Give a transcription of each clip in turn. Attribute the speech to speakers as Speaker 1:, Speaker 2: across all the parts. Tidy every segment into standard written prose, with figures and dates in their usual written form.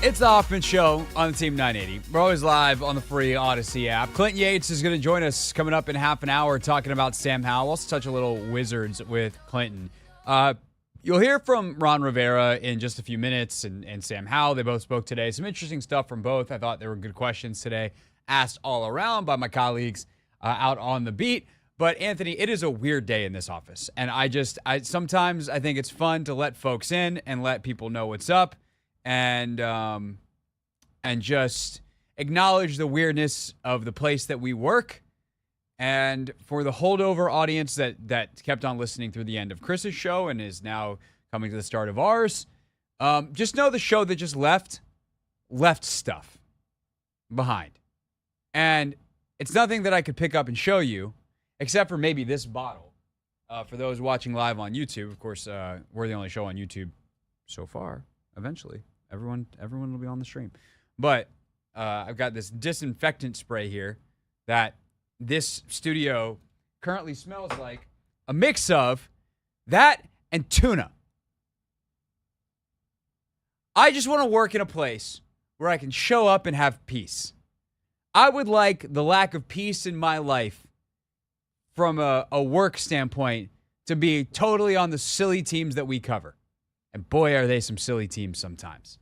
Speaker 1: It's the Hoffman Show on the Team 980. We're always live on the free Odyssey app. Clinton Yates is going to join us coming up in half an hour talking about Sam Howell. We'll also touch a little Wizards with Clinton. You'll hear from Ron Rivera in just a few minutes and Sam Howell. They both spoke today. Some interesting stuff from both. I thought there were good questions today asked all around by my colleagues out on the beat. But, Anthony, it is a weird day in this office. And sometimes I think it's fun to let folks in and let people know what's up. And just acknowledge the weirdness of the place that we work. And for the holdover audience that kept on listening through the end of Chris's show and is now coming to the start of ours, just know the show that just left stuff behind. And it's nothing that I could pick up and show you, except for maybe this bottle. For those watching live on YouTube, of course, we're the only show on YouTube so far. Eventually, everyone will be on the stream. But I've got this disinfectant spray here that this studio currently smells like a mix of that and tuna. I just want to work in a place where I can show up and have peace. I would like the lack of peace in my life from a work standpoint to be totally on the silly teams that we cover. And boy, are they some silly teams sometimes.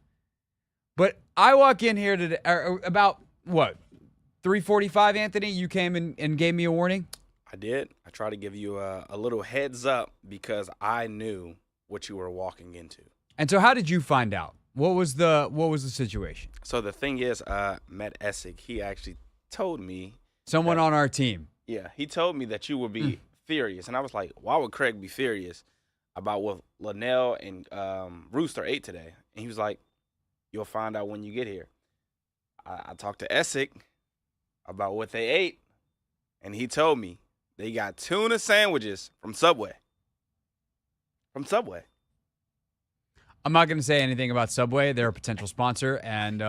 Speaker 1: But I walk in here today, about, 3:45, Anthony? You came and gave me a warning?
Speaker 2: I did. I tried to give you a little heads up because I knew what you were walking into.
Speaker 1: And so how did you find out? What was the situation?
Speaker 2: So the thing is, Matt Essig, he actually told me.
Speaker 1: Someone on our team.
Speaker 2: Yeah, he told me that you would be furious. And I was like, why would Craig be furious about what Linnell and Rooster ate today? And he was like, you'll find out when you get here. I talked to Essig about what they ate, and he told me they got tuna sandwiches from Subway. From Subway.
Speaker 1: I'm not going to say anything about Subway. They're a potential sponsor, and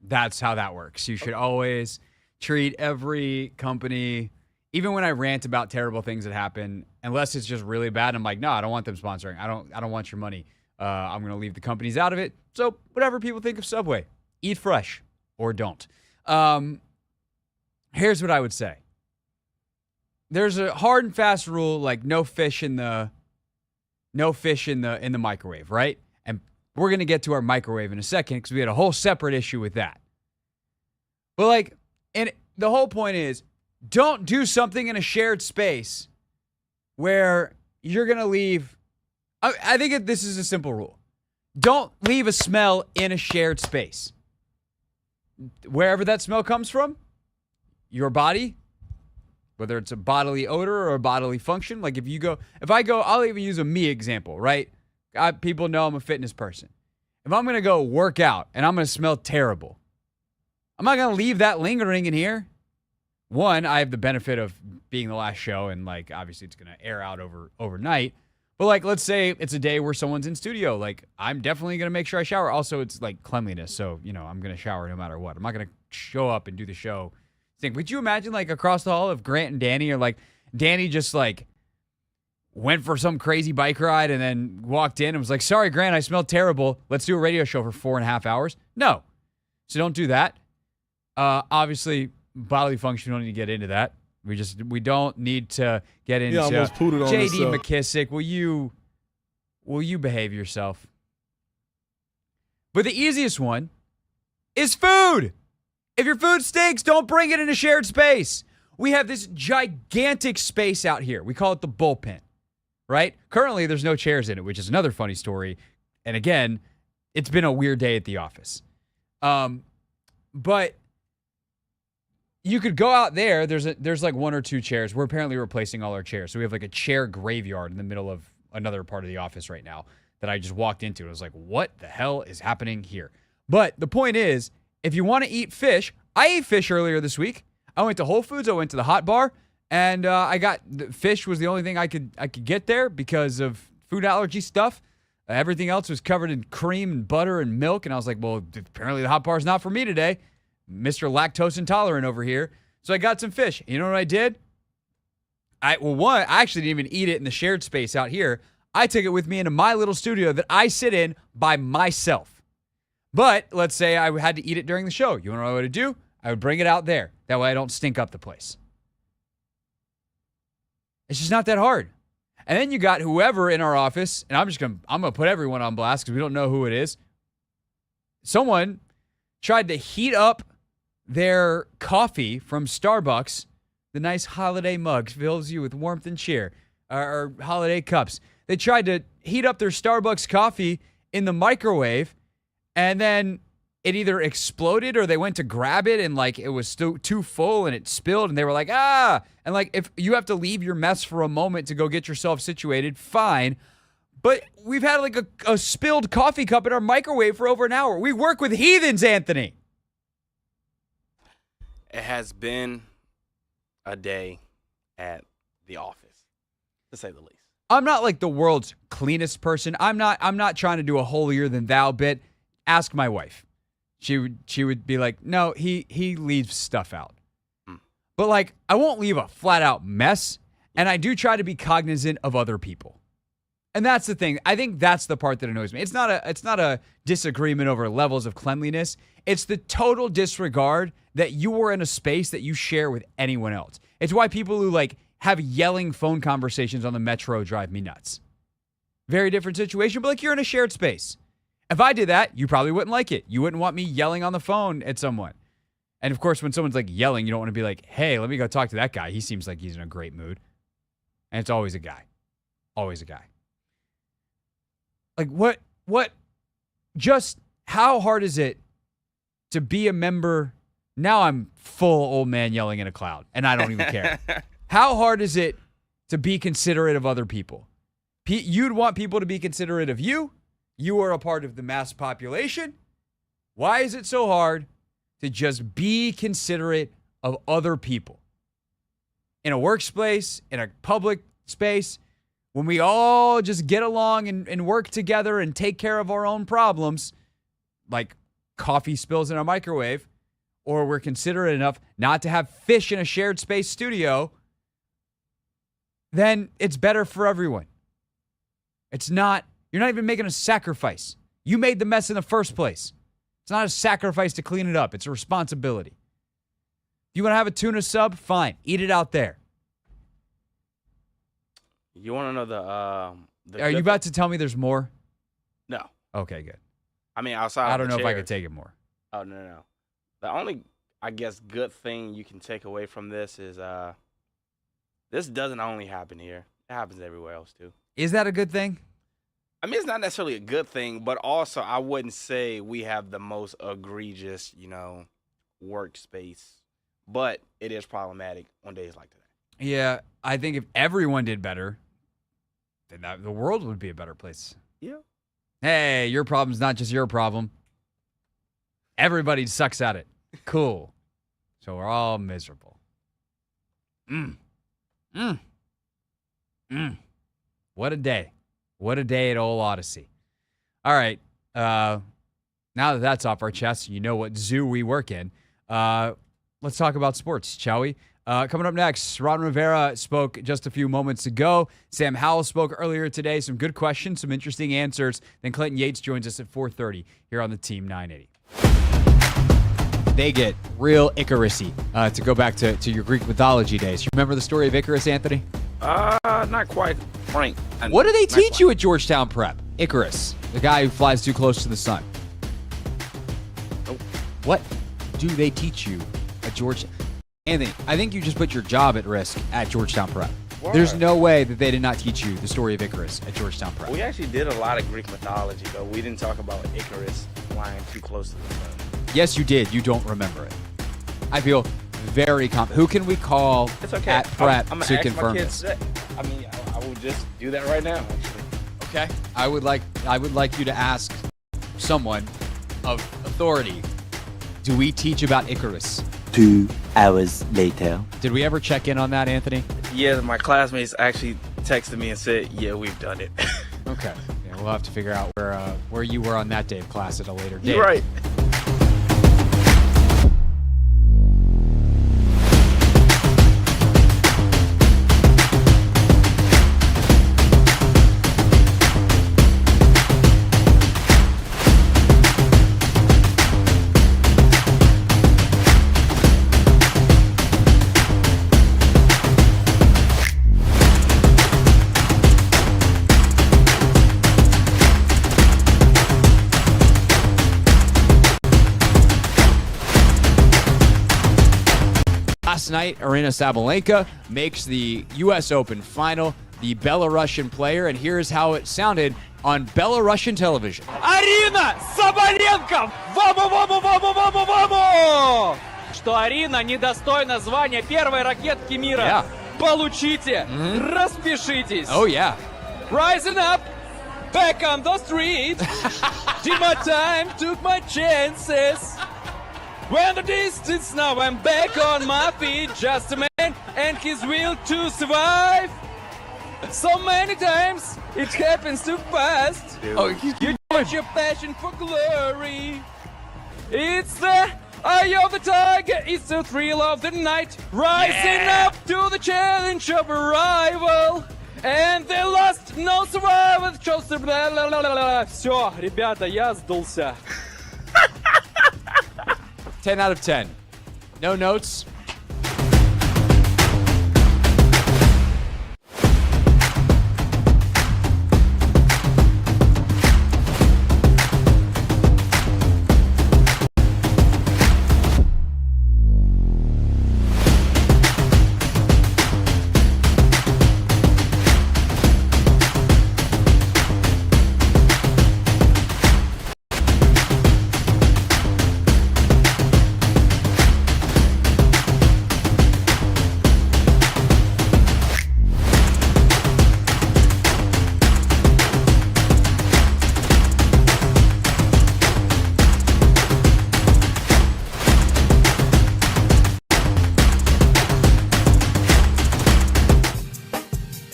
Speaker 1: that's how that works. You should always treat every company, even when I rant about terrible things that happen, unless it's just really bad, I'm like, no, I don't want them sponsoring. I don't want your money. I'm going to leave the companies out of it. So whatever people think of Subway, eat fresh or don't. Here's what I would say. There's a hard and fast rule, like no fish in the microwave, right? And we're going to get to our microwave in a second because we had a whole separate issue with that. But and the whole point is, don't do something in a shared space where you're going to leave. I think this is a simple rule. Don't leave a smell in a shared space. Wherever that smell comes from, your body, whether it's a bodily odor or a bodily function. Like if I go, I'll even use a me example, right? People know I'm a fitness person. If I'm going to go work out and I'm going to smell terrible, I'm not going to leave that lingering in here. One, I have the benefit of being the last show and obviously it's going to air out overnight. But let's say it's a day where someone's in studio. I'm definitely going to make sure I shower. Also, it's cleanliness. So, I'm going to shower no matter what. I'm not going to show up and do the show. Would you imagine across the hall if Grant and Danny are Danny just went for some crazy bike ride and then walked in and was like, sorry, Grant, I smelled terrible. Let's do a radio show for 4.5 hours. No. So don't do that. Obviously, bodily function, we don't need to get into that. We don't need to get into J.D. McKissick. Will you behave yourself? But the easiest one is food. If your food stinks, don't bring it in a shared space. We have this gigantic space out here. We call it the bullpen, right? Currently, there's no chairs in it, which is another funny story. And again, it's been a weird day at the office. But you could go out there. There's one or two chairs. We're apparently replacing all our chairs. So we have a chair graveyard in the middle of another part of the office right now that I just walked into. I was like, what the hell is happening here? But the point is, if you want to eat fish, I ate fish earlier this week. I went to Whole Foods. I went to the Hot Bar, and I got fish was the only thing I could get there because of food allergy stuff. Everything else was covered in cream and butter and milk, and I was like, well, apparently the Hot Bar is not for me today. Mr. Lactose Intolerant over here. So I got some fish. You know what I did? I actually didn't even eat it in the shared space out here. I took it with me into my little studio that I sit in by myself. But let's say I had to eat it during the show. You want to know what I would do? I would bring it out there. That way I don't stink up the place. It's just not that hard. And then you got whoever in our office, and I'm gonna put everyone on blast because we don't know who it is. Someone tried to heat up their coffee from Starbucks. The nice holiday mug fills you with warmth and cheer. Or holiday cups. They tried to heat up their Starbucks coffee in the microwave, and then it either exploded or they went to grab it and like it was still too full and it spilled and they were like, ah. And like if you have to leave your mess for a moment to go get yourself situated, fine. But we've had like a spilled coffee cup in our microwave for over an hour. We work with heathens, Anthony.
Speaker 2: It has been a day at the office, to say the least.
Speaker 1: I'm not like the world's cleanest person. I'm not trying to do a holier than thou bit. Ask my wife. She would be like, no, he leaves stuff out. But like, I won't leave a flat out mess. And I do try to be cognizant of other people. And that's the thing. I think that's the part that annoys me. It's not a disagreement over levels of cleanliness. It's the total disregard that you are in a space that you share with anyone else. It's why people who like have yelling phone conversations on the metro drive me nuts. Very different situation, but like you're in a shared space. If I did that, you probably wouldn't like it. You wouldn't want me yelling on the phone at someone. And of course, when someone's like yelling, you don't want to be like, hey, let me go talk to that guy. He seems like he's in a great mood. And it's always a guy. Always a guy. Like what, just how hard is it to be a member? Now I'm full old man yelling in a cloud and I don't even care. How hard is it to be considerate of other people? You'd want people to be considerate of you. You are a part of the mass population. Why is it so hard to just be considerate of other people? In a workspace, in a public space, when we all just get along and work together and take care of our own problems, like coffee spills in our microwave, or we're considerate enough not to have fish in a shared space studio, then it's better for everyone. You're not even making a sacrifice. You made the mess in the first place. It's not a sacrifice to clean it up. It's a responsibility. If you want to have a tuna sub, fine. Eat it out there.
Speaker 2: You want to know the
Speaker 1: Are you about to tell me there's more?
Speaker 2: No.
Speaker 1: Okay, good.
Speaker 2: I mean, outside
Speaker 1: I don't
Speaker 2: of
Speaker 1: know
Speaker 2: the
Speaker 1: if I could
Speaker 2: chairs.
Speaker 1: take it more.
Speaker 2: Oh, no. The only, I guess, good thing you can take away from this is this doesn't only happen here. It happens everywhere else, too.
Speaker 1: Is that a good thing?
Speaker 2: I mean, it's not necessarily a good thing, but also I wouldn't say we have the most egregious, workspace. But it is problematic on days like today.
Speaker 1: Yeah, I think if everyone did better, then the world would be a better place.
Speaker 2: Yeah.
Speaker 1: Hey, your problem's not just your problem. Everybody sucks at it. Cool. So we're all miserable. What a day. What a day at Old Odyssey. All right. Now that that's off our chest, you know what zoo we work in. Let's talk about sports, shall we? Coming up next, Ron Rivera spoke just a few moments ago. Sam Howell spoke earlier today. Some good questions, some interesting answers. Then Clinton Yates joins us at 4:30 here on the Team 980. They get real Icarus-y, to go back to your Greek mythology days. You remember the story of Icarus, Anthony?
Speaker 2: Not quite, Frank.
Speaker 1: What do they teach you at Georgetown Prep? Icarus, the guy who flies too close to the sun.
Speaker 2: Nope.
Speaker 1: What do they teach you at Georgetown? Anthony, I think you just put your job at risk at Georgetown Prep.
Speaker 2: Why?
Speaker 1: There's no way that they did not teach you the story of Icarus at Georgetown Prep.
Speaker 2: We actually did a lot of Greek mythology, but we didn't talk about Icarus flying too close to the sun.
Speaker 1: Yes, you did. You don't remember it. I feel very confident. Who can we call
Speaker 2: It's okay.
Speaker 1: at Prep
Speaker 2: I'm
Speaker 1: to
Speaker 2: gonna ask
Speaker 1: confirm
Speaker 2: my
Speaker 1: this?
Speaker 2: kids today. I mean, I will just do that right now. Actually.
Speaker 1: Okay. I would like you to ask someone of authority. Do we teach about Icarus?
Speaker 3: 2 hours later.
Speaker 1: Did we ever check in on that, Anthony?
Speaker 2: Yeah, my classmates actually texted me and said, "Yeah, we've done it."
Speaker 1: Okay. Yeah, we'll have to figure out where you were on that day of class at a later date.
Speaker 2: You're right.
Speaker 1: last night, Aryna Sabalenka makes the U.S. Open final, the Belarusian player, and here's how it sounded on Belarusian television.
Speaker 4: Арина Соболенко! Ваму! Что Арина недостойна звания первой ракетки мира.
Speaker 1: Yeah.
Speaker 4: Получите! Распишитесь!
Speaker 1: Oh, yeah.
Speaker 4: Rising up! Back on the street! Did my time, took my chances. When the distance, now I'm back on my feet. Just a man and his will to survive. So many times it happens too fast.
Speaker 1: Oh,
Speaker 4: You get your passion for glory. It's the eye of the tiger. It's the thrill of the night. Rising up to the challenge of a rival. And they lost, no survival. Все, ребята, я сдулся.
Speaker 1: 10 out of 10. No notes.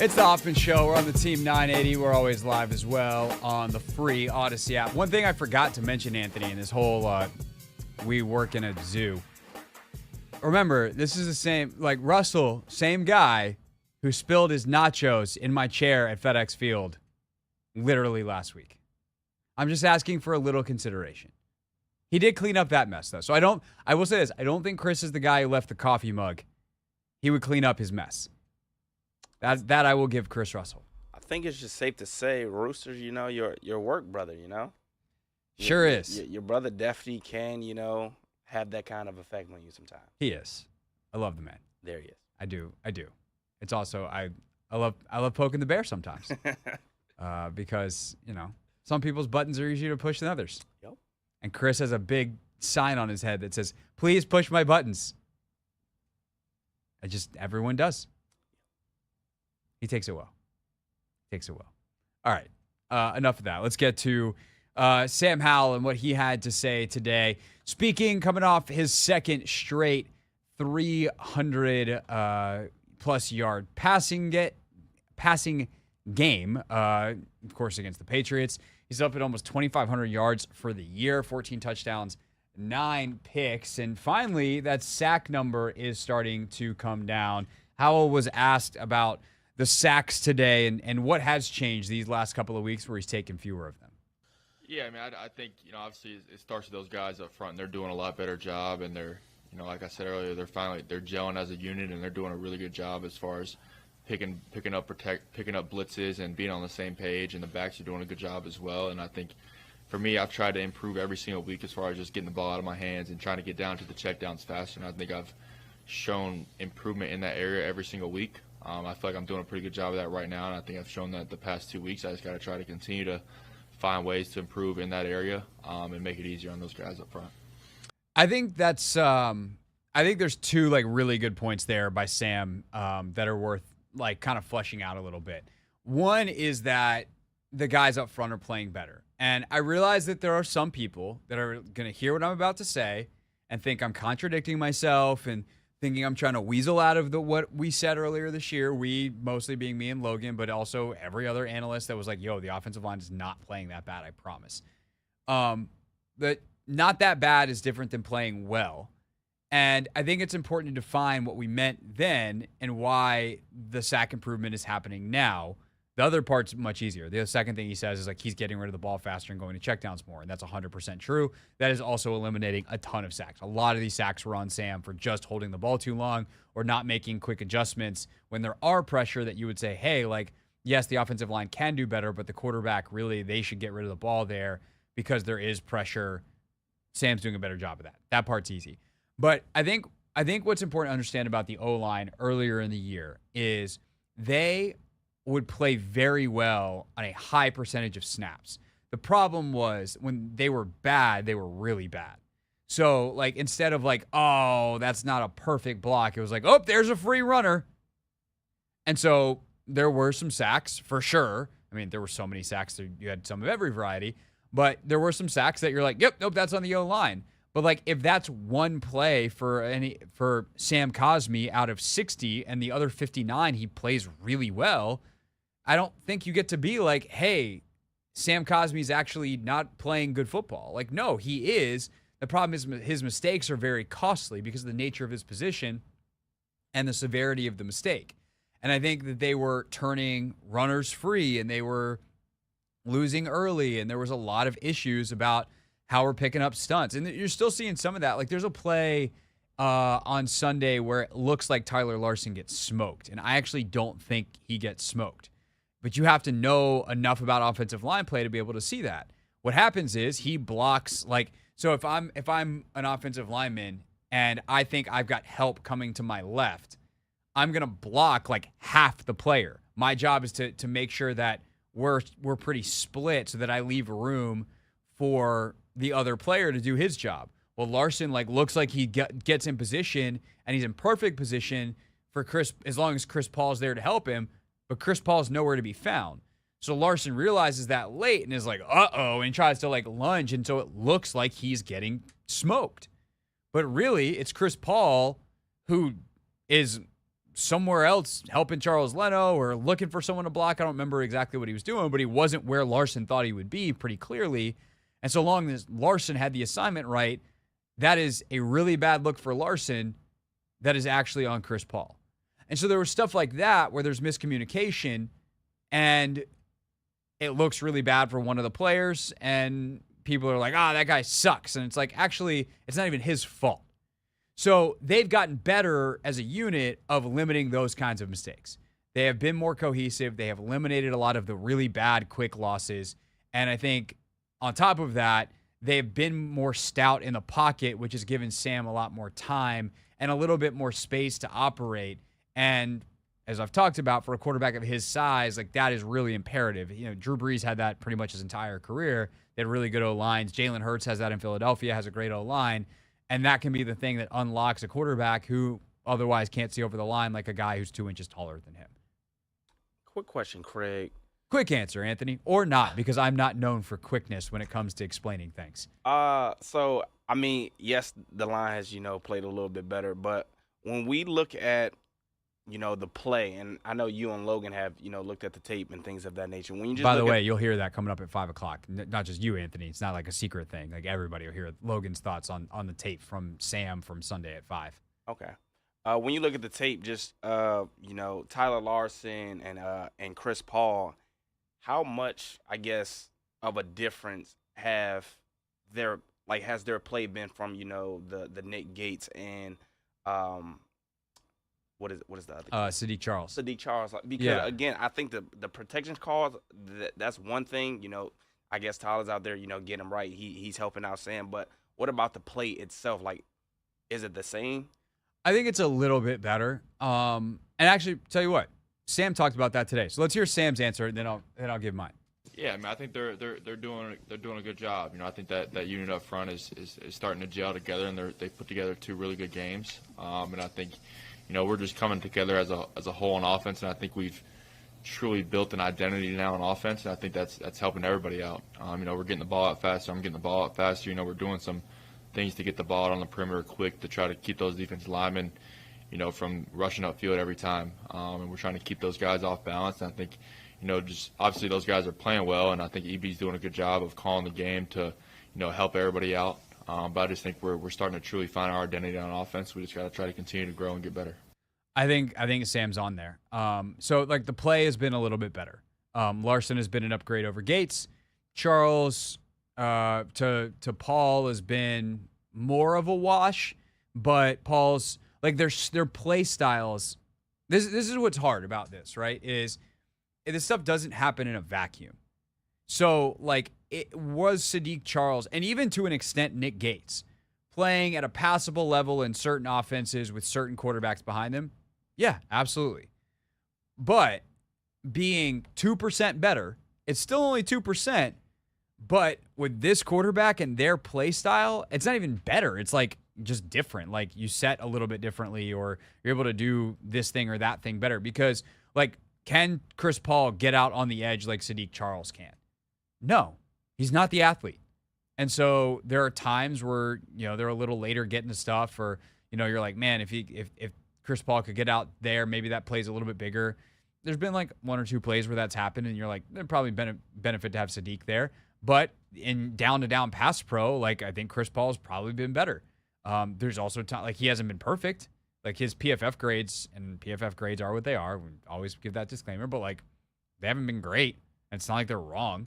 Speaker 1: It's the Hoffman Show. We're on the Team 980. We're always live as well on the free Odyssey app. One thing I forgot to mention, Anthony, in this whole we work in a zoo. Remember, this is the same, like Russell, same guy who spilled his nachos in my chair at FedEx Field literally last week. I'm just asking for a little consideration. He did clean up that mess, though. So I will say this. I don't think Chris is the guy who left the coffee mug. He would clean up his mess. That I will give Chris Russell.
Speaker 2: I think it's just safe to say, Roosters, your work brother,
Speaker 1: Sure is.
Speaker 2: Your brother definitely can, have that kind of effect on you sometimes.
Speaker 1: He is. I love the man.
Speaker 2: There he is.
Speaker 1: I do. It's also I love poking the bear sometimes. Because, some people's buttons are easier to push than others.
Speaker 2: Yep.
Speaker 1: And Chris has a big sign on his head that says, "Please push my buttons." Everyone does. He takes it well. All right. Enough of that. Let's get to Sam Howell and what he had to say today. Speaking, coming off his second straight 300-plus yard passing game, of course, against the Patriots. He's up at almost 2,500 yards for the year, 14 touchdowns, 9 picks. And finally, that sack number is starting to come down. Howell was asked about the sacks today and what has changed these last couple of weeks where he's taken fewer of them.
Speaker 5: Yeah, I mean, I think, obviously it starts with those guys up front. They're doing a lot better job, and they're, like I said earlier, they're gelling as a unit, and they're doing a really good job as far as picking up blitzes and being on the same page, and the backs are doing a good job as well. And I think for me, I've tried to improve every single week as far as just getting the ball out of my hands and trying to get down to the checkdowns faster, and I think I've shown improvement in that area every single week. I feel like I'm doing a pretty good job of that right now, and I think I've shown that the past 2 weeks. I just got to try to continue to find ways to improve in that area and make it easier on those guys up front.
Speaker 1: I think that's I think there's two really good points there by Sam that are worth kind of fleshing out a little bit. One is that the guys up front are playing better. And I realize that there are some people that are going to hear what I'm about to say and think I'm contradicting myself and thinking I'm trying to weasel out of what we said earlier this year. We, mostly being me and Logan, but also every other analyst that was like, yo, the offensive line is not playing that bad, I promise. But not that bad is different than playing well. And I think it's important to define what we meant then and why the sack improvement is happening now. The other part's much easier. The second thing he says is he's getting rid of the ball faster and going to checkdowns more, and that's 100% true. That is also eliminating a ton of sacks. A lot of these sacks were on Sam for just holding the ball too long or not making quick adjustments when there are pressure that you would say, hey, yes, the offensive line can do better, but the quarterback really, they should get rid of the ball there because there is pressure. Sam's doing a better job of that. That part's easy. But I think I think what's important to understand about the O-line earlier in the year is they would play very well on a high percentage of snaps. The problem was when they were bad, they were really bad. So, like, instead of like, oh, that's not a perfect block, it was like, oh, there's a free runner. And so there were some sacks for sure. I mean, there were so many sacks, you had some of every variety, but there were some sacks that you're like, yep, nope, that's on the O-line. But like, if that's one play for Sam Cosmi out of 60 and the other 59 he plays really well, I don't think you get to be like, hey, Sam Cosmi's actually not playing good football. Like, no, he is. The problem is his mistakes are very costly because of the nature of his position and the severity of the mistake. And I think that they were turning runners free and they were losing early, and there was a lot of issues about how we're picking up stunts. And you're still seeing some of that. Like, there's a play on Sunday where it looks like Tyler Larsen gets smoked, and I actually don't think he gets smoked. But you have to know enough about offensive line play to be able to see that. What happens is he blocks, like, so if I'm an offensive lineman and I think I've got help coming to my left, I'm going to block like half the player. My job is to make sure that we're pretty split so that I leave room for the other player to do his job. Well, Larsen like looks like he gets in position, and he's in perfect position for Chris as long as Chris Paul's there to help him, but Chris Paul's nowhere to be found. So Larsen realizes that late and is like, uh-oh, and tries to like lunge, and so it looks like he's getting smoked. But really, it's Chris Paul who is somewhere else helping Charles Leno or looking for someone to block. I don't remember exactly what he was doing, but he wasn't where Larsen thought he would be pretty clearly. And so long as Larsen had the assignment right, that is a really bad look for Larsen that is actually on Chris Paul. And so there was stuff like that where there's miscommunication and it looks really bad for one of the players and people are like, that guy sucks. And it's like, actually, it's not even his fault. So they've gotten better as a unit of limiting those kinds of mistakes. They have been more cohesive. They have eliminated a lot of the really bad quick losses. And I think on top of that, they've been more stout in the pocket, which has given Sam a lot more time and a little bit more space to operate. And as I've talked about, for a quarterback of his size, like that is really imperative. You know, Drew Brees had that pretty much his entire career. They had really good O-lines. Jalen Hurts has that in Philadelphia, has a great O-line. And that can be the thing that unlocks a quarterback who otherwise can't see over the line like a guy who's 2 inches taller than him.
Speaker 2: Quick question, Craig.
Speaker 1: Quick answer, Anthony, or not, because I'm not known for quickness when it comes to explaining things.
Speaker 2: So, I mean, yes, the line has, played a little bit better, but when we look at, the play, and I know you and Logan have, looked at the tape and things of that nature. When you just
Speaker 1: By the way, you'll hear that coming up at 5 o'clock. Not just you, Anthony. It's not like a secret thing. Like everybody will hear Logan's thoughts on the tape from Sam from Sunday at 5.
Speaker 2: Okay. When you look at the tape, just, Tyler Larsen and Chris Paul, how much, I guess, of a difference has their play been from, the Nick Yates and what is the other guy?
Speaker 1: Sadiq Charles.
Speaker 2: Sadiq Charles. Because, again, I think the protection calls, that's one thing. I guess Tyler's out there, getting him right. He's helping out Sam. But what about the play itself? Like, is it the same?
Speaker 1: I think it's a little bit better. And actually, tell you what, Sam talked about that today. So let's hear Sam's answer, and then I'll give mine.
Speaker 5: Yeah, I mean, I think they're doing a good job. I think that unit up front is starting to gel together, and they put together 2 really good games. And I think, we're just coming together as a whole on offense, and I think we've truly built an identity now on offense, and I think that's helping everybody out. We're getting the ball out faster. I'm getting the ball out faster. We're doing some things to get the ball out on the perimeter quick to try to keep those defensive linemen, from rushing upfield every time. And we're trying to keep those guys off balance. And I think, just obviously those guys are playing well, and I think EB's doing a good job of calling the game to, help everybody out. But I just think we're starting to truly find our identity on offense. We just got to try to continue to grow and get better.
Speaker 1: I think Sam's on there. So like the play has been a little bit better. Larsen has been an upgrade over Yates. Charles to Paul has been more of a wash, but Paul's like their play styles. This is what's hard about this, right? Is this stuff doesn't happen in a vacuum. So like it was Sadiq Charles and even to an extent Nick Yates playing at a passable level in certain offenses with certain quarterbacks behind them? Yeah, absolutely. But being 2% better, it's still only 2%, but with this quarterback and their play style, it's not even better. It's like just different. Like you set a little bit differently, or you're able to do this thing or that thing better. Because like, can Chris Paul get out on the edge like Sadiq Charles can? No, he's not the athlete. And so there are times where, they're a little later getting to stuff, or, you're like, man, if Chris Paul could get out there, maybe that play's a little bit bigger. There's been like one or two plays where that's happened, and you're like, there'd probably benefit to have Sadiq there. But in down-to-down pass pro, like, I think Chris Paul's probably been better. There's also like, he hasn't been perfect. Like his PFF grades, and PFF grades are what they are. We always give that disclaimer, but like, they haven't been great. And it's not like they're wrong.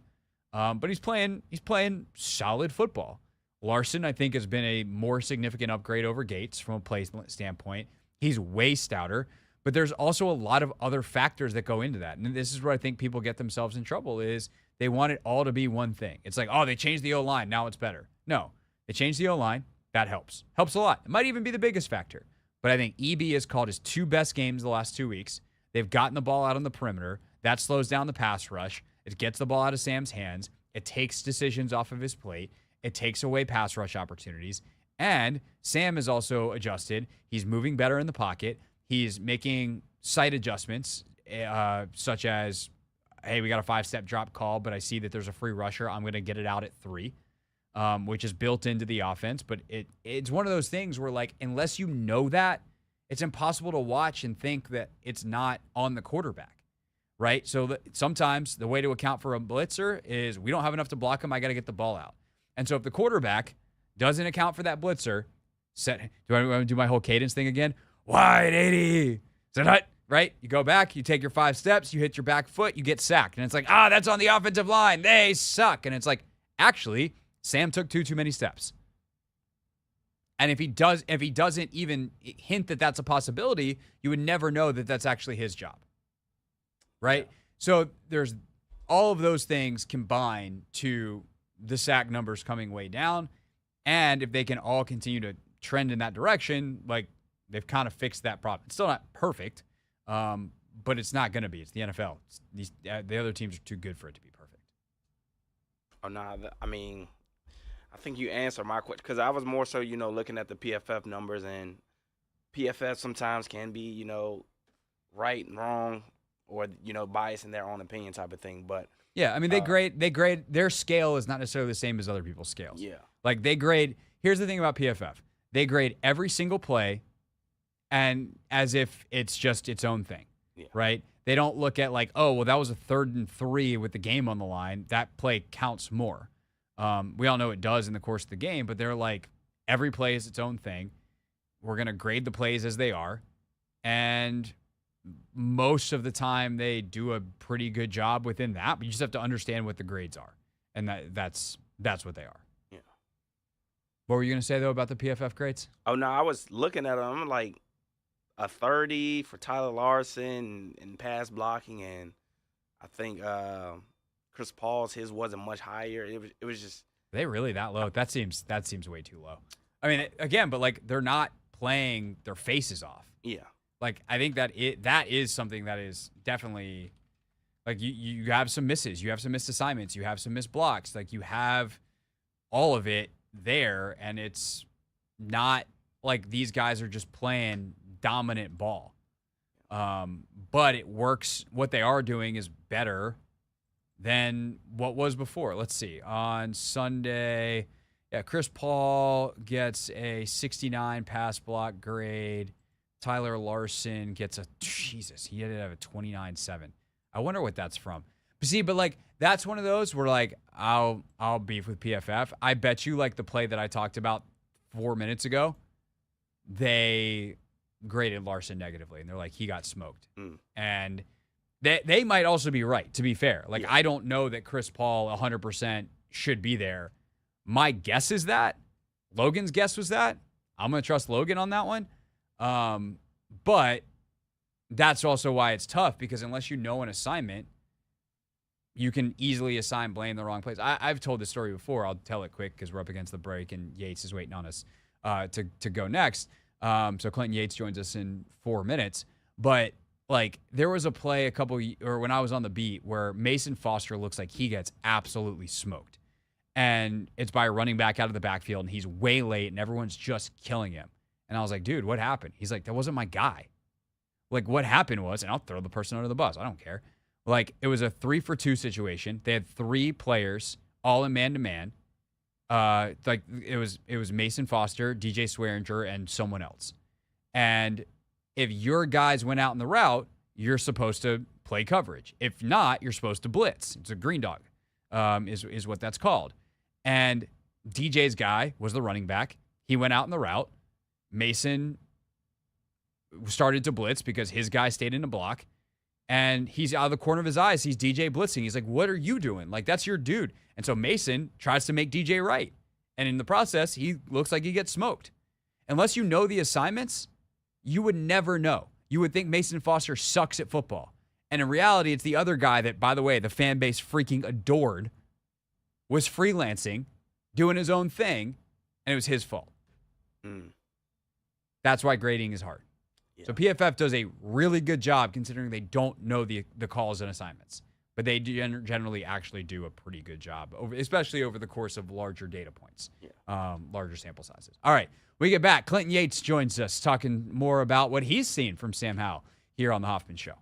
Speaker 1: But he's playing solid football. Larson, I think, has been a more significant upgrade over Yates from a play standpoint. He's way stouter, but there's also a lot of other factors that go into that. And this is where I think people get themselves in trouble, is they want it all to be one thing. It's like, oh, they changed the O-line, now it's better. No, they changed the O-line. That helps. Helps a lot. It might even be the biggest factor. But I think EB has called his 2 best games the last 2 weeks. They've gotten the ball out on the perimeter. That slows down the pass rush. It gets the ball out of Sam's hands. It takes decisions off of his plate. It takes away pass rush opportunities. And Sam is also adjusted. He's moving better in the pocket. He's making sight adjustments, such as, hey, we got a 5-step drop call, but I see that there's a free rusher. I'm going to get it out at 3, which is built into the offense. But it's one of those things where, like, unless you know that, it's impossible to watch and think that it's not on the quarterback. Right? So sometimes the way to account for a blitzer is we don't have enough to block him. I got to get the ball out. And so if the quarterback doesn't account for that blitzer, do I want to do my whole cadence thing again? Wide 80. Right? You go back, you take your 5 steps, you hit your back foot, you get sacked. And it's like, that's on the offensive line. They suck. And it's like, actually, Sam took too many steps. And if he doesn't even hint that that's a possibility, you would never know that that's actually his job. Right? Yeah. So there's all of those things combined to the sack numbers coming way down. And if they can all continue to trend in that direction, like, they've kind of fixed that problem. It's still not perfect, but it's not going to be. It's the NFL. The other teams are too good for it to be perfect.
Speaker 2: Oh, no. I mean, I think you answered my question, because I was more so, looking at the PFF numbers, and PFF sometimes can be, right and wrong, or, bias in their own opinion type of thing. But
Speaker 1: yeah, I mean, they grade, their scale is not necessarily the same as other people's scales.
Speaker 2: Yeah.
Speaker 1: Like, they grade, here's the thing about PFF. They grade every single play and as if it's just its own thing. Yeah. Right? They don't look at like, oh, well, that was a 3rd and 3 with the game on the line. That play counts more. We all know it does in the course of the game, but they're like, every play is its own thing. We're going to grade the plays as they are. And most of the time they do a pretty good job within that, but you just have to understand what the grades are. And that's what they are.
Speaker 2: Yeah.
Speaker 1: What were you going to say, though, about the PFF grades?
Speaker 2: Oh, no, I was looking at them. I'm like, a 30 for Tyler Larson in pass blocking, and I think Chris Paul's, his wasn't much higher. It was just.
Speaker 1: Are they really that low? That seems way too low. I mean, again, but like, they're not playing their faces off.
Speaker 2: Yeah.
Speaker 1: Like, I think that is something that is definitely, like, you have some misses. You have some missed assignments. You have some missed blocks. Like, you have all of it there, and it's not like these guys are just playing dominant ball. But it works. What they are doing is better than what was before. Let's see. On Sunday, Chris Paul gets a 69 pass block grade. Tyler Larson gets he had to have a 29.7. I wonder what that's from. But like, that's one of those where, like, I'll beef with PFF. I bet you, like, the play that I talked about 4 minutes ago, they graded Larson negatively, and they're like, he got smoked. And they might also be right, to be fair. Like, I don't know that Chris Paul 100% should be there. My guess is that. Logan's guess was that. I'm going to trust Logan on that one. But that's also why it's tough, because unless you know an assignment, you can easily blame the wrong place. I've told this story before. I'll tell it quick because we're up against the break and Yates is waiting on us. to go next. So Clinton Yates joins us in 4 minutes. But like there was a play or when I was on the beat where Mason Foster looks like he gets absolutely smoked. And it's by a running back out of the backfield, and he's way late, and everyone's just killing him. And I was like, dude, what happened? He's like, that wasn't my guy. Like, what happened was, and I'll throw the person under the bus. I don't care. Like, it was a 3-for-2 situation. They had 3 players, all in man-to-man. Like, it was Mason Foster, DJ Swearinger, and someone else. And if your guys went out in the route, you're supposed to play coverage. If not, you're supposed to blitz. It's a green dog, is what that's called. And DJ's guy was the running back. He went out in the route. Mason started to blitz because his guy stayed in a block. And he's out of the corner of his eyes. He's DJ blitzing. He's like, what are you doing? Like, that's your dude. And so Mason tries to make DJ right. And in the process, he looks like he gets smoked. Unless you know the assignments, you would never know. You would think Mason Foster sucks at football. And in reality, it's the other guy that, by the way, the fan base freaking adored, was freelancing, doing his own thing, and it was his fault. That's why grading is hard. Yeah. So PFF does a really good job considering they don't know the calls and assignments. But they generally actually do a pretty good job, especially over the course of larger data points, larger sample sizes. All right, we get back. Clinton Yates joins us talking more about what he's seen from Sam Howell here on The Hoffman Show.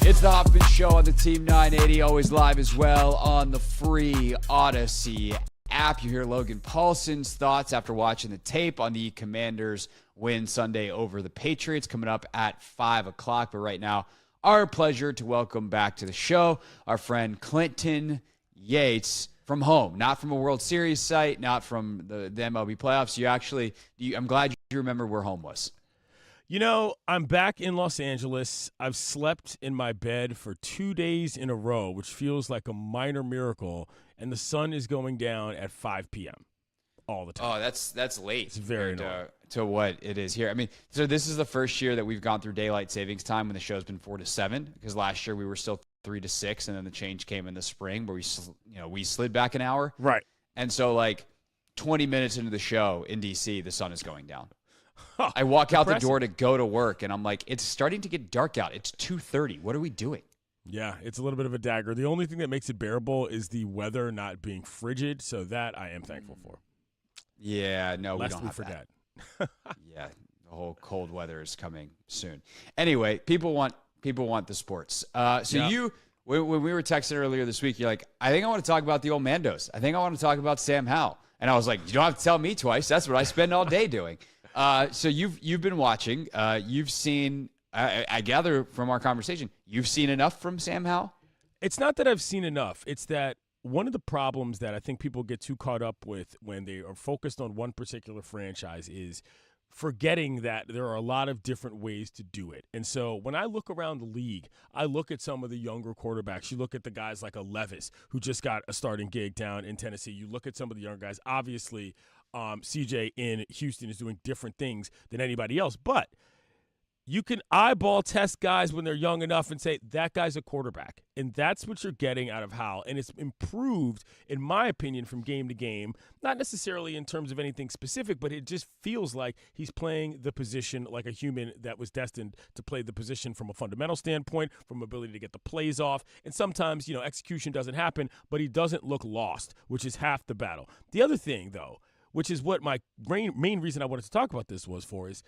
Speaker 1: It's the Hoffman Show on the Team 980, always live as well on the free Odyssey app. You hear Logan Paulson's thoughts after watching the tape on the Commanders win Sunday over the Patriots coming up at 5 o'clock. But right now, our pleasure to welcome back to the show our friend Clinton Yates from home, not from a World Series site, not from the MLB playoffs. I'm glad you remember where home was.
Speaker 6: You know, I'm back in Los Angeles. I've slept in my bed for 2 days in a row, which feels like a minor miracle, and the sun is going down at 5 p.m. all the time.
Speaker 1: Oh, that's late.
Speaker 6: It's very annoying.
Speaker 1: To what it is here. I mean, so this is the first year that we've gone through daylight savings time when the show's been 4 to 7, because last year we were still 3 to 6, and then the change came in the spring where we slid back an hour.
Speaker 6: Right.
Speaker 1: And so like 20 minutes into the show in DC, the sun is going down. I walk out the door to go to work, and I'm like, it's starting to get dark out. It's 2:30. What are we doing?
Speaker 6: Yeah, it's a little bit of a dagger. The only thing that makes it bearable is the weather not being frigid, so that I am thankful for.
Speaker 1: Yeah, no,
Speaker 6: Lest
Speaker 1: we don't
Speaker 6: we
Speaker 1: have
Speaker 6: forget.
Speaker 1: that. Yeah, the whole cold weather is coming soon. Anyway, people want the sports. When we were texting earlier this week, you're like, I think I want to talk about the old Mandos. I think I want to talk about Sam Howell. And I was like, you don't have to tell me twice. That's what I spend all day doing. So you've been watching. You've seen. I gather from our conversation, you've seen enough from Sam Howell.
Speaker 6: It's not that I've seen enough. It's that one of the problems that I think people get too caught up with when they are focused on one particular franchise is forgetting that there are a lot of different ways to do it. And so when I look around the league, I look at some of the younger quarterbacks. You look at the guys like a Levis, who just got a starting gig down in Tennessee. You look at some of the younger guys. Obviously, CJ in Houston is doing different things than anybody else. But you can eyeball test guys when they're young enough and say, that guy's a quarterback. And that's what you're getting out of Howell. And it's improved, in my opinion, from game to game. Not necessarily in terms of anything specific, but it just feels like he's playing the position like a human that was destined to play the position from a fundamental standpoint, from ability to get the plays off. And sometimes, execution doesn't happen, but he doesn't look lost, which is half the battle. The other thing, though, which is what my main reason I wanted to talk about this was for, is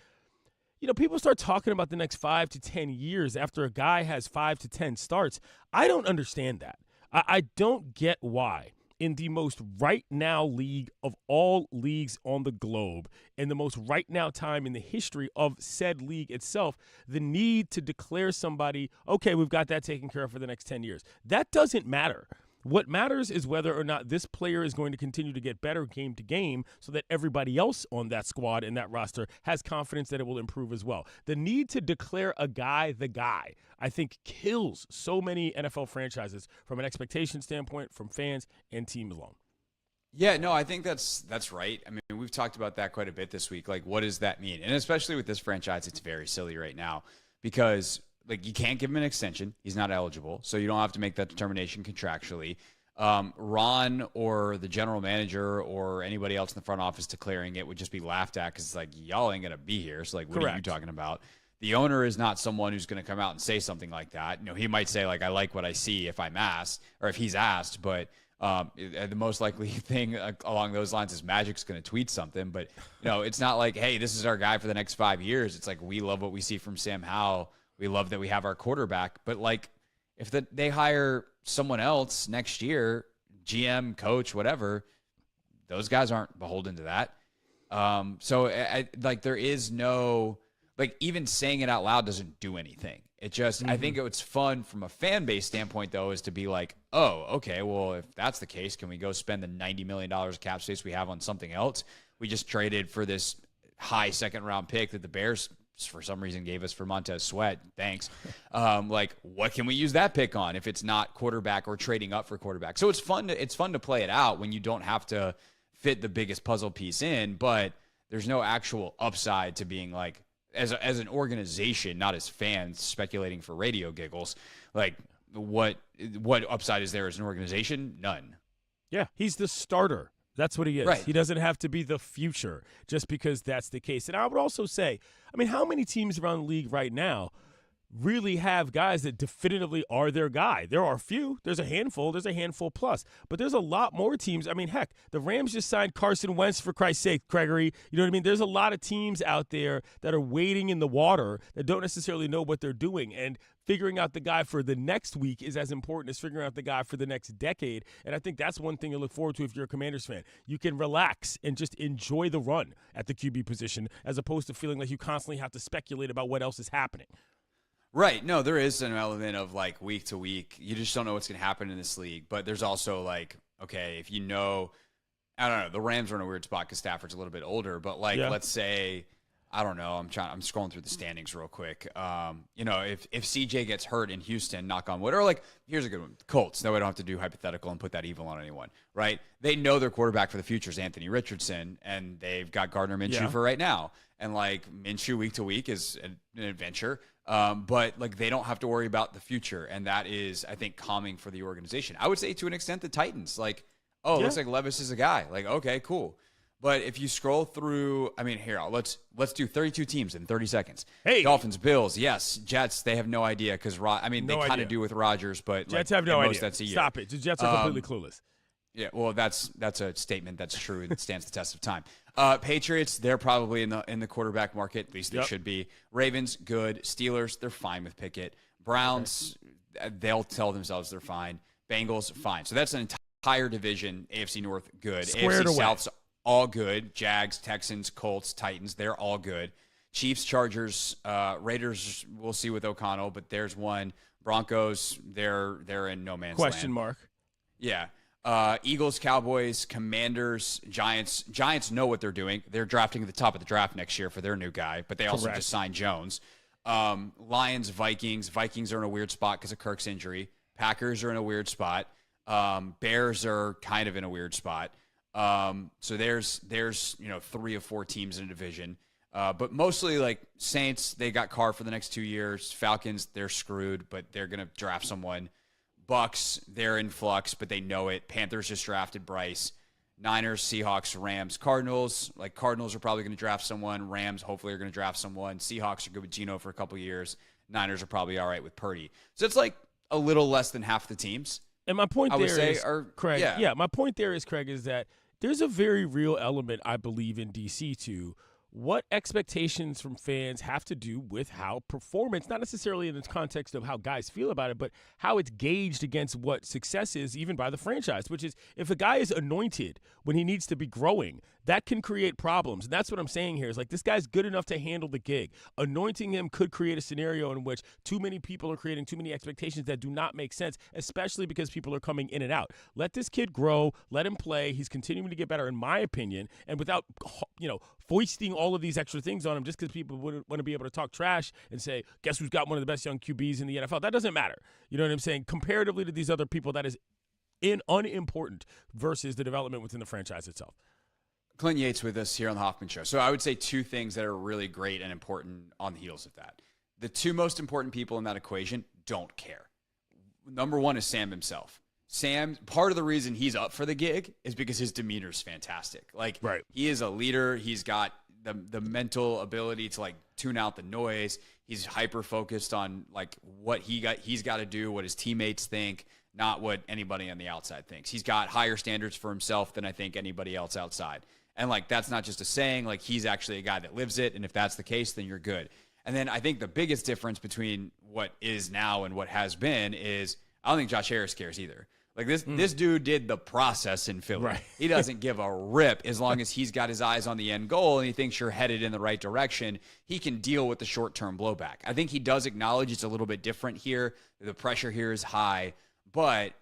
Speaker 6: people start talking about the next 5 to 10 years after a guy has 5 to 10 starts. I don't understand that. I don't get why in the most right now league of all leagues on the globe, in the most right now time in the history of said league itself, the need to declare somebody, okay, we've got that taken care of for the next 10 years. That doesn't matter. What matters is whether or not this player is going to continue to get better game to game so that everybody else on that squad and that roster has confidence that it will improve as well. The need to declare a guy the guy, I think, kills so many NFL franchises from an expectation standpoint, from fans and team alone.
Speaker 1: Yeah, no, I think that's right. I mean, we've talked about that quite a bit this week. Like, what does that mean? And especially with this franchise, it's very silly right now because – you can't give him an extension. He's not eligible, so you don't have to make that determination contractually. Ron or the general manager or anybody else in the front office declaring it would just be laughed at because it's like, y'all ain't going to be here. So, what are you talking about? The owner is not someone who's going to come out and say something like that. He might say, I like what I see if I'm asked or if he's asked, but the most likely thing along those lines is Magic's going to tweet something. But, it's not like, hey, this is our guy for the next 5 years. It's like, we love what we see from Sam Howell. We love that we have our quarterback, but if they hire someone else next year, GM, coach, whatever, those guys aren't beholden to that. So there is no, even saying it out loud doesn't do anything. It just, I think it's fun from a fan base standpoint though, is to be like, oh, okay, well, if that's the case, can we go spend the $90 million of cap space we have on something else? We just traded for this high second round pick that the Bears for some reason gave us for Montez Sweat. Thanks. What can we use that pick on if it's not quarterback or trading up for quarterback? So it's fun to play it out when you don't have to fit the biggest puzzle piece in, but there's no actual upside to being as an organization, not as fans speculating for radio giggles. What upside is there as an organization? None.
Speaker 6: Yeah, he's the starter. That's what he is.
Speaker 1: Right.
Speaker 6: He doesn't have to be the future just because that's the case. And I would also say, how many teams around the league right now really have guys that definitively are their guy? There are a few. There's a handful plus. But there's a lot more teams. Heck, the Rams just signed Carson Wentz, for Christ's sake, Gregory. You know what I mean? There's a lot of teams out there that are wading in the water that don't necessarily know what they're doing. And figuring out the guy for the next week is as important as figuring out the guy for the next decade. And I think that's one thing to look forward to if you're a Commanders fan. You can relax and just enjoy the run at the QB position as opposed to feeling like you constantly have to speculate about what else is happening.
Speaker 1: Right. No, there is an element of like week to week. You just don't know what's going to happen in this league. But there's also like, okay, if you know, I don't know, the Rams are in a weird spot because Stafford's a little bit older. But like, let's say, I don't know, I'm scrolling through the standings real quick. If CJ gets hurt in Houston, knock on wood, or like, here's a good one, Colts. That way I don't have to do hypothetical and put that evil on anyone, right? They know their quarterback for the future is Anthony Richardson, and they've got Gardner Minshew for right now. And like Minshew week to week is an adventure. But like they don't have to worry about the future, and that is, I think, calming for the organization. I would say to an extent the Titans, like, looks like Levis is a guy. Like, okay, cool. But if you scroll through, I mean, here, let's do 32 teams in 30 seconds.
Speaker 6: Hey,
Speaker 1: Dolphins, Bills, yes. Jets, they have no idea because they kind of do with Rodgers, but
Speaker 6: Jets
Speaker 1: like,
Speaker 6: have no idea.
Speaker 1: That's a year.
Speaker 6: Stop it. The Jets are completely clueless.
Speaker 1: Yeah, well, that's a statement that's true and stands the test of time. Patriots, they're probably in the quarterback market. At least they should be. Ravens, good. Steelers, they're fine with Pickett. Browns, they'll tell themselves they're fine. Bengals, fine. So that's an entire division. AFC North, good.
Speaker 6: Squared
Speaker 1: AFC
Speaker 6: away.
Speaker 1: South's all good. Jags, Texans, Colts, Titans, they're all good. Chiefs, Chargers, Raiders, we'll see with O'Connell, but there's one. Broncos, they're in no man's land.
Speaker 6: Question mark.
Speaker 1: Yeah. Eagles, Cowboys, Commanders, Giants. Giants know what they're doing. They're drafting at the top of the draft next year for their new guy, but they also just signed Jones. Lions, Vikings. Vikings are in a weird spot because of Kirk's injury. Packers are in a weird spot. Bears are kind of in a weird spot. So there's 3 of 4 teams in a division. But mostly like Saints, they got Carr for the next 2 years. Falcons, they're screwed, but they're going to draft someone. Bucks, they're in flux, but they know it. Panthers just drafted Bryce. Niners, Seahawks, Rams, Cardinals. Like Cardinals are probably going to draft someone. Rams hopefully are going to draft someone. Seahawks are good with Geno for a couple years. Niners are probably all right with Purdy. So it's like a little less than half the teams.
Speaker 6: And my point Craig.
Speaker 1: Yeah.
Speaker 6: My point there is, Craig, is that there's a very real element, I believe, in DC to what expectations from fans have to do with how performance, not necessarily in the context of how guys feel about it, but how it's gauged against what success is even by the franchise, which is if a guy is anointed when he needs to be growing, that can create problems. And that's what I'm saying here is like this guy's good enough to handle the gig. Anointing him could create a scenario in which too many people are creating too many expectations that do not make sense, especially because people are coming in and out. Let this kid grow. Let him play. He's continuing to get better, in my opinion, and without, foisting all of these extra things on him just because people want to be able to talk trash and say, guess who's got one of the best young QBs in the NFL? That doesn't matter. You know what I'm saying? Comparatively to these other people, that is unimportant versus the development within the franchise itself.
Speaker 1: Clint Yates with us here on the Hoffman Show. So I would say 2 things that are really great and important on the heels of that. The 2 most important people in that equation don't care. Number 1 is Sam himself. Sam, part of the reason he's up for the gig is because his demeanor is fantastic. Like, he is a leader. He's got the mental ability to like tune out the noise. He's hyper focused on like what he's got to do, what his teammates think, not what anybody on the outside thinks. He's got higher standards for himself than I think anybody else outside. And like that's not just a saying, like he's actually a guy that lives it, and if that's the case, then you're good. And then I think the biggest difference between what is now and what has been is I don't think Josh Harris cares either. Like this dude did the process in Philly.
Speaker 6: Right.
Speaker 1: He doesn't give a rip as long as he's got his eyes on the end goal and he thinks you're headed in the right direction. He can deal with the short-term blowback. I think he does acknowledge it's a little bit different here. The pressure here is high, but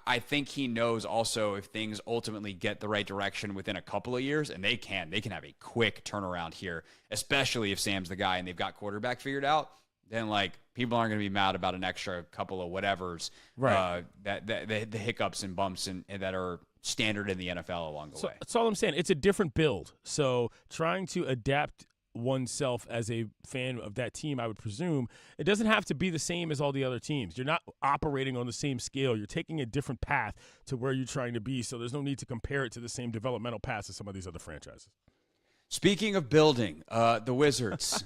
Speaker 1: I think he knows also if things ultimately get the right direction within a couple of years, and they can have a quick turnaround here, especially if Sam's the guy and they've got quarterback figured out. Then like people aren't going to be mad about an extra couple of whatevers, the hiccups and bumps and that are standard in the NFL along the way.
Speaker 6: That's all I'm saying. It's a different build. So trying to adapt oneself as a fan of that team, I would presume, it doesn't have to be the same as all the other teams. You're not operating on the same scale. You're taking a different path to where you're trying to be. So there's no need to compare it to the same developmental paths as some of these other franchises.
Speaker 1: Speaking of building, the Wizards.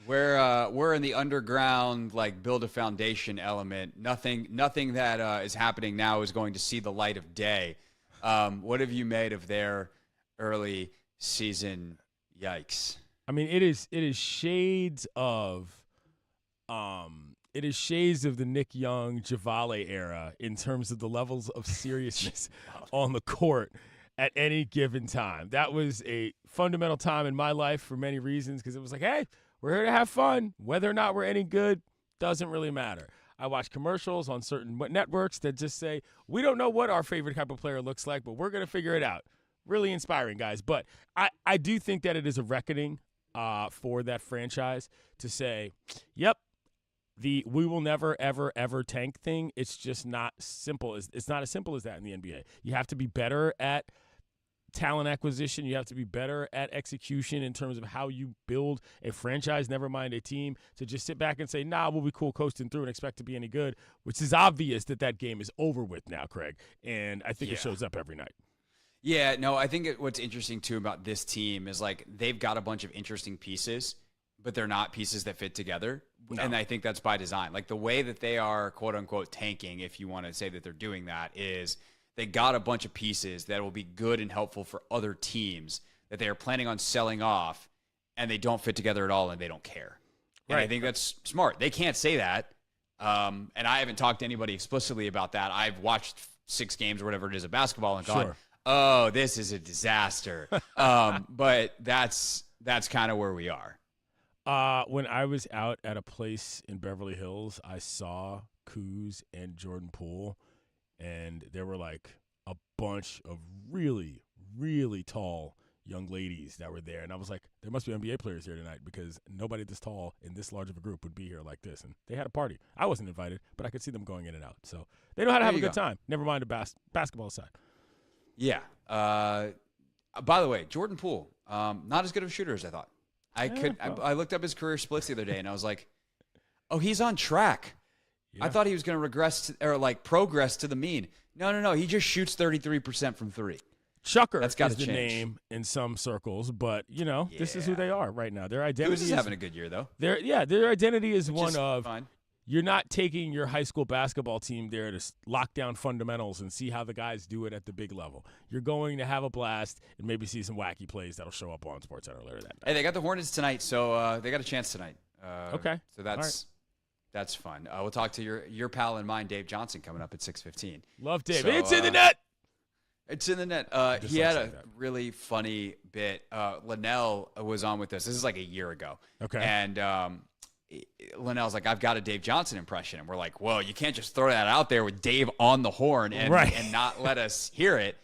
Speaker 1: We're in the underground, like build a foundation element. Nothing that is happening now is going to see the light of day. What have you made of their early season? Yikes!
Speaker 6: I mean, it is shades of, the Nick Young, Javale era in terms of the levels of seriousness on the court at any given time. That was a fundamental time in my life for many reasons because it was like, hey, we're here to have fun. Whether or not we're any good, Doesn't really matter. I watch commercials on certain networks that just say, we don't know what our favorite type of player looks like, but we're going to figure it out. Really inspiring, guys. But I do think that it is a reckoning for that franchise to say, yep, we will never, ever, ever tank thing. It's just not simple. It's not as simple as that in the NBA. You have to be better at talent acquisition. You have to be better at execution in terms of how you build a franchise, never mind a team. To just sit back and say, nah, we'll be cool coasting through and expect to be any good, which is obvious that game is over with now, Craig. And I think it shows up every night.
Speaker 1: Yeah, no, I think what's interesting, too, about this team is, like, they've got a bunch of interesting pieces, but they're not pieces that fit together. No. And I think that's by design. Like, the way that they are, quote-unquote, tanking, if you want to say that they're doing that, is they got a bunch of pieces that will be good and helpful for other teams that they are planning on selling off, and they don't fit together at all, and they don't care. Right. And I think that's smart. They can't say that, and I haven't talked to anybody explicitly about that. I've watched 6 games or whatever it is of basketball and gone, oh, this is a disaster. But that's kind of where we are.
Speaker 6: When I was out at a place in Beverly Hills, I saw Kuz and Jordan Poole, and there were like a bunch of really, really tall young ladies that were there. And I was like, there must be NBA players here tonight because nobody this tall in this large of a group would be here like this. And they had a party. I wasn't invited, but I could see them going in and out. So they know how to have a good time. Never mind the basketball side.
Speaker 1: Yeah. By the way, Jordan Poole, not as good of a shooter as I thought. I looked up his career splits the other day, and I was like, oh, he's on track. Yeah. I thought he was going to regress progress to the mean. No. He just shoots 33% from 3.
Speaker 6: Chucker
Speaker 1: is the
Speaker 6: name in some circles, but, this is who they are right now. Their identity
Speaker 1: is having a good year, though.
Speaker 6: Their identity is one of fine. You're not taking your high school basketball team there to lock down fundamentals and see how the guys do it at the big level. You're going to have a blast and maybe see some wacky plays that'll show up on SportsCenter later that night.
Speaker 1: Hey, they got the Hornets tonight, so they got a chance tonight.
Speaker 6: Okay.
Speaker 1: So that's fun. We'll talk to your pal and mine, Dave Johnson, coming up at 6:15.
Speaker 6: Love Dave. So, it's in the net.
Speaker 1: It's in the net. He had a really funny bit. Linnell was on with us. This is like a year ago.
Speaker 6: Okay.
Speaker 1: And Linnell's like, I've got a Dave Johnson impression. And we're like, well, you can't just throw that out there with Dave on the horn and not let us hear it.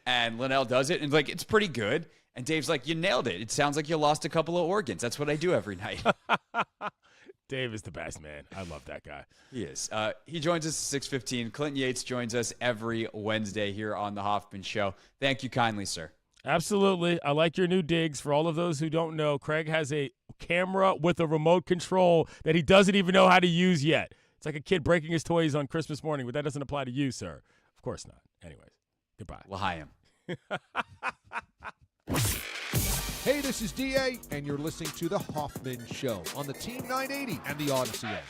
Speaker 1: And Linnell does it, and like, it's pretty good. And Dave's like, you nailed it. It sounds like you lost a couple of organs. That's what I do every night.
Speaker 6: Dave is the best, man. I love that guy.
Speaker 1: He is. He joins us at 6:15. Clinton Yates joins us every Wednesday here on The Hoffman Show. Thank you kindly, sir.
Speaker 6: Absolutely. I like your new digs. For all of those who don't know, Craig has a camera with a remote control that he doesn't even know how to use yet. It's like a kid breaking his toys on Christmas morning, but that doesn't apply to you, sir. Of course not. Anyways, goodbye.
Speaker 1: L'chaim.
Speaker 7: Hey, this is D.A., and you're listening to The Hoffman Show on the Team 980 and the Odyssey app.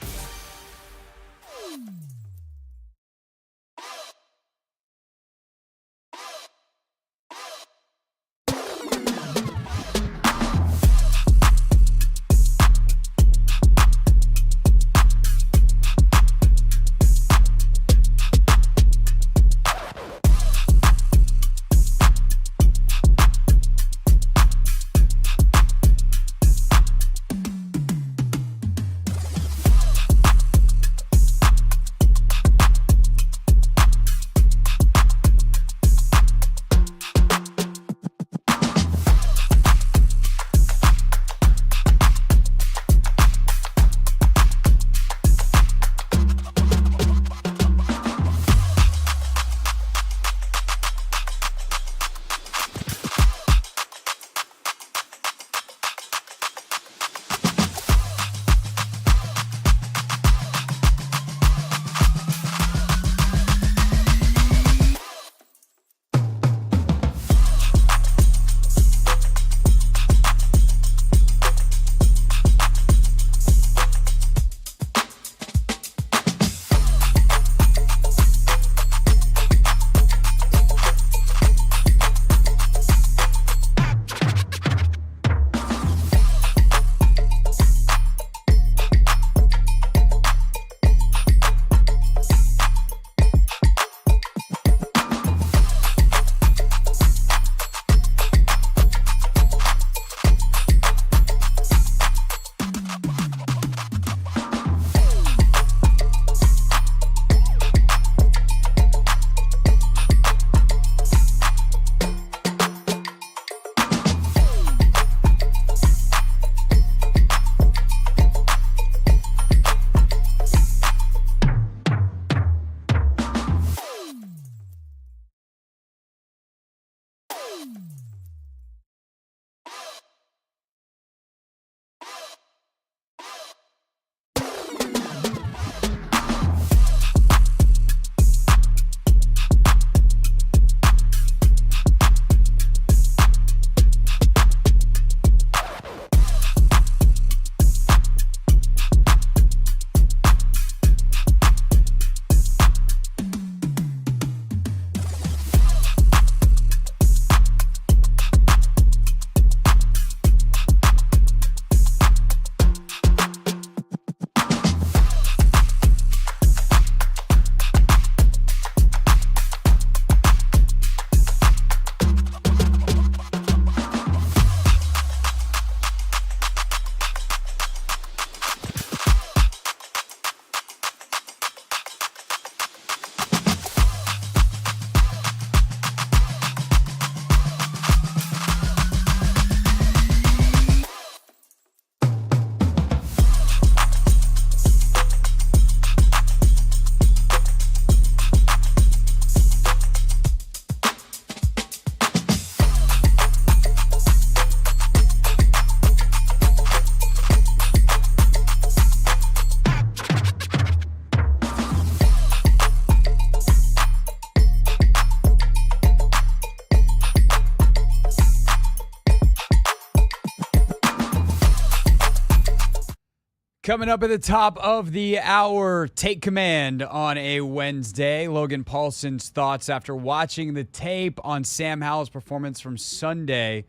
Speaker 1: Coming up at the top of the hour, take command on a Wednesday. Logan Paulson's thoughts after watching the tape on Sam Howell's performance from Sunday.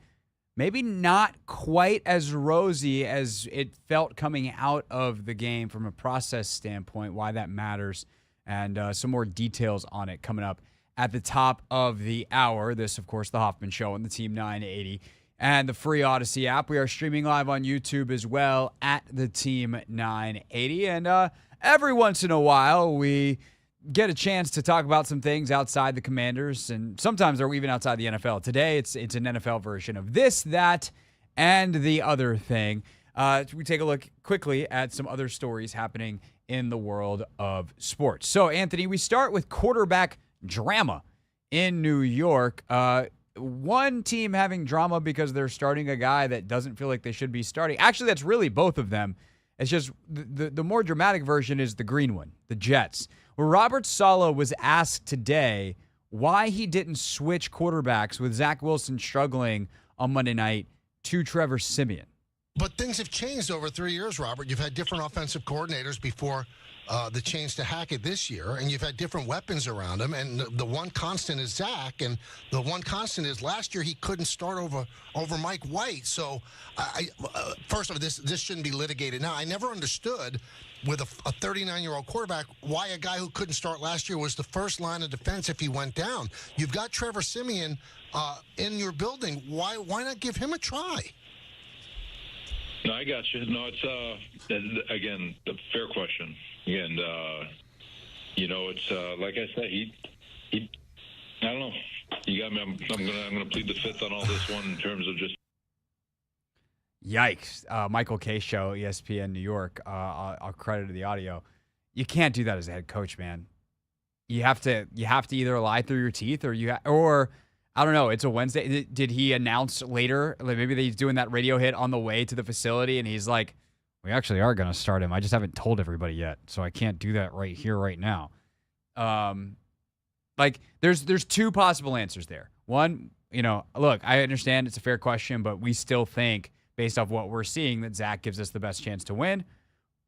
Speaker 1: Maybe not quite as rosy as it felt coming out of the game from a process standpoint, why that matters, and some more details on it coming up at the top of the hour. This, of course, the Hoffman Show on the Team 980 and the free Odyssey app. We are streaming live on YouTube as well at the Team 980. And every once in a while, we get a chance to talk about some things outside the Commanders, and sometimes they're even outside the NFL. Today, it's an NFL version of this, that, and the other thing. We take a look quickly at some other stories happening in the world of sports. So, Anthony, we start with quarterback drama in New York. One team having drama because they're starting a guy that doesn't feel like they should be starting. Actually, that's really both of them. It's just the more dramatic version is the green one, the Jets, where Robert Saleh was asked today why he didn't switch quarterbacks with Zach Wilson struggling on Monday night to Trevor Siemian.
Speaker 8: But things have changed over 3 years, Robert. You've had different offensive coordinators before the change to Hackett this year, and you've had different weapons around him, and the one constant is Zach, and the one constant is last year he couldn't start over Mike White. So, first of all, this shouldn't be litigated. Now, I never understood with a 39-year-old quarterback why a guy who couldn't start last year was the first line of defense if he went down. You've got Trevor Siemian in your building. Why not give him a try?
Speaker 9: No, I got you. No, it's again a fair question. And it's like I said, he I don't know. You got me. I'm gonna plead the fifth on all this one in terms of just.
Speaker 1: Yikes! Michael K. Show, ESPN New York. I'll credit the audio. You can't do that as a head coach, man. You have to either lie through your teeth, or I don't know. It's a Wednesday. Did he announce later? Like maybe he's doing that radio hit on the way to the facility, and he's like, "We actually are going to start him. I just haven't told everybody yet, so I can't do that right here, right now." There's two possible answers there. One, look, I understand it's a fair question, but we still think, based off what we're seeing, that Zach gives us the best chance to win.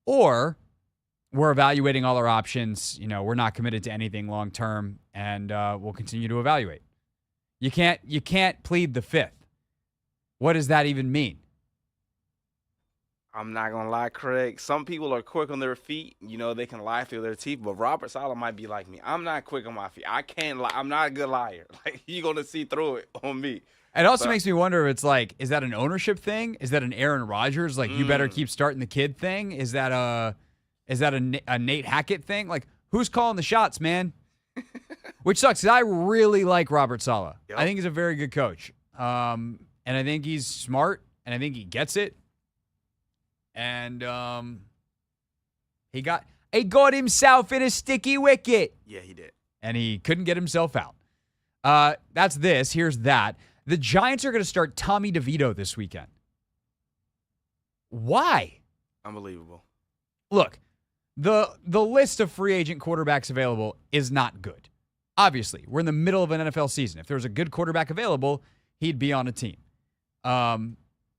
Speaker 1: Or we're evaluating all our options. We're not committed to anything long term, and we'll continue to evaluate. You can't plead the fifth. What does that even mean?
Speaker 2: I'm not going to lie, Craig. Some people are quick on their feet. They can lie through their teeth. But Robert Saleh might be like me. I'm not quick on my feet. I can't lie. I'm not a good liar. Like, you're going to see through it on me.
Speaker 1: It also makes me wonder if it's like, is that an ownership thing? Is that an Aaron Rodgers, like, you better keep starting the kid thing? Is that a Nate Hackett thing? Like, who's calling the shots, man? Which sucks, 'cause I really like Robert Saleh. Yep. I think he's a very good coach. And I think he's smart, and I think he gets it. And he got himself in a sticky wicket.
Speaker 2: Yeah, he did.
Speaker 1: And he couldn't get himself out. That's this. Here's that. The Giants are going to start Tommy DeVito this weekend. Why?
Speaker 2: Unbelievable.
Speaker 1: Look, the list of free agent quarterbacks available is not good. Obviously, we're in the middle of an NFL season. If there was a good quarterback available, he'd be on a team.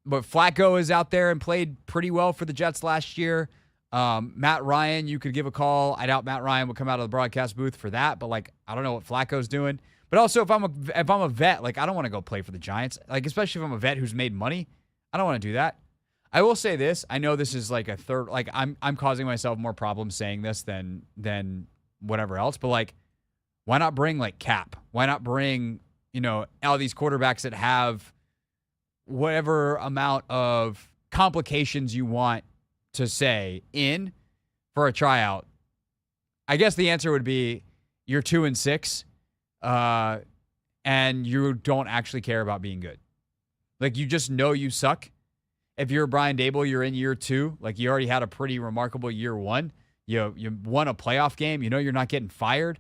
Speaker 1: But Flacco is out there and played pretty well for the Jets last year. Matt Ryan, you could give a call. I doubt Matt Ryan would come out of the broadcast booth for that, but I don't know what Flacco's doing. But also, if I'm a vet, I don't want to go play for the Giants. Especially if I'm a vet who's made money, I don't want to do that. I will say this. I know this is a third. I'm causing myself more problems saying this than whatever else. But why not bring Cap? Why not bring all these quarterbacks that have whatever amount of complications you want to say in for a tryout? I guess the answer would be you're 2-6, and you don't actually care about being good. You just know you suck. If you're Brian Dable, you're in year 2. You already had a pretty remarkable year 1. You won a playoff game. You're not getting fired.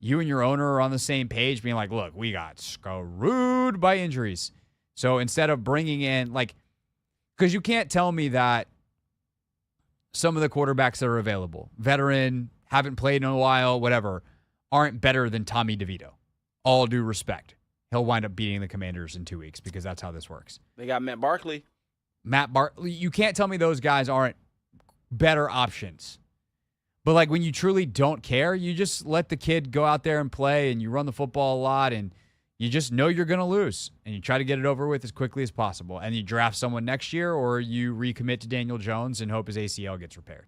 Speaker 1: You and your owner are on the same page, being like, look, we got screwed by injuries. So instead of bringing in, because you can't tell me that some of the quarterbacks that are available, veteran, haven't played in a while, whatever, aren't better than Tommy DeVito. All due respect. He'll wind up beating the Commanders in 2 weeks because that's how this works.
Speaker 2: They got Matt Barkley.
Speaker 1: You can't tell me those guys aren't better options. But like when you truly don't care, you just let the kid go out there and play, and you run the football a lot, and you just know you're going to lose, and you try to get it over with as quickly as possible. And you draft someone next year, or you recommit to Daniel Jones and hope his ACL gets repaired.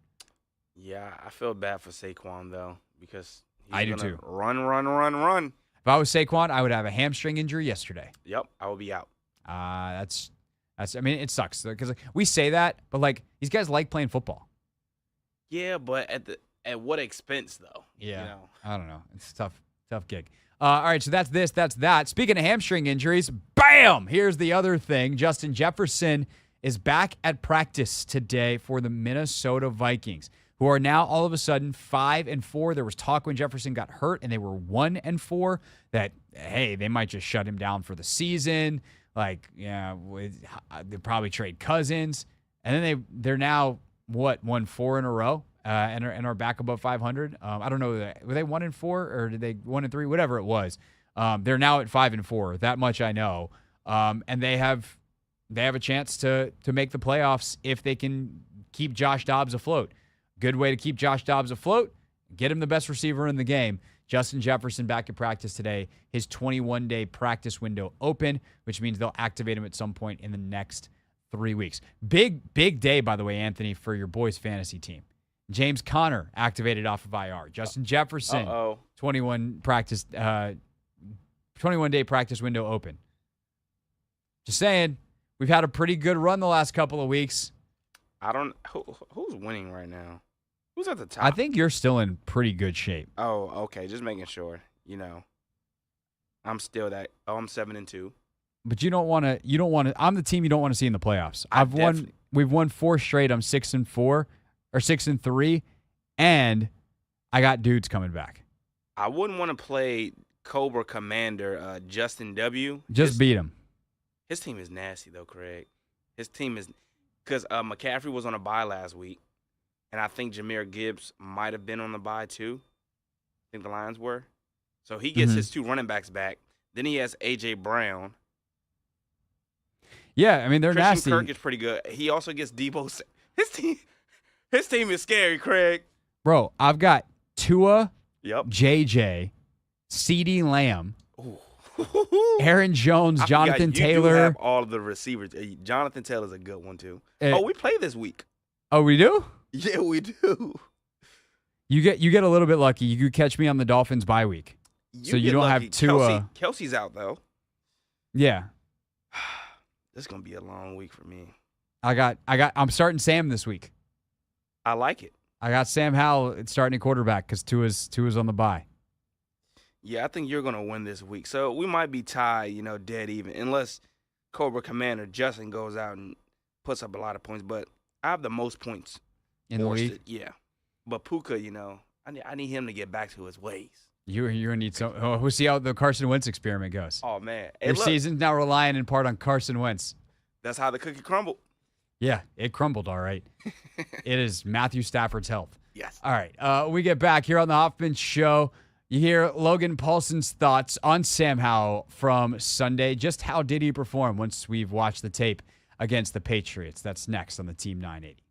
Speaker 2: Yeah, I feel bad for Saquon, though, because
Speaker 1: I
Speaker 2: he's
Speaker 1: do
Speaker 2: gonna
Speaker 1: too.
Speaker 2: Run.
Speaker 1: If I was Saquon, I would have a hamstring injury yesterday.
Speaker 2: Yep, I will be out.
Speaker 1: That's. I mean, it sucks because we say that, but like these guys like playing football.
Speaker 2: Yeah, but at what expense, though?
Speaker 1: Yeah,
Speaker 2: You know?
Speaker 1: I don't know. It's a tough gig. All right, so that's this, that's that. Speaking of hamstring injuries, bam! Here's the other thing. Justin Jefferson is back at practice today for the Minnesota Vikings, who are now all of a sudden 5-4. There was talk when Jefferson got hurt and they were 1-4 that, hey, they might just shut him down for the season. Like, yeah, they'd probably trade Cousins. And then they're now, won 4 in a row and are back above 500. I don't know. Were they 1-4 or did they 1-3? Whatever it was. They're now at 5-4. That much I know. And they have a chance to make the playoffs if they can keep Josh Dobbs afloat. Good way to keep Josh Dobbs afloat, get him the best receiver in the game. Justin Jefferson back at practice today. His 21-day practice window open, which means they'll activate him at some point in the next 3 weeks. Big day, by the way, Anthony, for your boys' fantasy team. James Conner activated off of IR. Justin Jefferson, 21-day practice window open. Just saying, we've had a pretty good run the last couple of weeks.
Speaker 2: Who's winning right now? Who's at the top?
Speaker 1: I think you're still in pretty good shape.
Speaker 2: Oh, okay. Just making sure. I'm still that. Oh, I'm 7-2.
Speaker 1: But you don't want to. I'm the team you don't want to see in the playoffs. We've won 4 straight. I'm 6-4 or 6-3, and I got dudes coming back.
Speaker 2: I wouldn't want to play Cobra Commander Justin W.
Speaker 1: Just beat him.
Speaker 2: His team is nasty though, Craig. His team is because McCaffrey was on a bye last week, and I think Jahmyr Gibbs might have been on the bye too. I think the Lions were. So he gets his 2 running backs back. Then he has A.J. Brown.
Speaker 1: Yeah, I mean, they're
Speaker 2: Christian
Speaker 1: nasty.
Speaker 2: Kirk is pretty good. He also gets Debo. His team is scary, Craig.
Speaker 1: Bro, I've got Tua,
Speaker 2: Yep.
Speaker 1: JJ, CeeDee Lamb,
Speaker 2: Ooh.
Speaker 1: Aaron Jones,
Speaker 2: I
Speaker 1: Jonathan
Speaker 2: forgot, you
Speaker 1: Taylor.
Speaker 2: do have all of the receivers. Jonathan Taylor's a good one too. We play this week.
Speaker 1: Oh, we do?
Speaker 2: Yeah, we do.
Speaker 1: You get a little bit lucky. You could catch me on the Dolphins bye week. So you
Speaker 2: get
Speaker 1: don't
Speaker 2: lucky.
Speaker 1: have Tua.
Speaker 2: Kelsey's out though.
Speaker 1: Yeah.
Speaker 2: This is gonna be a long week for me.
Speaker 1: I'm starting Sam this week.
Speaker 2: I like it.
Speaker 1: I got Sam Howell starting at quarterback because Tua's on the bye.
Speaker 2: Yeah, I think you're gonna win this week. So we might be tied, dead even, unless Cobra Commander Justin goes out and puts up a lot of points. But I have the most points
Speaker 1: In the league?
Speaker 2: Yeah. But Puka, I need him to get back to his ways.
Speaker 1: You're gonna need some. Oh, we'll see how the Carson Wentz experiment goes.
Speaker 2: Oh man,
Speaker 1: Your season's now relying in part on Carson Wentz.
Speaker 2: That's how the cookie crumbled.
Speaker 1: Yeah, it crumbled. All right. It is Matthew Stafford's health.
Speaker 2: Yes.
Speaker 1: All right. We get back here on the Hoffman Show. You hear Logan Paulson's thoughts on Sam Howell from Sunday. Just how did he perform once we've watched the tape against the Patriots? That's next on the Team 980.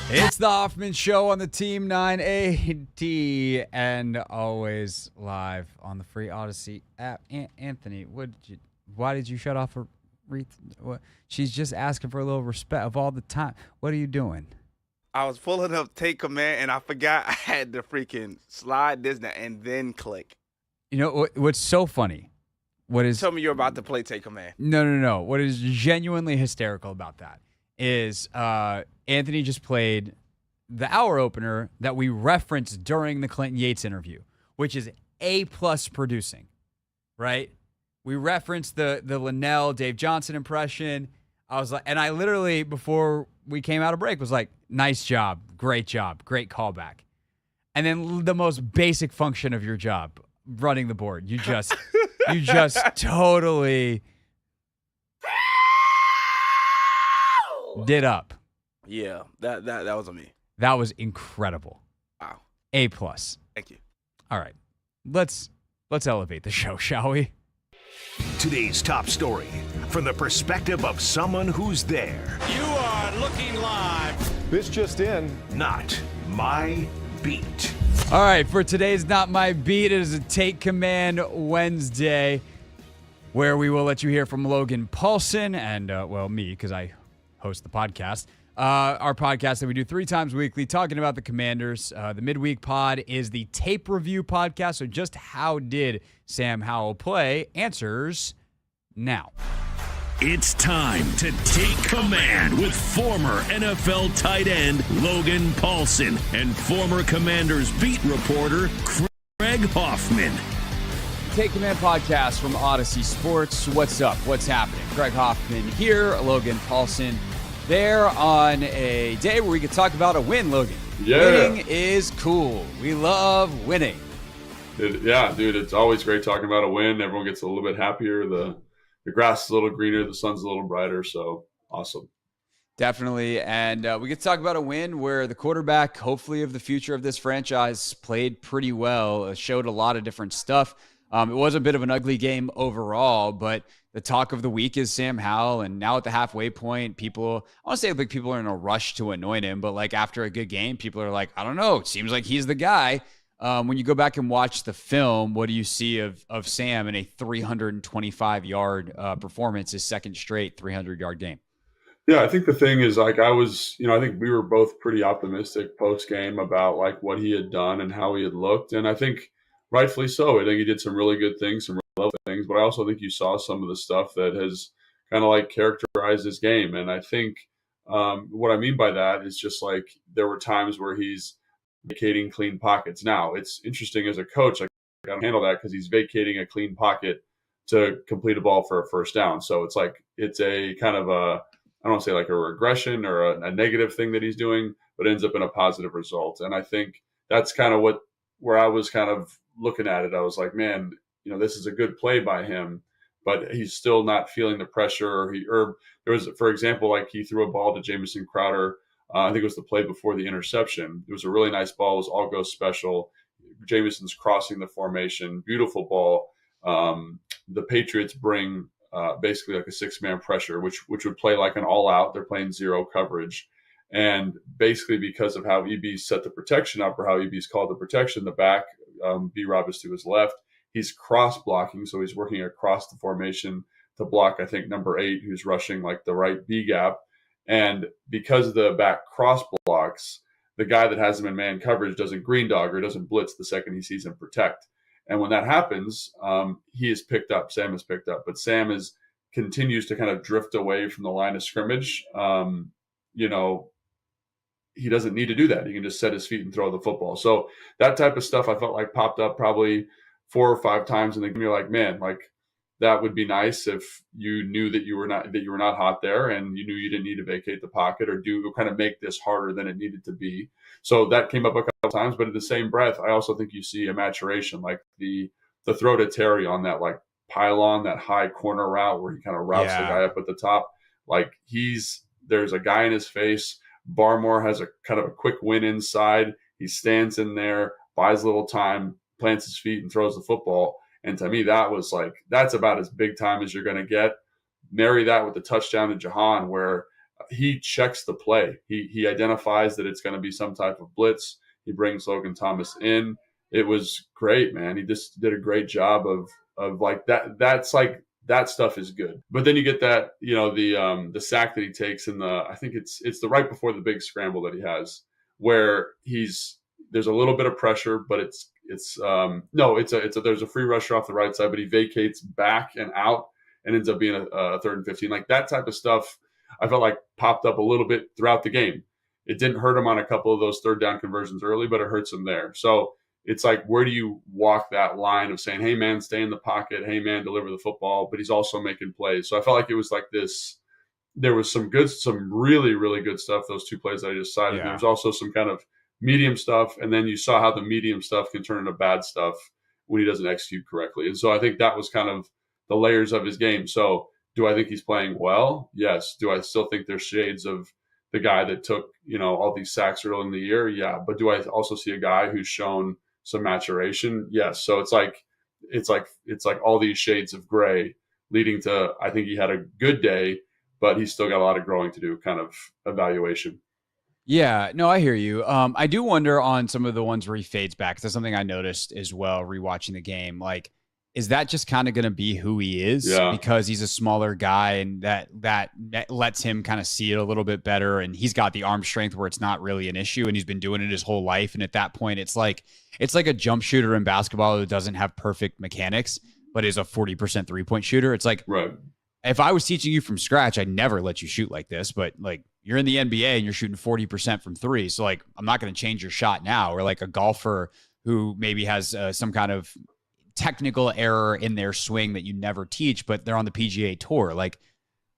Speaker 1: It's the Hoffman Show on the Team 980 and always live on the free Odyssey app. Anthony, why did you shut off her? She's just asking for a little respect of all the time. What are you doing?
Speaker 2: I was pulling up Take Command, and I forgot I had to freaking slide this down and then click.
Speaker 1: You know what's so funny?
Speaker 2: Tell me you're about to play Take Command.
Speaker 1: No. What is genuinely hysterical about that is Anthony just played the hour opener that we referenced during the Clinton Yates interview, which is A+ producing, right? We referenced the Linnell Dave Johnson impression. I was like, and I literally before we came out of break was like, nice job, great callback. And then the most basic function of your job, running the board, you just totally did up.
Speaker 2: Yeah, that was on me.
Speaker 1: That was incredible.
Speaker 2: Wow.
Speaker 1: A+.
Speaker 2: Thank you.
Speaker 1: All right. Let's elevate the show, shall we?
Speaker 10: Today's top story from the perspective of someone who's there.
Speaker 4: You are looking live.
Speaker 7: This just in.
Speaker 10: Not my beat.
Speaker 1: All right, for today's Not My Beat, it is a Take Command Wednesday where we will let you hear from Logan Paulson and, me, because I host the podcast. Our podcast that we do 3 times weekly talking about the Commanders. The midweek pod is the tape review podcast. So just how did Sam Howell play? Answers now.
Speaker 10: It's time to take command with former NFL tight end Logan Paulson and former Commanders beat reporter Craig Hoffman.
Speaker 1: Take Command podcast from Odyssey Sports. What's up? What's happening? Craig Hoffman here, Logan Paulson there on a day where we could talk about a win, Logan.
Speaker 11: Yeah.
Speaker 1: Winning is cool. We love winning.
Speaker 11: Yeah, dude, it's always great talking about a win. Everyone gets a little bit happier. The grass is a little greener. The sun's a little brighter. So awesome.
Speaker 1: Definitely. And we get to talk about a win where the quarterback, hopefully of the future of this franchise, played pretty well, showed a lot of different stuff. It was a bit of an ugly game overall, but the talk of the week is Sam Howell. And now at the halfway point, I want to say like people are in a rush to anoint him, but like after a good game, people are like, I don't know, it seems like he's the guy. When you go back and watch the film, what do you see of Sam in a 325-yard performance, his second straight 300-yard game?
Speaker 11: Yeah, I think the thing is like I think we were both pretty optimistic post-game about like what he had done and how he had looked. And I think rightfully so. I think he did some really good things, some really level things, but I also think you saw some of the stuff that has kind of like characterized his game. And I think what I mean by that is just like there were times where he's vacating clean pockets. Now, it's interesting as a coach, like I don't handle that because he's vacating a clean pocket to complete a ball for a first down. So it's like it's a kind of I don't want to say like a regression or a negative thing that he's doing, but ends up in a positive result. And I think that's kind of where I was kind of looking at it. I was like, man, this is a good play by him, but he's still not feeling the pressure. There was, for example, like he threw a ball to Jamison Crowder. I think it was the play before the interception. It was a really nice ball. It was all go special. Jamison's crossing the formation. Beautiful ball. The Patriots bring basically like a 6-man pressure, which would play like an all-out. They're playing zero coverage. And basically because of how EB set the protection up or how EB's called the protection, the back, B-Rob is to his left. He's cross-blocking, so he's working across the formation to block, I think, number 8, who's rushing like the right B-gap. And because the back cross blocks, the guy that has him in man coverage doesn't green dog or doesn't blitz the second he sees him protect. And when that happens, he is picked up. Sam is picked up, but Sam continues to kind of drift away from the line of scrimmage. He doesn't need to do that. He can just set his feet and throw the football. So that type of stuff I felt like popped up probably 4 or 5 times in the game. You're like, man, like that would be nice if you knew that you were not hot there and you knew you didn't need to vacate the pocket or kind of make this harder than it needed to be. So that came up a couple times, but in the same breath, I also think you see a maturation, like the throw to Terry on that like pylon, that high corner route where he kind of routes the guy up at the top. Like there's a guy in his face. Barmore has a kind of a quick win inside. He stands in there, buys a little time, plants his feet and throws the football. And to me, that's about as big time as you're going to get. Marry that with the touchdown to Jahan, where he checks the play. He identifies that it's going to be some type of blitz. He brings Logan Thomas in. It was great, man. He just did a great job of like that. That's like, that stuff is good. But then you get that, the sack that he takes in I think it's the right before the big scramble that he has, where there's a little bit of pressure, but there's a free rusher off the right side, but he vacates back and out and ends up being a 3rd and 15. Like that type of stuff, I felt like popped up a little bit throughout the game. It didn't hurt him on a couple of those 3rd down conversions early, but it hurts him there. So it's like, where do you walk that line of saying, hey, man, stay in the pocket. Hey, man, deliver the football. But he's also making plays. So I felt like it was like this. There was some really, really good stuff, those 2 plays that I just cited.
Speaker 1: Yeah.
Speaker 11: There was also some kind of medium stuff. And then you saw how the medium stuff can turn into bad stuff when he doesn't execute correctly. And so I think that was kind of the layers of his game. So do I think he's playing well? Yes. Do I still think there's shades of the guy that took, all these sacks early in the year? Yeah. But do I also see a guy who's shown some maturation? Yes. So it's like all these shades of gray leading to, I think he had a good day, but he's still got a lot of growing to do, kind of evaluation.
Speaker 1: Yeah, no, I hear you. I do wonder on some of the ones where he fades back. 'Cause that's something I noticed as well, rewatching the game. Like, is that just kind of going to be who he is because he's a smaller guy and that lets him kind of see it a little bit better, and he's got the arm strength where it's not really an issue, and he's been doing it his whole life. And at that point, it's like a jump shooter in basketball who doesn't have perfect mechanics, but is a 40% 3-point shooter. It's like,
Speaker 11: right.
Speaker 1: If I was teaching you from scratch, I'd never let you shoot like this, but like you're in the NBA and you're shooting 40% from 3. So like, I'm not going to change your shot now. Or like a golfer who maybe has some kind of technical error in their swing that you never teach, but they're on the PGA Tour. Like,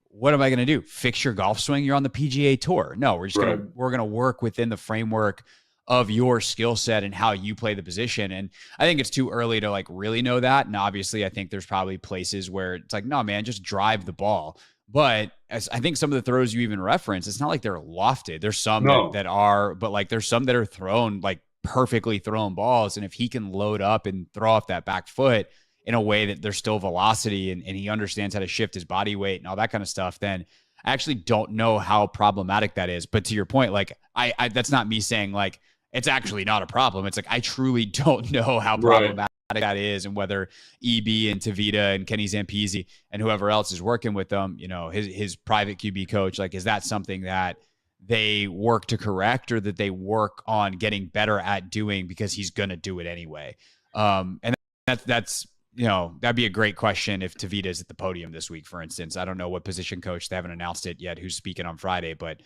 Speaker 1: what am I going to do? Fix your golf swing? You're on the PGA Tour. No, we're just we're going to work within the framework of your skill set and how you play the position. And I think it's too early to like really know that. And obviously I think there's probably places where it's like, no, man, just drive the ball. But as I think some of the throws you even reference, it's not like they're lofted. There's some that are, but like there's some that are thrown, like perfectly thrown balls. And if he can load up and throw off that back foot in a way that there's still velocity and he understands how to shift his body weight and all that kind of stuff, then I actually don't know how problematic that is. But to your point, like I that's not me saying like, it's actually not a problem. It's like, I truly don't know how problematic that is, and whether EB and Tavita and Kenny Zampese and whoever else is working with them, his private QB coach, like, is that something that they work to correct or that they work on getting better at doing because he's going to do it anyway? And that's, that'd be a great question if Tavita is at the podium this week, for instance. I don't know what position coach, they haven't announced it yet, who's speaking on Friday, but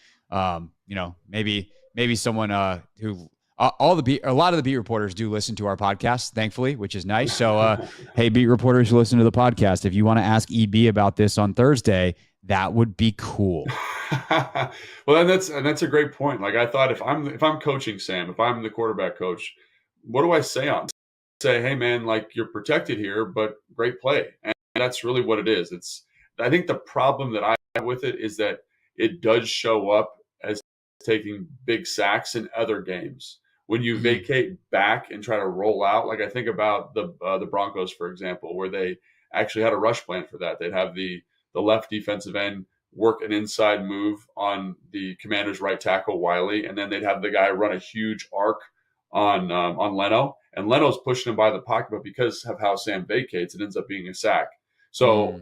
Speaker 1: maybe someone who a lot of the beat reporters do listen to our podcast, thankfully, which is nice. So, hey, beat reporters who listen to the podcast, if you want to ask EB about this on Thursday, that would be cool.
Speaker 11: Well, and that's a great point. Like, I thought if I'm coaching Sam, if I'm the quarterback coach, what do I say on? Say, hey man, like, you're protected here, but great play. And that's really what it is. I think the problem that I have with it is that it does show up as taking big sacks in other games. When you vacate back and try to roll out, like I think about the Broncos, for example, where they actually had a rush plan for that. They'd have the left defensive end work an inside move on the Commander's right tackle, Wiley, and then they'd have the guy run a huge arc on Leno, and Leno's pushing him by the pocket, but because of how Sam vacates, it ends up being a sack. So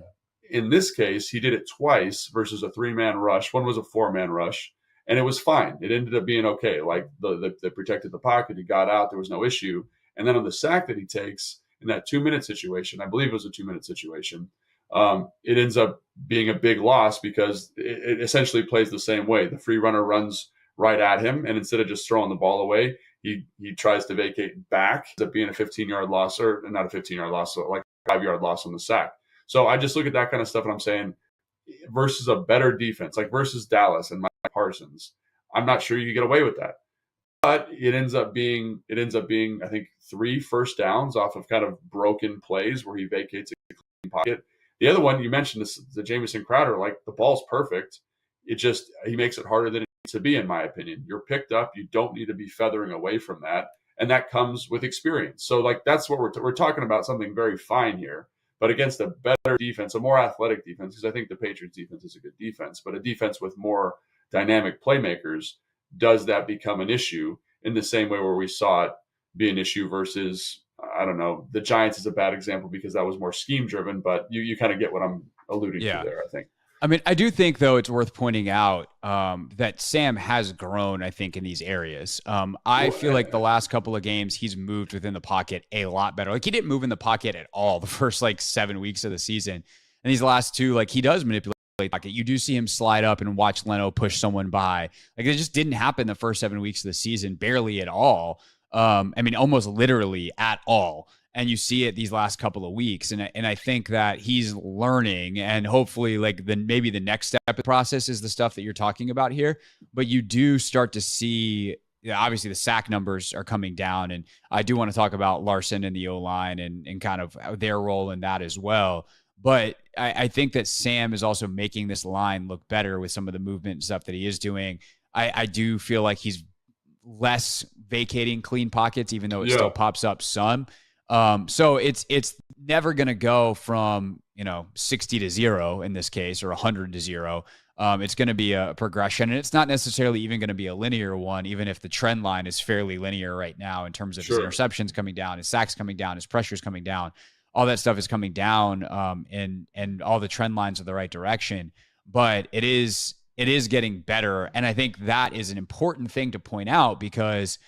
Speaker 11: in this case, he did it twice versus a 3-man rush. One was a 4-man rush. And it was fine. It ended up being okay. Like they protected the pocket. He got out. There was no issue. And then on the sack that he takes in that 2-minute situation, I believe it was a 2-minute situation, it ends up being a big loss because it essentially plays the same way. The free runner runs right at him, and instead of just throwing the ball away, he tries to vacate back. Ends up being a 15-yard loss, or not a 15-yard loss, so like a 5-yard loss on the sack. So I just look at that kind of stuff and I'm saying, versus a better defense, like versus Dallas and Mike Parsons, I'm not sure you can get away with that. But it ends up being, I think, 3 first downs off of kind of broken plays where he vacates a clean pocket. The other one you mentioned is the Jamison Crowder. Like, the ball's perfect. He makes it harder than it needs to be, in my opinion. You're picked up. You don't need to be feathering away from that. And that comes with experience. So like, that's what we're talking about, something very fine here. But against a better defense, a more athletic defense, because I think the Patriots defense is a good defense, but a defense with more dynamic playmakers, does that become an issue in the same way where we saw it be an issue versus, I don't know, the Giants is a bad example because that was more scheme driven, but you kind of get what I'm alluding to there, I think.
Speaker 1: I mean, I do think, though, it's worth pointing out that Sam has grown, I think, in these areas. I feel like the last couple of games, he's moved within the pocket a lot better. Like, he didn't move in the pocket at all the first, 7 weeks of the season. And these last two, he does manipulate the pocket. You do see him slide up and watch Leno push someone by. It just didn't happen the first 7 weeks of the season, barely at all. I mean, almost literally at all. And you see it these last couple of weeks. And I think that he's learning, and hopefully maybe the next step of the process is the stuff that you're talking about here. But you do start to see, obviously the sack numbers are coming down. And I do want to talk about Larson and the O-line and kind of their role in that as well. But I think that Sam is also making this line look better with some of the movement and stuff that he is doing. I do feel like he's less vacating clean pockets, even though it still pops up some. So it's never going to go from, 60 to 0 in this case, or 100 to 0. It's going to be a progression, and it's not necessarily even going to be a linear one, even if the trend line is fairly linear right now in terms of his interceptions coming down, his sacks coming down, his pressures coming down, all that stuff is coming down, and all the trend lines are the right direction. But it is getting better. And I think that is an important thing to point out, because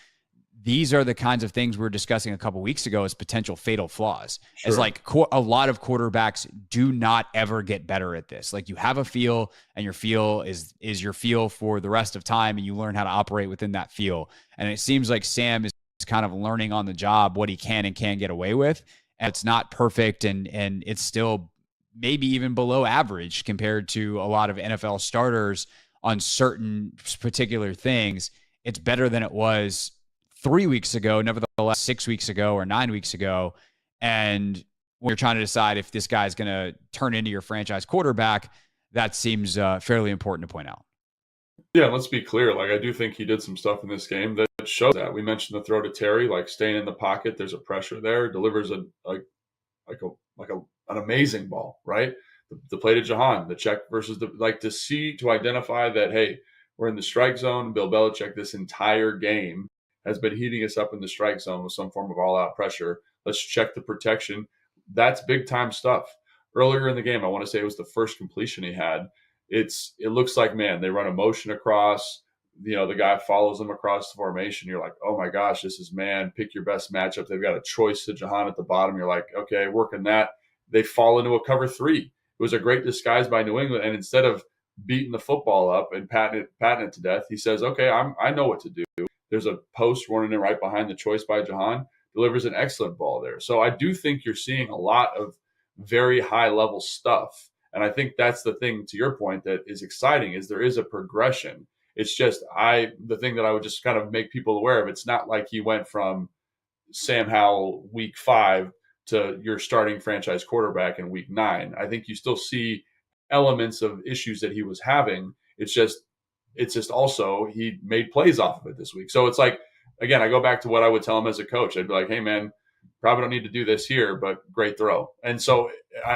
Speaker 1: these are the kinds of things we were discussing a couple weeks ago as potential fatal flaws. As a lot of quarterbacks do not ever get better at this. You have a feel, and your feel is your feel for the rest of time, and you learn how to operate within that feel. And it seems like Sam is kind of learning on the job what he can and can't get away with. And it's not perfect, and it's still maybe even below average compared to a lot of NFL starters on certain particular things. It's better than it was 3 weeks ago, nevertheless 6 weeks ago or 9 weeks ago. And when you're trying to decide if this guy's going to turn into your franchise quarterback, that seems fairly important to point out.
Speaker 11: Yeah, let's be clear. I do think he did some stuff in this game that shows that. We mentioned the throw to Terry, staying in the pocket. There's a pressure there. Delivers an amazing ball, right? The play to Jahan, the check versus to identify that, hey, we're in the strike zone. Bill Belichick this entire game has been heating us up in the strike zone with some form of all-out pressure. Let's check the protection. That's big-time stuff. Earlier in the game, I want to say it was the first completion he had. It looks like, man, they run a motion across. The guy follows them across the formation. You're like, oh, my gosh, this is man. Pick your best matchup. They've got a choice to Jahan at the bottom. You're like, okay, working that. They fall into a cover 3. It was a great disguise by New England. And instead of beating the football up and patting it to death, he says, okay, I know what to do. There's a post running in right behind the choice by Jahan, delivers an excellent ball there. So I do think you're seeing a lot of very high level stuff. And I think that's the thing, to your point, that is exciting, is there is a progression. It's just the thing that I would just kind of make people aware of. It's not like he went from Sam Howell week 5 to your starting franchise quarterback in week 9. I think you still see elements of issues that he was having. It's just also he made plays off of it this week. So it's again, I go back to what I would tell him as a coach. I'd be like, hey, man, probably don't need to do this here, but great throw. And so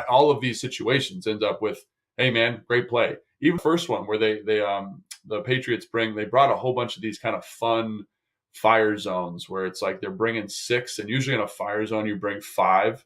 Speaker 11: all of these situations end up with, hey, man, great play. Even the first one where the Patriots they brought a whole bunch of these kind of fun fire zones where it's they're bringing 6, and usually in a fire zone you bring 5,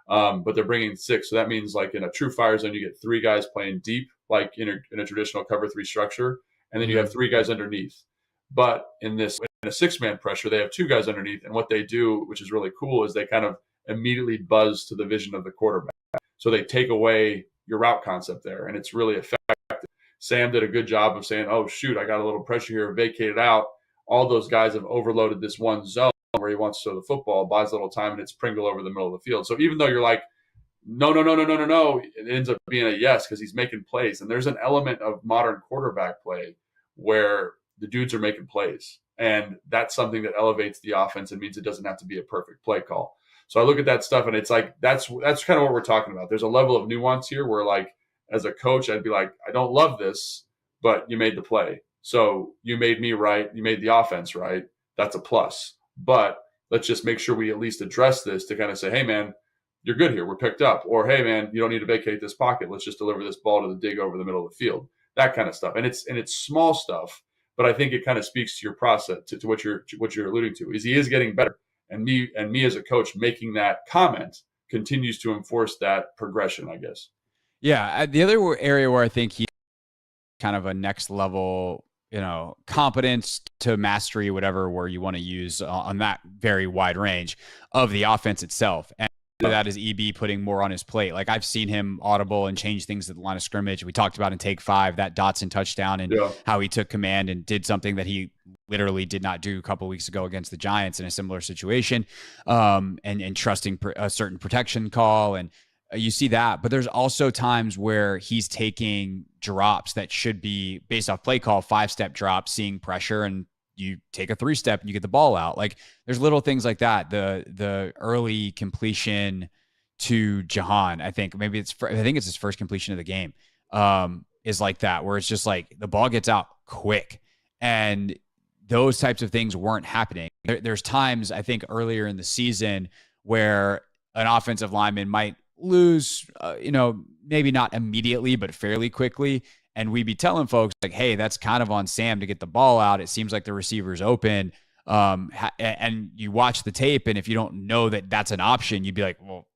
Speaker 11: but they're bringing 6. So that means in a true fire zone you get 3 guys playing deep, in a traditional cover 3 structure. And then you have 3 guys underneath. But in a 6-man pressure, they have 2 guys underneath. And what they do, which is really cool, is they kind of immediately buzz to the vision of the quarterback. So they take away your route concept there, and it's really effective. Sam did a good job of saying, oh, shoot, I got a little pressure here, vacate it out. All those guys have overloaded this one zone where he wants to throw the football, buys a little time, and it's Pringle over the middle of the field. So even though you're like, no, it ends up being a yes because he's making plays. And there's an element of modern quarterback play where the dudes are making plays. And that's something that elevates the offense and means it doesn't have to be a perfect play call. So I look at that stuff and it's that's kind of what we're talking about. There's a level of nuance here where as a coach, I'd be like, I don't love this, but you made the play. So you made me right. You made the offense right. That's a plus. But let's just make sure we at least address this to kind of say, hey, man, you're good here. We're picked up. Or, hey, man, you don't need to vacate this pocket. Let's just deliver this ball to the dig over the middle of the field. That kind of stuff. And it's small stuff, but I think it kind of speaks to your process, to what you're alluding to, is he is getting better. And me as a coach making that comment continues to enforce that progression, I guess.
Speaker 1: Yeah. The other area where I think he kind of a next level, competence to mastery, whatever word you want to use on that very wide range of the offense itself. And that is EB putting more on his plate. Like, I've seen him audible and change things at the line of scrimmage. We talked about in take 5, that Dotson touchdown, and how he took command and did something that he literally did not do a couple of weeks ago against the Giants in a similar situation, and trusting a certain protection call. And you see that, but there's also times where he's taking drops that should be based off play call, 5-step drops, seeing pressure, and you take a 3-step and you get the ball out. Like, there's little things like that. The early completion to Jahan, I think it's his first completion of the game, is like that, where it's just like the ball gets out quick, and those types of things weren't happening. There's times, I think, earlier in the season where an offensive lineman might lose, maybe not immediately, but fairly quickly. And we'd be telling folks like, hey, that's kind of on Sam to get the ball out. It seems like the receiver's open. And you watch the tape, and if you don't know that that's an option, you'd be like, well,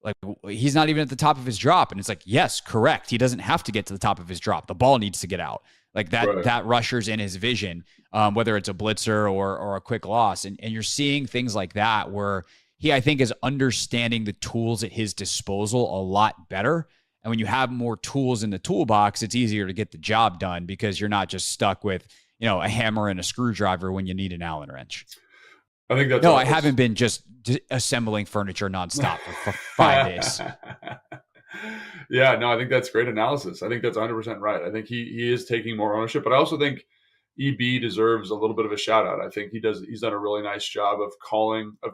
Speaker 1: like, he's not even at the top of his drop. And it's like, yes, correct. He doesn't have to get to the top of his drop. The ball needs to get out. Like that, right. That rusher's in his vision, whether it's a blitzer or a quick loss. And you're seeing things like that where he, I think, is understanding the tools at his disposal a lot better. And when you have more tools in the toolbox, it's easier to get the job done because you're not just stuck with, a hammer and a screwdriver when you need an Allen wrench.
Speaker 11: I think that's
Speaker 1: no. I haven't been just assembling furniture nonstop for 5 days.
Speaker 11: Yeah, no, I think that's great analysis. I think that's 100% right. I think he is taking more ownership, but I also think EB deserves a little bit of a shout out. I think he's done a really nice job of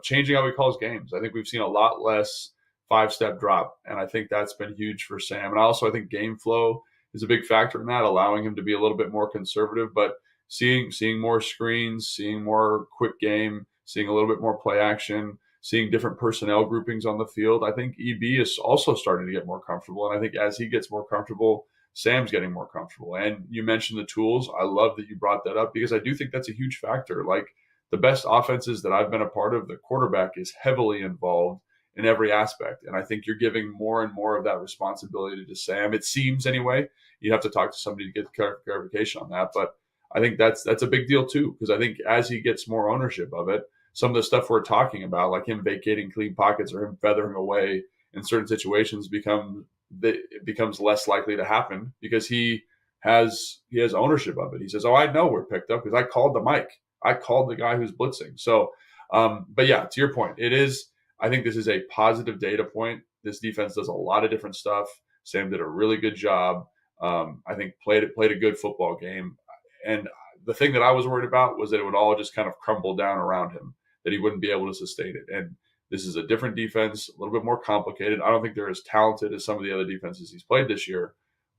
Speaker 11: changing how he calls games. I think we've seen a lot less 5-step drop, and I think that's been huge for Sam. And also, I think game flow is a big factor in that, allowing him to be a little bit more conservative, but seeing more screens, seeing more quick game, seeing a little bit more play action, seeing different personnel groupings on the field. I think EB is also starting to get more comfortable. And I think as he gets more comfortable, Sam's getting more comfortable. And you mentioned the tools. I love that you brought that up because I do think that's a huge factor. Like, the best offenses that I've been a part of, the quarterback is heavily involved in every aspect. And I think you're giving more and more of that responsibility to Sam. It seems anyway. You'd have to talk to somebody to get clarification on that. But I think that's a big deal too, because I think as he gets more ownership of it, some of the stuff we're talking about, like him vacating clean pockets or him feathering away in certain situations, it becomes less likely to happen because he has ownership of it. He says, "Oh, I know we're picked up because I called the mic. I called the guy who's blitzing." So, but yeah, to your point, it is. I think this is a positive data point. This defense does a lot of different stuff. Sam did a really good job. I think played a good football game. And the thing that I was worried about was that it would all just kind of crumble down around him, that he wouldn't be able to sustain it. And this is a different defense, a little bit more complicated. I don't think they're as talented as some of the other defenses he's played this year,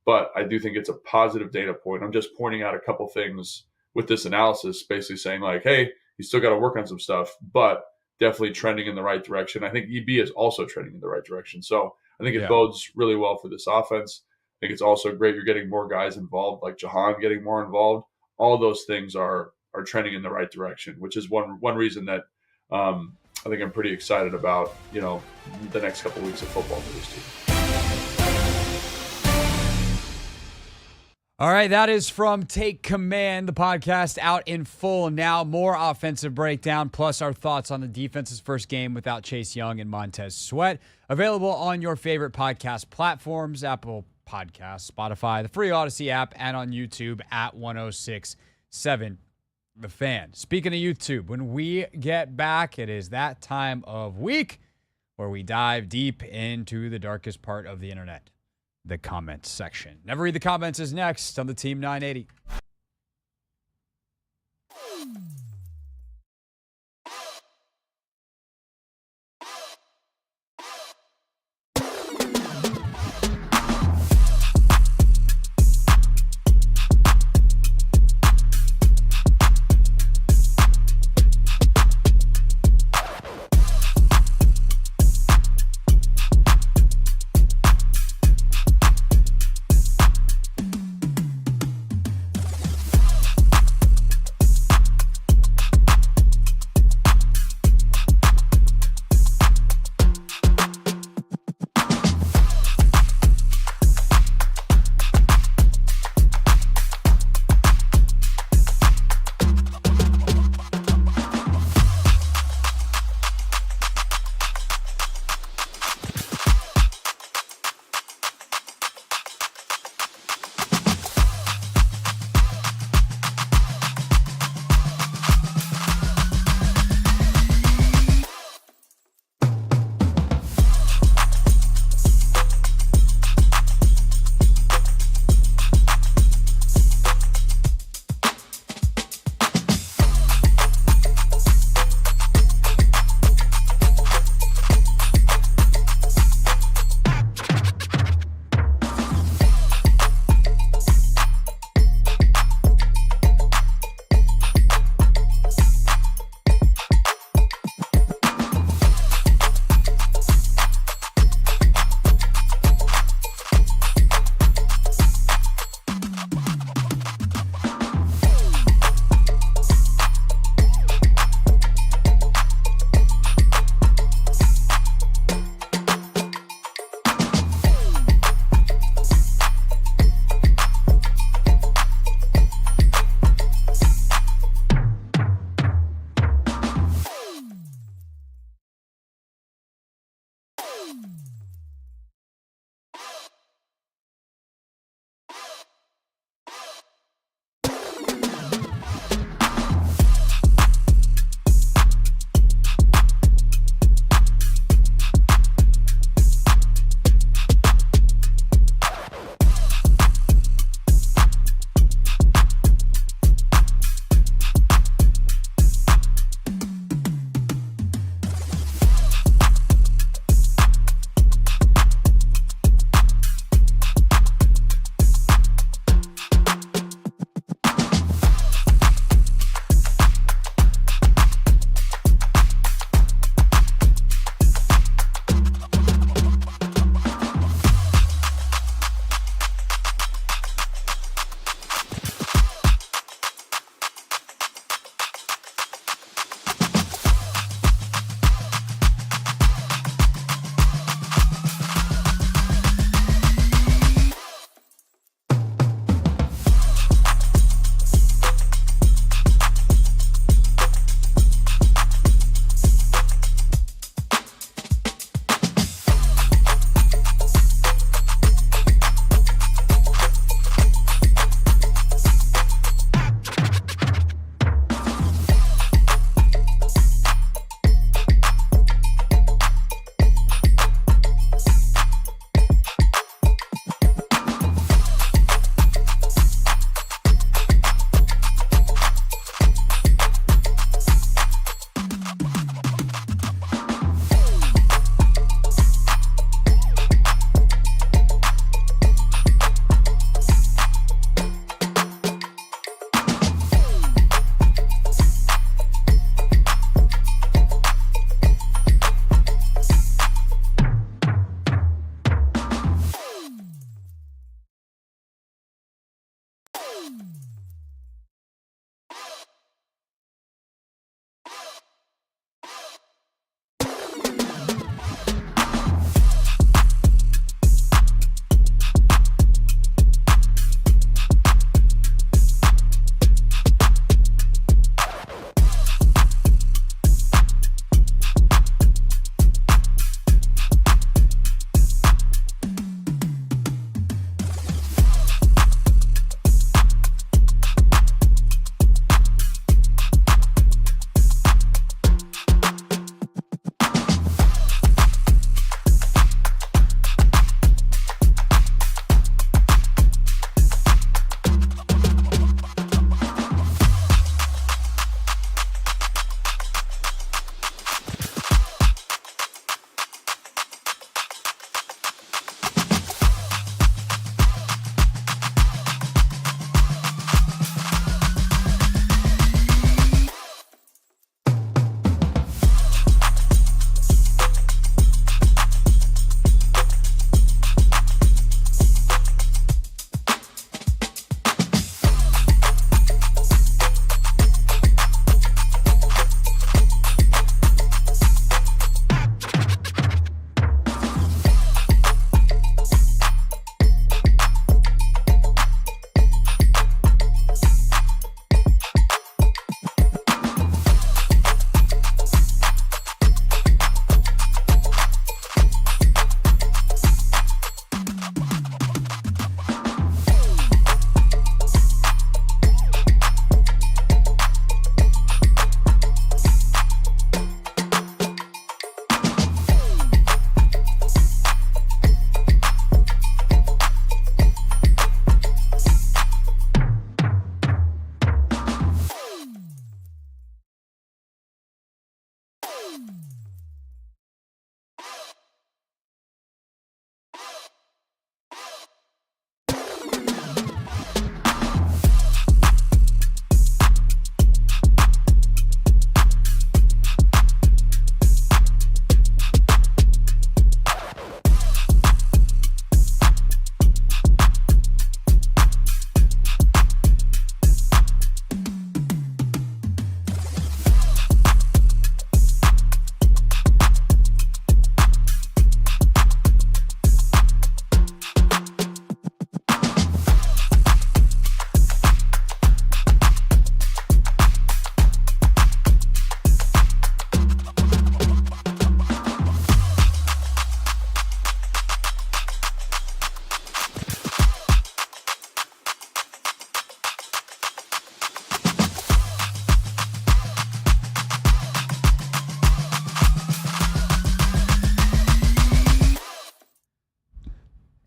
Speaker 11: but I do think it's a positive data point. I'm just pointing out a couple things with this analysis, basically saying like, hey, he's still got to work on some stuff, but definitely trending in the right direction. I think EB is also trending in the right direction. So I think it bodes really well for this offense. I think it's also great you're getting more guys involved, like Jahan getting more involved. All of those things are trending in the right direction, which is one reason that I think I'm pretty excited about, the next couple of weeks of football for this team.
Speaker 1: All right, that is from Take Command, the podcast out in full now. More offensive breakdown, plus our thoughts on the defense's first game without Chase Young and Montez Sweat. Available on your favorite podcast platforms, Apple Podcasts, Spotify, the free Odyssey app, and on YouTube at 1067 The Fan. Speaking of YouTube, when we get back, it is that time of week where we dive deep into the darkest part of the internet, the comments section. Never Read the Comments is next on the Team 980.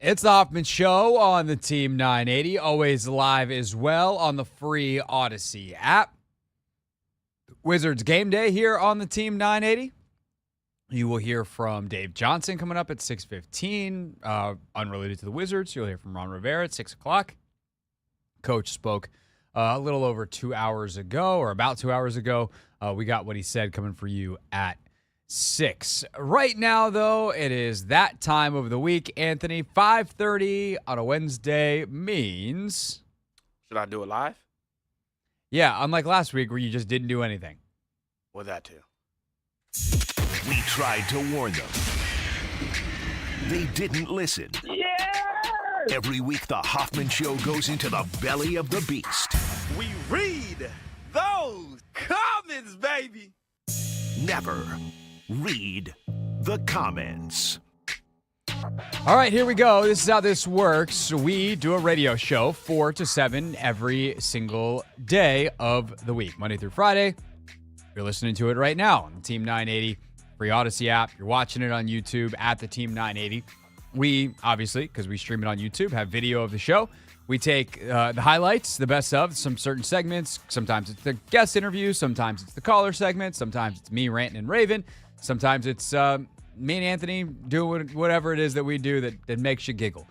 Speaker 1: It's the Hoffman Show on the Team 980, always live as well on the free Odyssey app. Wizards game day here on the Team 980. You will hear from Dave Johnson coming up at 6:15, unrelated to the Wizards. You'll hear from Ron Rivera at 6 o'clock. Coach spoke a little over 2 hours ago, or about 2 hours ago. We got what he said coming for you at 6. Right now, though, it is that time of the week, Anthony. 5:30 on a Wednesday means...
Speaker 2: Should I do it live?
Speaker 1: Yeah, unlike last week where you just didn't do anything.
Speaker 2: Well, that too.
Speaker 10: We tried to warn them. They didn't listen. Every week, the Hoffman Show goes into the belly of the beast.
Speaker 2: We read those comments, baby.
Speaker 10: Never read the comments.
Speaker 1: All right, here we go. This is how this works. We do a radio show 4 to 7 every single day of the week, Monday through Friday. You're listening to it right now on the Team 980 free Odyssey app. You're watching it on YouTube at the Team 980. We, obviously, because we stream it on YouTube, have video of the show. We take the highlights, the best of some certain segments. Sometimes it's the guest interview. Sometimes it's the caller segment. Sometimes it's me ranting and raving. Sometimes it's me and Anthony doing whatever it is that we do that makes you giggle.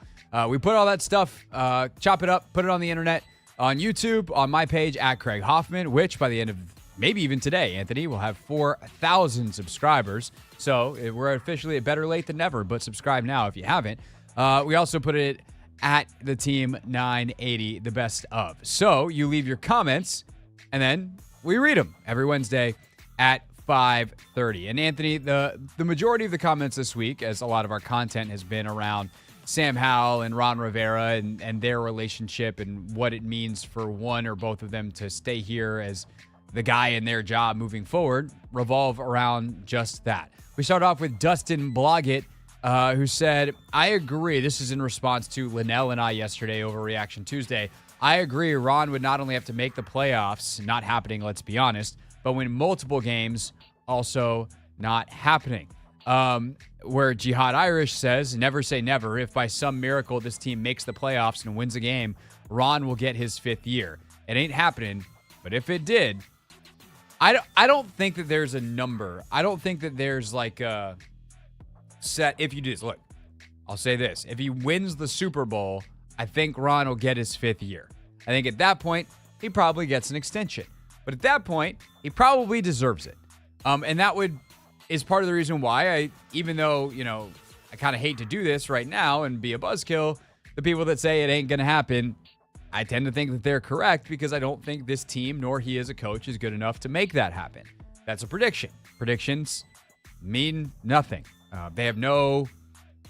Speaker 1: We put all that stuff, chop it up, put it on the internet, on YouTube, on my page at Craig Hoffman, which by the end of maybe even today, Anthony, will have 4,000 subscribers. So we're officially better late than never, but subscribe now if you haven't. We also put it at the Team 980, the best of. So you leave your comments, and then we read them every Wednesday at 5:30. And Anthony, the majority of the comments this week, as a lot of our content has been around Sam Howell and Ron Rivera and their relationship and what it means for one or both of them to stay here as the guy in their job moving forward, revolve around just that. We start off with Dustin Bloggett, who said, I agree. This is in response to Linnell and I yesterday over Reaction Tuesday. I agree Ron would not only have to make the playoffs, not happening, let's be honest, but win multiple games, also not happening. Where Jihad Irish says, never say never. If by some miracle this team makes the playoffs and wins a game, Ron will get his 5th year. It ain't happening, but if it did, I don't think that there's a number. I don't think that there's like a set. If you do this, look, I'll say this. If he wins the Super Bowl, I think Ron will get his 5th year. I think at that point, he probably gets an extension. But at that point, he probably deserves it. And that is part of the reason why even though, I kind of hate to do this right now and be a buzzkill, the people that say it ain't going to happen, I tend to think that they're correct because I don't think this team, nor he as a coach, is good enough to make that happen. That's a prediction. Predictions mean nothing. They have no,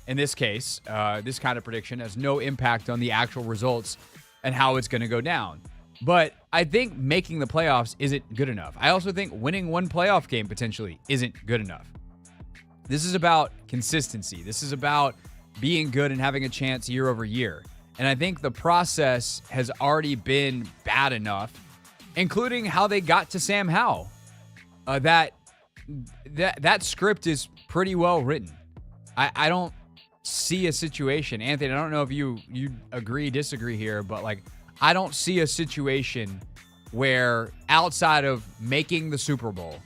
Speaker 1: in this case, this kind of prediction has no impact on the actual results and how it's going to go down. But I think making the playoffs isn't good enough. I also think winning one playoff game potentially isn't good enough. This is about consistency. This is about being good and having a chance year over year. And I think the process has already been bad enough, including how they got to Sam Howell. That script is pretty well written. I don't see a situation. Anthony, I don't know if you agree, disagree here, but I don't see a situation where outside of making the Super Bowl,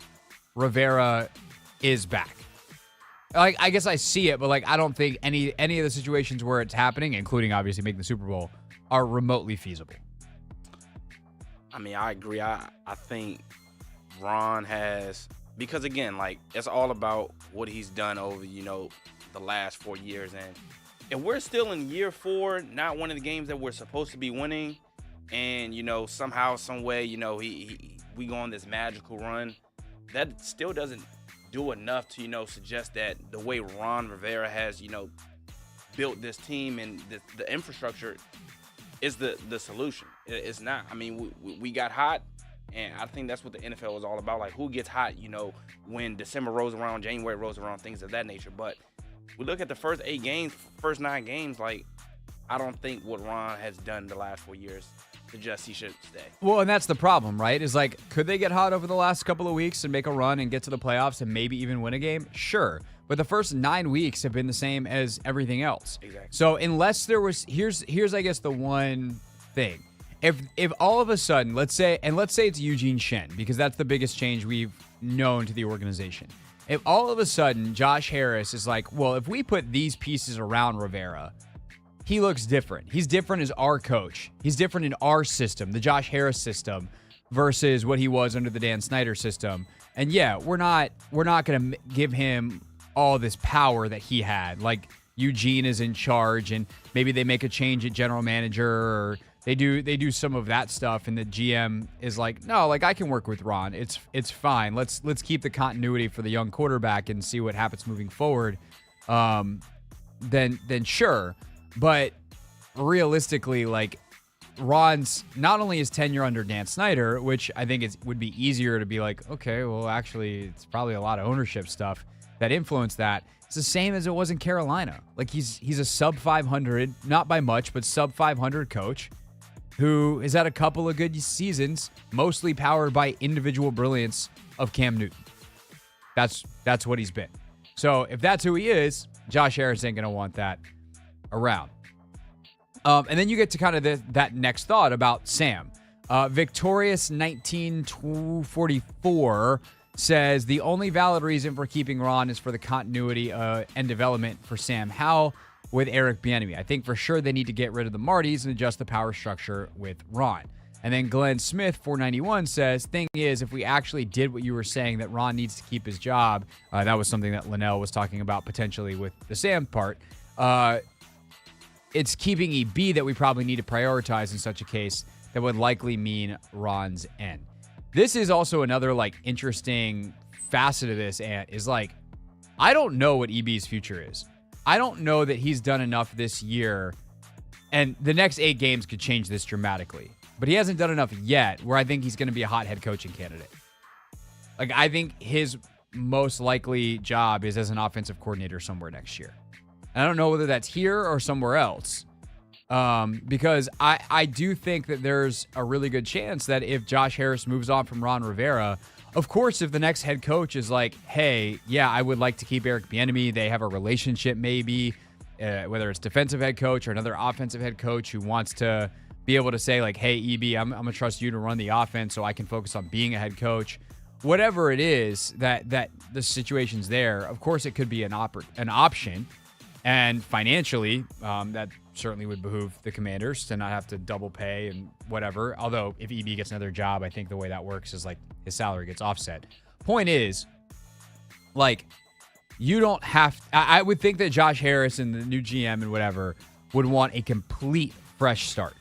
Speaker 1: Rivera is back. I guess I see it, but I don't think any of the situations where it's happening, including obviously making the Super Bowl, are remotely feasible.
Speaker 2: I mean, I agree. I think Ron has, because again, it's all about what he's done over, the last 4 years. And if we're still in year 4, not winning the games that we're supposed to be winning, and, somehow, some way, we go on this magical run, that still doesn't do enough to, suggest that the way Ron Rivera has, built this team and the infrastructure is the solution. It's not. I mean, we got hot, and I think that's what the NFL is all about. Who gets hot, when December rolls around, January rolls around, things of that nature. But we look at the first 9 games, I don't think what Ron has done the last 4 years suggest he should stay.
Speaker 1: Well, and that's the problem, right? Is like, could they get hot over the last couple of weeks and make a run and get to the playoffs and maybe even win a game? Sure. But the first 9 weeks have been the same as everything else.
Speaker 2: Exactly.
Speaker 1: So unless there was, here's I guess the one thing. If all of a sudden, let's say it's Eugene Shen, because that's the biggest change we've known to the organization. If all of a sudden Josh Harris is like, well, if we put these pieces around Rivera, he looks different. He's different as our coach. He's different in our system, the Josh Harris system, versus what he was under the Dan Snyder system. And yeah, we're not going to give him all this power that he had. Like Eugene is in charge, and maybe they make a change at general manager, or they do some of that stuff, and the GM is like, no, like I can work with Ron. It's fine. Let's keep the continuity for the young quarterback and see what happens moving forward. Then sure. But realistically, like Ron's not only his tenure under Dan Snyder, which I think would be easier to be like, okay, well, actually, it's probably a lot of ownership stuff that influenced that. It's the same as it was in Carolina. Like he's a sub 500, not by much, but sub 500 coach who has had a couple of good seasons, mostly powered by individual brilliance of Cam Newton. That's what he's been. So if that's who he is, Josh Harris ain't gonna want that around. And then you get to kind of that next thought about Sam. Victorious 1944 says the only valid reason for keeping Ron is for the continuity and development for Sam Howell with Eric Bieniemy. I think for sure they need to get rid of the Martys and adjust the power structure with Ron. And then Glenn Smith 491 says, thing is, if we actually did what you were saying, that Ron needs to keep his job, that was something that Linnell was talking about potentially with the Sam part. It's keeping EB that we probably need to prioritize in such a case that would likely mean Ron's end. This is also another like interesting facet of this, Ant, is like, I don't know what EB's future is. I don't know that he's done enough this year, and the next 8 games could change this dramatically. But he hasn't done enough yet where I think he's going to be a hot head coaching candidate. Like, I think his most likely job is as an offensive coordinator somewhere next year. I don't know whether that's here or somewhere else, because I do think that there's a really good chance that if Josh Harris moves on from Ron Rivera, of course, if the next head coach is like, hey, yeah, I would like to keep Eric Bieniemy, they have a relationship maybe, whether it's defensive head coach or another offensive head coach who wants to be able to say like, hey, EB, I'm going to trust you to run the offense so I can focus on being a head coach. Whatever it is that the situation's there, of course it could be an option. And financially, that certainly would behoove the Commanders to not have to double pay and whatever. Although if EB gets another job, I think the way that works is like his salary gets offset. Point is, like, you don't have... I would think that Josh Harris and the new GM and whatever would want a complete fresh start.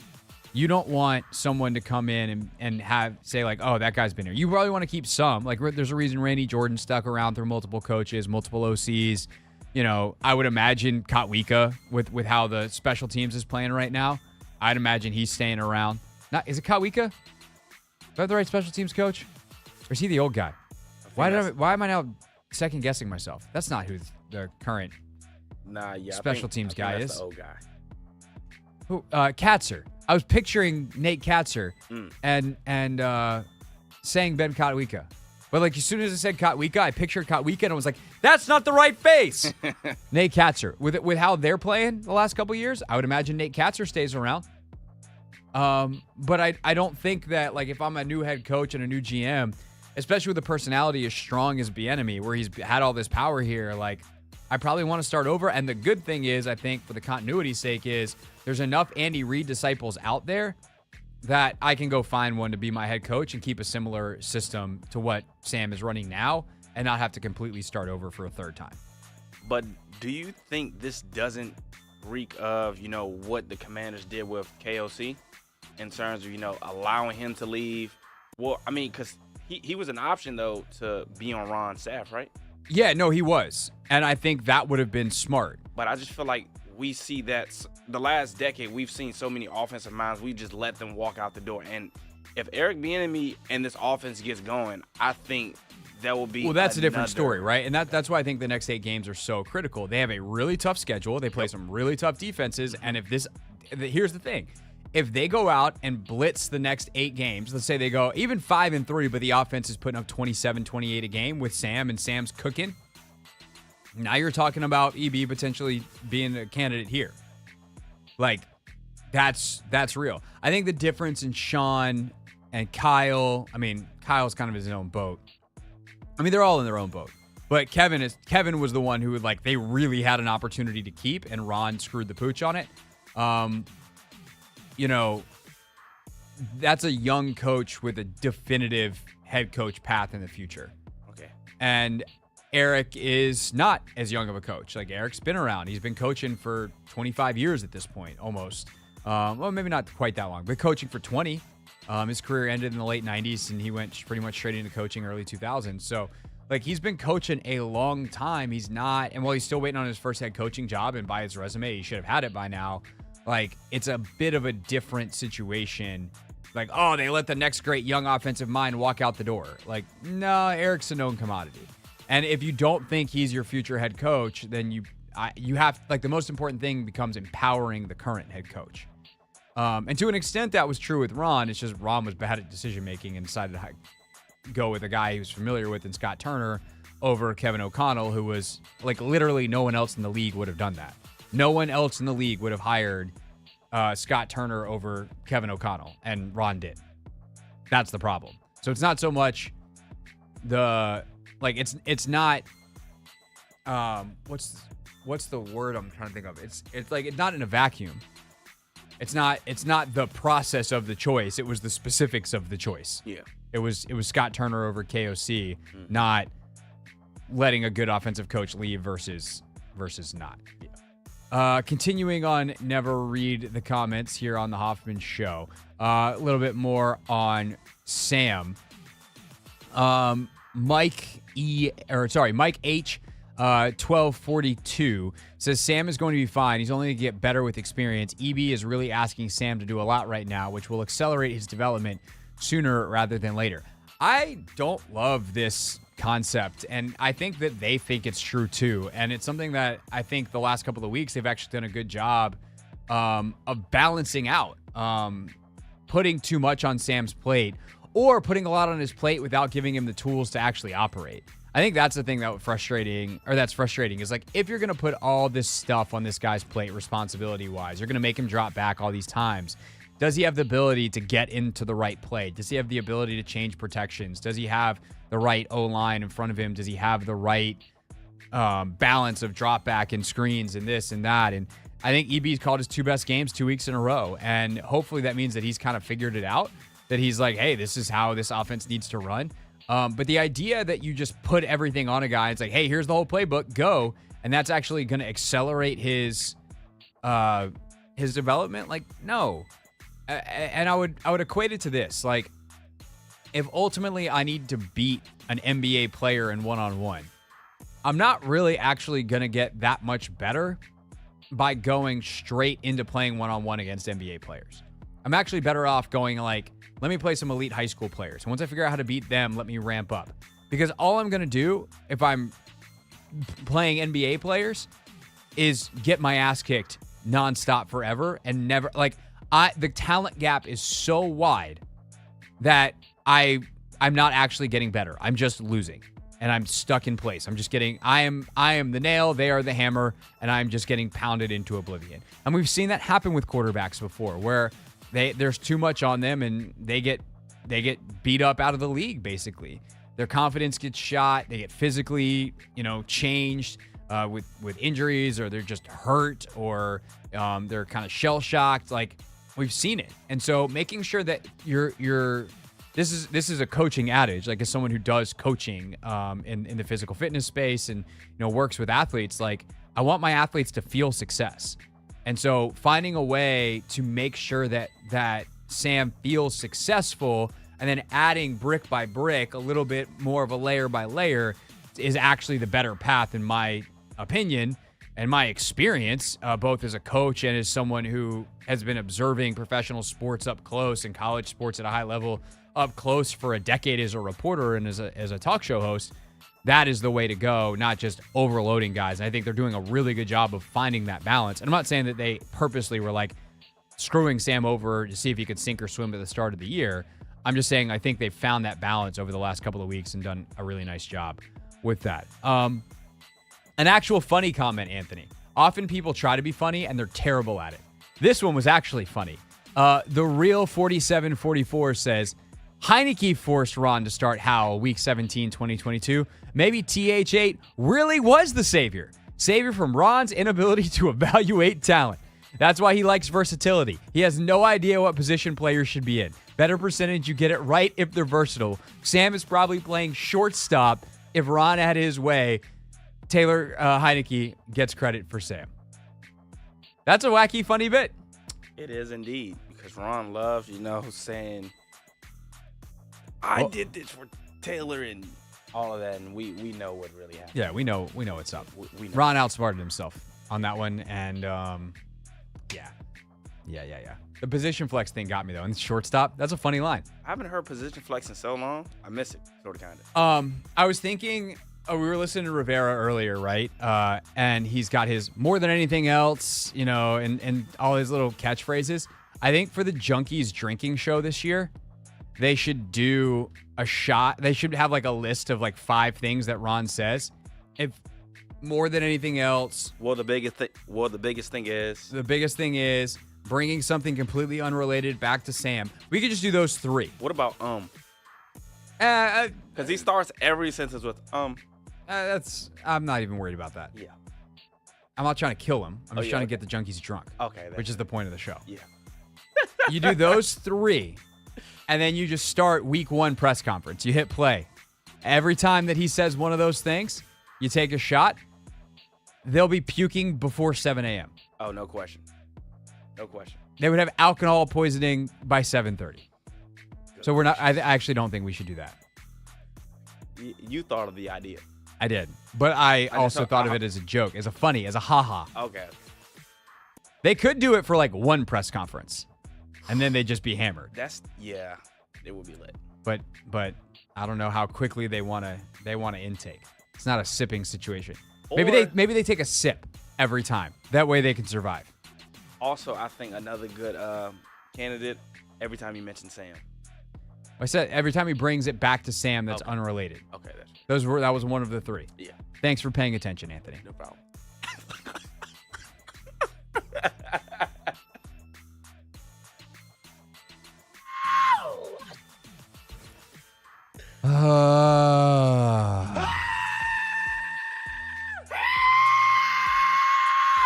Speaker 1: You don't want someone to come in and say like, oh, that guy's been here. You probably want to keep some. Like, there's a reason Randy Jordan stuck around through multiple coaches, multiple OCs. You know, I would imagine Kotwika with how the special teams is playing right now. I'd imagine he's staying around. Is it Kotwika? Is that the right special teams coach? Or is he the old guy? Why am I now second guessing myself? That's not who the current special teams guy is.
Speaker 2: The old guy.
Speaker 1: Who? Katzer. I was picturing Nate Katzer and saying Ben Kotwika. But like as soon as I said Kotwika, I pictured Kotwika and I was like, that's not the right face. Nate Katzer. With how they're playing the last couple years, I would imagine Nate Katzer stays around. But I don't think that, like, if I'm a new head coach and a new GM, especially with a personality as strong as Bieniemy, where he's had all this power here, like, I probably want to start over. And the good thing is, I think, for the continuity's sake, is there's enough Andy Reid disciples out there that I can go find one to be my head coach and keep a similar system to what Sam is running now and not have to completely start over for a third time.
Speaker 2: But do you think this doesn't reek of, what the Commanders did with KOC in terms of, allowing him to leave? Well, I mean, because he was an option, though, to be on Ron's staff, right?
Speaker 1: Yeah, no, he was. And I think that would have been smart.
Speaker 2: But I just feel like we see that the last decade, we've seen so many offensive minds, we just let them walk out the door. And if Eric Bieniemy and this offense gets going, I think that will be
Speaker 1: that's a different story, right? And that's why I think the next 8 games are so critical. They have a really tough schedule. They play some really tough defenses. And here's the thing. if they go out and blitz the next 8 games, let's say they go even 5-3, but the offense is putting up 27, 28 a game with Sam, and Sam's cooking. Now you're talking about EB potentially being a candidate here. Like, that's real. I think the difference in Sean and Kyle, I mean, Kyle's kind of in his own boat. I mean, they're all in their own boat. But Kevin was the one who they really had an opportunity to keep, and Ron screwed the pooch on it. That's a young coach with a definitive head coach path in the future.
Speaker 2: Okay.
Speaker 1: And Eric is not as young of a coach. Like, Eric's been around. He's been coaching for 25 years at this point, almost. Well, maybe not quite that long, but coaching for 20. His career ended in the late 90s, and he went pretty much straight into coaching early 2000s. So, he's been coaching a long time. He's not, and while he's still waiting on his first head coaching job, and by his resume, he should have had it by now. It's a bit of a different situation. They let the next great young offensive mind walk out the door. No, Eric's a known commodity. And if you don't think he's your future head coach, then you have, the most important thing becomes empowering the current head coach. And to an extent, that was true with Ron. It's just Ron was bad at decision-making and decided to go with a guy he was familiar with in Scott Turner over Kevin O'Connell, who was, literally no one else in the league would have done that. No one else in the league would have hired Scott Turner over Kevin O'Connell, and Ron did. That's the problem. So it's not so much it's not what's the word I'm trying to think of? It's not in a vacuum. It's not the process of the choice. It was the specifics of the choice.
Speaker 2: Yeah.
Speaker 1: It was Scott Turner over KOC, not letting a good offensive coach leave versus not. Yeah. Continuing on, never read the comments here on the Hoffman Show. A little bit more on Sam. Mike H. 1242 says Sam is going to be fine. He's only going to get better with experience. EB is really asking Sam to do a lot right now, which will accelerate his development sooner rather than later. I don't love this concept, and I think that they think it's true too. And it's something that I think the last couple of weeks they've actually done a good job of balancing out, putting too much on Sam's plate or putting a lot on his plate without giving him the tools to actually operate. I think that's the thing that's frustrating is if you're going to put all this stuff on this guy's plate responsibility-wise, you're going to make him drop back all these times. Does he have the ability to get into the right play? Does he have the ability to change protections? Does he have the right O-line in front of him? Does he have the right balance of drop back and screens and this and that? And I think EB's called his 2 best games 2 weeks in a row. And hopefully that means that he's kind of figured it out, that he's like, hey, this is how this offense needs to run. But the idea that you just put everything on a guy, it's like, hey, here's the whole playbook, go, and that's actually going to accelerate his development. No. And I would equate it to this. If ultimately I need to beat an NBA player in one-on-one, I'm not really actually going to get that much better by going straight into playing one-on-one against NBA players. I'm actually better off going let me play some elite high school players. And once I figure out how to beat them, let me ramp up. Because all I'm going to do if I'm playing NBA players is get my ass kicked nonstop forever and never the talent gap is so wide that I'm not actually getting better. I'm just losing and I'm stuck in place. I am the nail, they are the hammer, and I'm just getting pounded into oblivion. And we've seen that happen with quarterbacks before where there's too much on them and they get beat up out of the league, basically. Their confidence gets shot. They get physically, changed with injuries, or they're just hurt, or they're kind of shell-shocked. We've seen it. And so making sure that this is a coaching adage, as someone who does coaching in the physical fitness space and works with athletes, I want my athletes to feel success. And so finding a way to make sure that Sam feels successful and then adding brick by brick a little bit more of a layer by layer is actually the better path, in my opinion and my experience, both as a coach and as someone who has been observing professional sports up close and college sports at a high level up close for a decade as a reporter and as a talk show host. That is the way to go, not just overloading guys. And I think they're doing a really good job of finding that balance. And I'm not saying that they purposely were screwing Sam over to see if he could sink or swim at the start of the year. I'm just saying I think they've found that balance over the last couple of weeks and done a really nice job with that. An actual funny comment, Anthony. Often people try to be funny and they're terrible at it. This one was actually funny. The real 4744 says, Heineke forced Ron to start Howell week 17, 2022. Maybe TH8 really was the savior. Savior from Ron's inability to evaluate talent. That's why he likes versatility. He has no idea what position players should be in. Better percentage, you get it right if they're versatile. Sam is probably playing shortstop. If Ron had his way, Taylor Heineke gets credit for Sam. That's a wacky, funny bit.
Speaker 2: It is indeed, because Ron loves, saying, I did this for Taylor and all of that, and we know what really happened.
Speaker 1: Yeah, we know what's up.
Speaker 2: We know.
Speaker 1: Ron outsmarted himself on that one, and yeah. The position flex thing got me, though. And shortstop, that's a funny line.
Speaker 2: I haven't heard position flex in so long. I miss it, sort of, kind
Speaker 1: of. I was thinking, we were listening to Rivera earlier, right? And he's got his more than anything else, and all his little catchphrases. I think for the Junkies drinking show this year, they should do a shot. They should have like a list of like 5 things that Ron says. If more than anything else.
Speaker 2: The biggest thing is
Speaker 1: bringing something completely unrelated back to Sam. We could just do those 3.
Speaker 2: What about Because he starts every sentence with
Speaker 1: I'm not even worried about that.
Speaker 2: Yeah.
Speaker 1: I'm not trying to kill him. I'm just trying to get the Junkies drunk.
Speaker 2: Okay.
Speaker 1: Which is the point of the show.
Speaker 2: Yeah.
Speaker 1: You do those 3, and then you just start week 1 press conference. You hit play. Every time that he says one of those things, you take a shot. They'll be puking before 7 a.m.
Speaker 2: Oh, no question.
Speaker 1: They would have alcohol poisoning by 7:30. So we're not. I actually don't think we should do that.
Speaker 2: You thought of the idea.
Speaker 1: I did, but I also thought of it as a joke, as a funny, as a haha.
Speaker 2: Okay.
Speaker 1: They could do it for like 1 press conference, and then they'd just be hammered.
Speaker 2: It would be lit.
Speaker 1: But I don't know how quickly they want to intake. It's not a sipping situation.
Speaker 2: Or,
Speaker 1: maybe they take a sip every time. That way they can survive.
Speaker 2: Also, I think another good candidate, every time you mention Sam.
Speaker 1: I said every time he brings it back to Sam that's unrelated.
Speaker 2: Okay, that's
Speaker 1: that was one of the 3.
Speaker 2: Yeah.
Speaker 1: Thanks for paying attention, Anthony.
Speaker 2: No problem.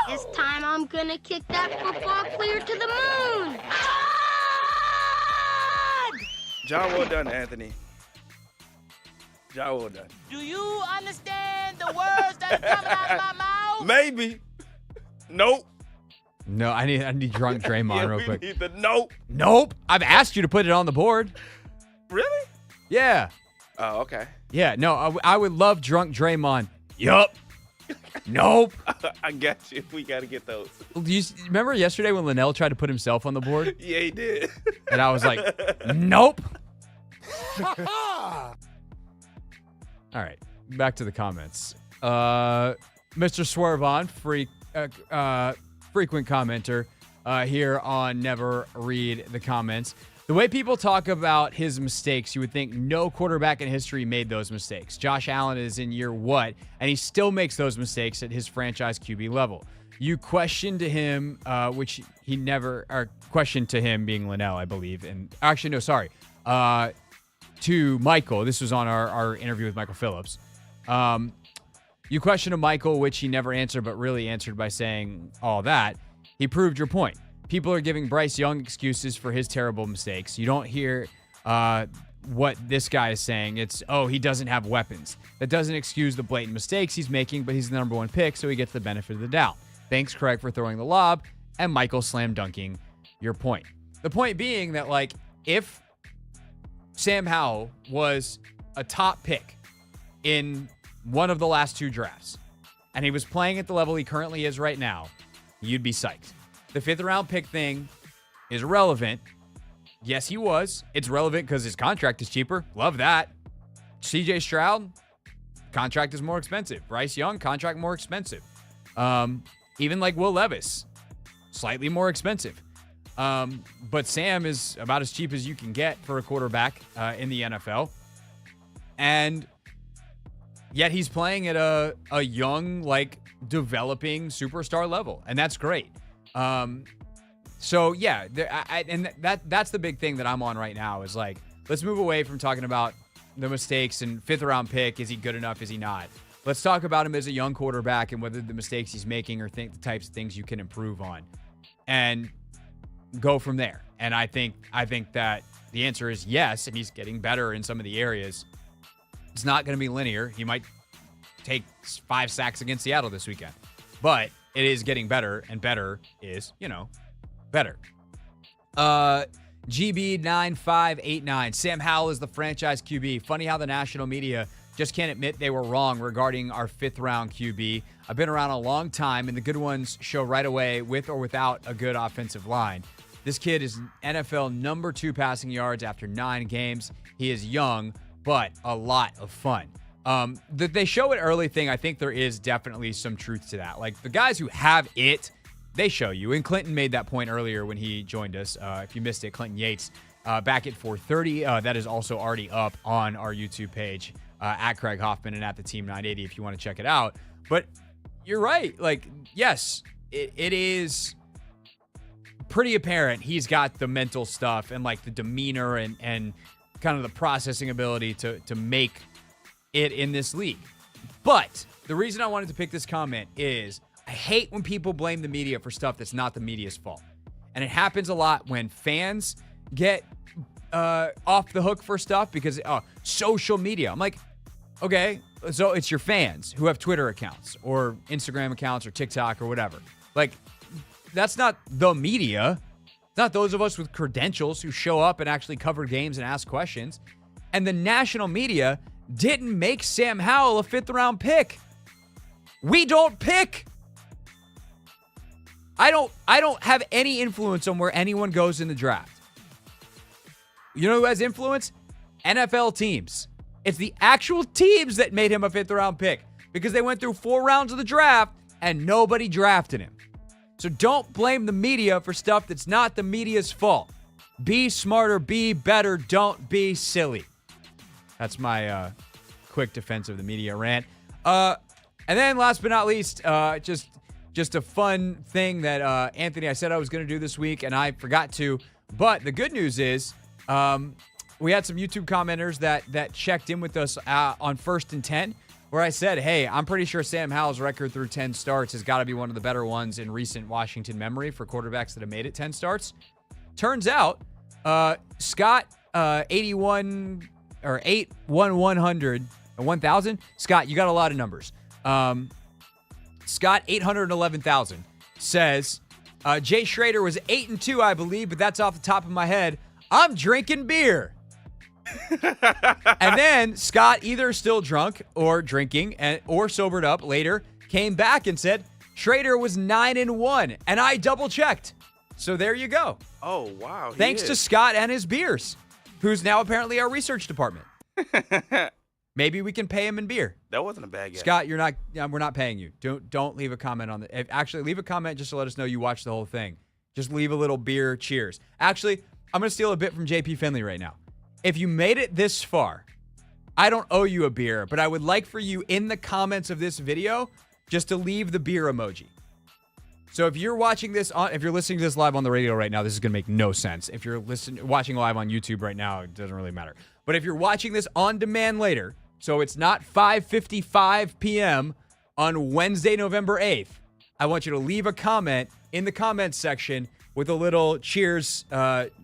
Speaker 12: This time I'm gonna kick that football clear to the moon.
Speaker 2: John, well done, Anthony. John, well done.
Speaker 13: Do you understand the words that are coming out of my mouth?
Speaker 2: Maybe. Nope.
Speaker 1: No, I need drunk Draymond real quick.
Speaker 2: Need the nope.
Speaker 1: Nope. I've asked you to put it on the board.
Speaker 2: Really?
Speaker 1: Yeah.
Speaker 2: Oh, okay.
Speaker 1: Yeah. No, I would love drunk Draymond. Yup. Nope.
Speaker 2: I got you. We got to get those.
Speaker 1: Do you remember yesterday when Linnell tried to put himself on the board?
Speaker 2: Yeah, he did.
Speaker 1: And I was like, nope. All right. Back to the comments. Mr. Swervon, frequent commenter here on Never Read the Comments. The way people talk about his mistakes, you would think no quarterback in history made those mistakes. Josh Allen is in year what, and he still makes those mistakes at his franchise QB level. You questioned to him, which he never, or questioned to him being Linnell, I believe. And actually, no, sorry. To Michael, this was on our interview with Michael Phillips. You questioned to Michael, which he never answered, but really answered by saying all that. He proved your point. People are giving Bryce Young excuses for his terrible mistakes. You don't hear what this guy is saying. It's, he doesn't have weapons. That doesn't excuse the blatant mistakes he's making, but he's the number 1 pick, so he gets the benefit of the doubt. Thanks, Craig, for throwing the lob, and Michael slam dunking your point. The point being that, like, if Sam Howell was a top pick in one of the last 2 drafts, and he was playing at the level he currently is right now, you'd be psyched. The 5th round pick thing is relevant. Yes, he was. It's relevant because his contract is cheaper. Love that. CJ Stroud, contract is more expensive. Bryce Young, contract more expensive. Even like Will Levis, slightly more expensive. But Sam is about as cheap as you can get for a quarterback in the NFL. And yet he's playing at a young, like, developing superstar level. And that's great. So, yeah, that's the big thing that I'm on right now is, like, let's move away from talking about the mistakes and fifth-round pick. Is he good enough? Is he not? Let's talk about him as a young quarterback and whether the mistakes he's making are the types of things you can improve on and go from there. And I think that the answer is yes, and he's getting better in some of the areas. It's not going to be linear. He might take 5 sacks against Seattle this weekend, but it is getting better, and better is, better. GB9589. Sam Howell is the franchise QB. Funny how the national media just can't admit they were wrong regarding our 5th-round QB. I've been around a long time, and the good ones show right away with or without a good offensive line. This kid is NFL number 2 passing yards after 9 games. He is young, but a lot of fun. They show it early thing, I think there is definitely some truth to that. Like, the guys who have it, they show you. And Clinton made that point earlier when he joined us. If you missed it, Clinton Yates, back at 4:30. That is also already up on our YouTube page at Craig Hoffman and at the Team 980 if you want to check it out. But you're right. Like, yes, it is pretty apparent he's got the mental stuff and, like, the demeanor and kind of the processing ability to make it in this league. But the reason I wanted to pick this comment is I hate when people blame the media for stuff that's not the media's fault. And it happens a lot when fans get off the hook for stuff because social media. I'm like, okay, so it's your fans who have Twitter accounts or Instagram accounts or TikTok or whatever. Like, that's not the media. It's not those of us with credentials who show up and actually cover games and ask questions. And the national media didn't make Sam Howell a 5th-round pick. We don't pick. I don't have any influence on where anyone goes in the draft. You know who has influence? NFL teams. It's the actual teams that made him a 5th-round pick because they went through 4 rounds of the draft and nobody drafted him. So don't blame the media for stuff that's not the media's fault. Be smarter, be better, don't be silly. That's my quick defense of the media rant. And then last but not least, just a fun thing that Anthony, I said I was going to do this week, and I forgot to. But the good news is we had some YouTube commenters that checked in with us on 1st and 10, where I said, hey, I'm pretty sure Sam Howell's record through 10 starts has got to be one of the better ones in recent Washington memory for quarterbacks that have made it 10 starts. Turns out, Scott, 81 or 81100 or 1000. Scott, you got a lot of numbers. Scott, 811,000 says, Jay Schrader was 8-2, I believe, but that's off the top of my head. I'm drinking beer. And then Scott, either still drunk or drinking or sobered up later, came back and said Schrader was 9-1, and I double checked. So there you go.
Speaker 2: Oh, wow.
Speaker 1: Thanks to Scott and his beers, who's now apparently our research department. Maybe we can pay him in beer.
Speaker 2: That wasn't a bad guess.
Speaker 1: Scott, we're not paying you. Don't leave a comment on the. Actually, leave a comment just to let us know you watched the whole thing. Just leave a little beer cheers. Actually, I'm going to steal a bit from JP Finley right now. If you made it this far, I don't owe you a beer, but I would like for you in the comments of this video just to leave the beer emoji. So if you're watching this if you're listening to this live on the radio right now, this is going to make no sense. If you're watching live on YouTube right now, it doesn't really matter. But if you're watching this on demand later, so it's not 5:55 p.m. on Wednesday, November 8th, I want you to leave a comment in the comments section with a little cheers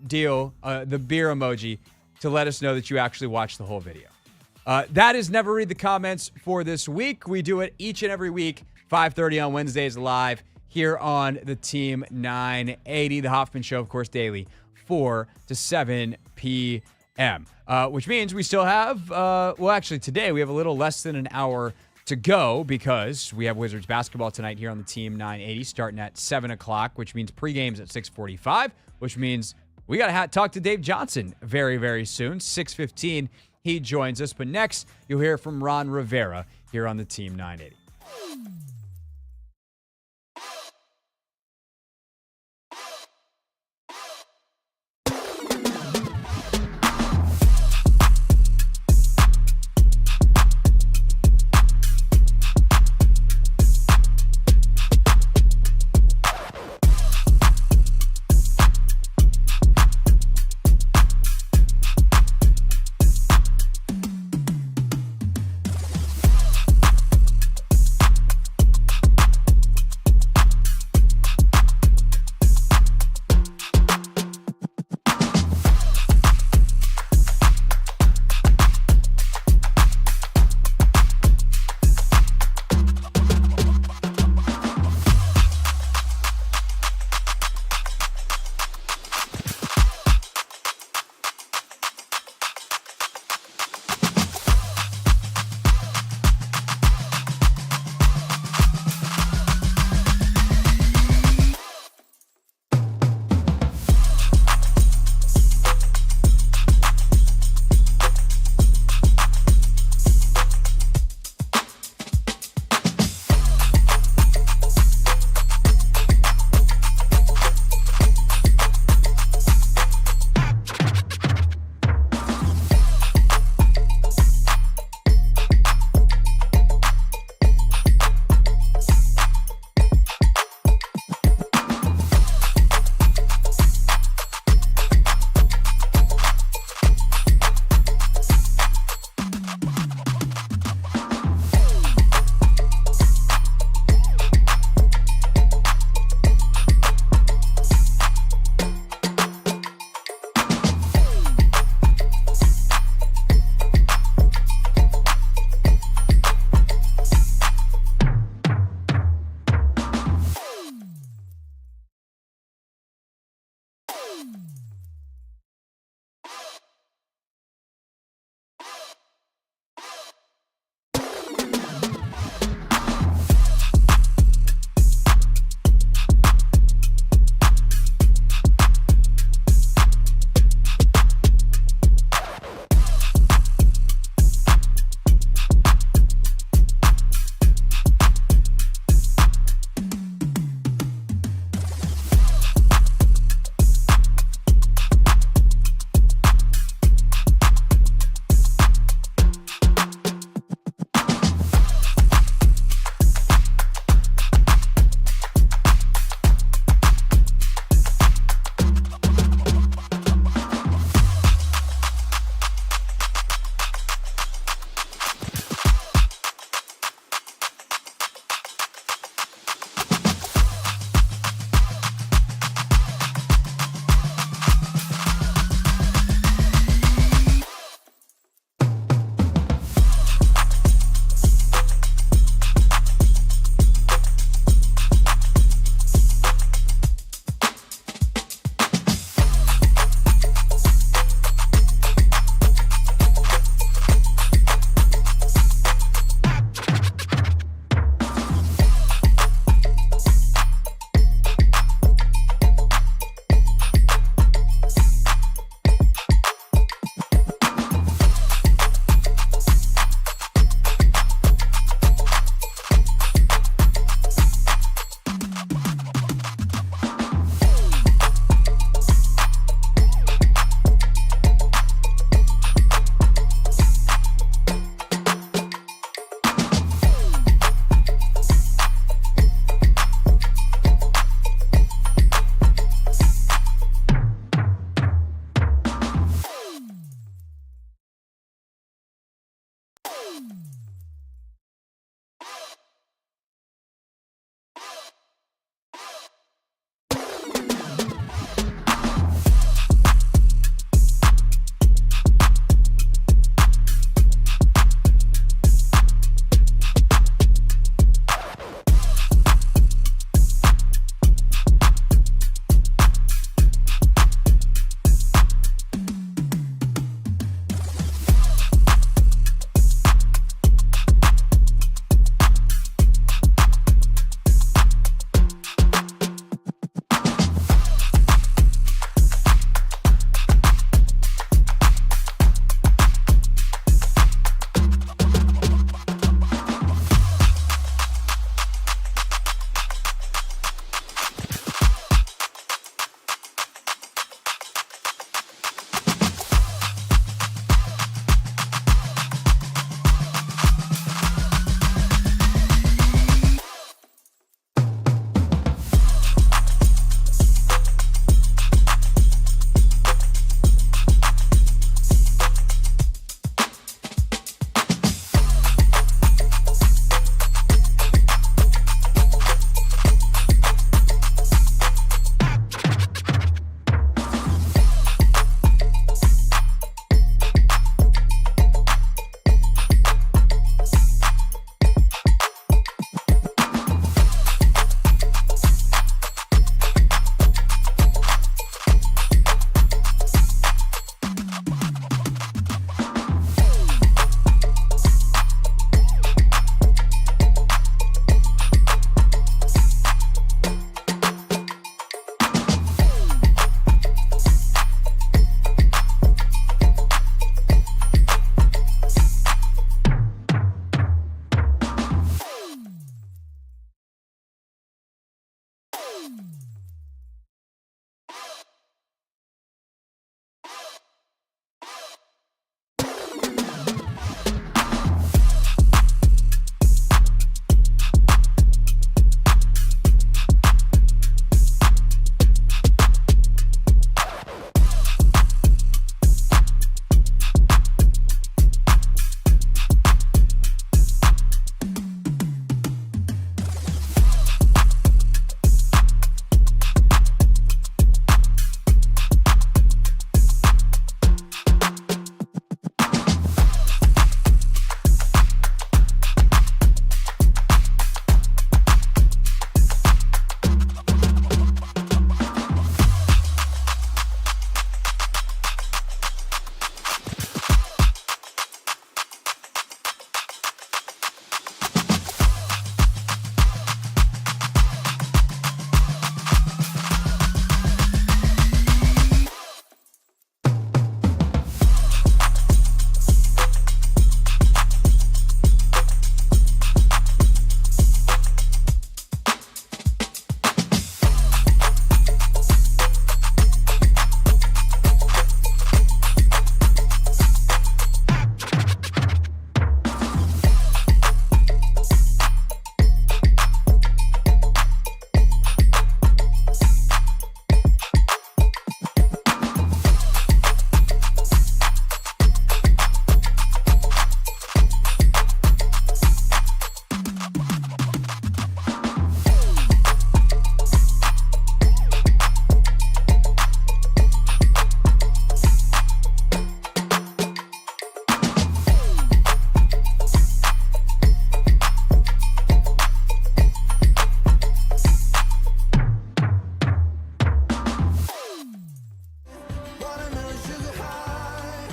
Speaker 1: deal, the beer emoji, to let us know that you actually watched the whole video. That is Never Read the Comments for this week. We do it each and every week, 5:30 on Wednesdays live here on the Team 980. The Hoffman Show, of course, daily, 4 to 7 p.m., which means we still have, actually today we have a little less than an hour to go because we have Wizards basketball tonight here on the Team 980 starting at 7 o'clock, which means pregame's at 6:45, which means we got to talk to Dave Johnson very, very soon. 6:15, he joins us. But next, you'll hear from Ron Rivera here on the Team 980.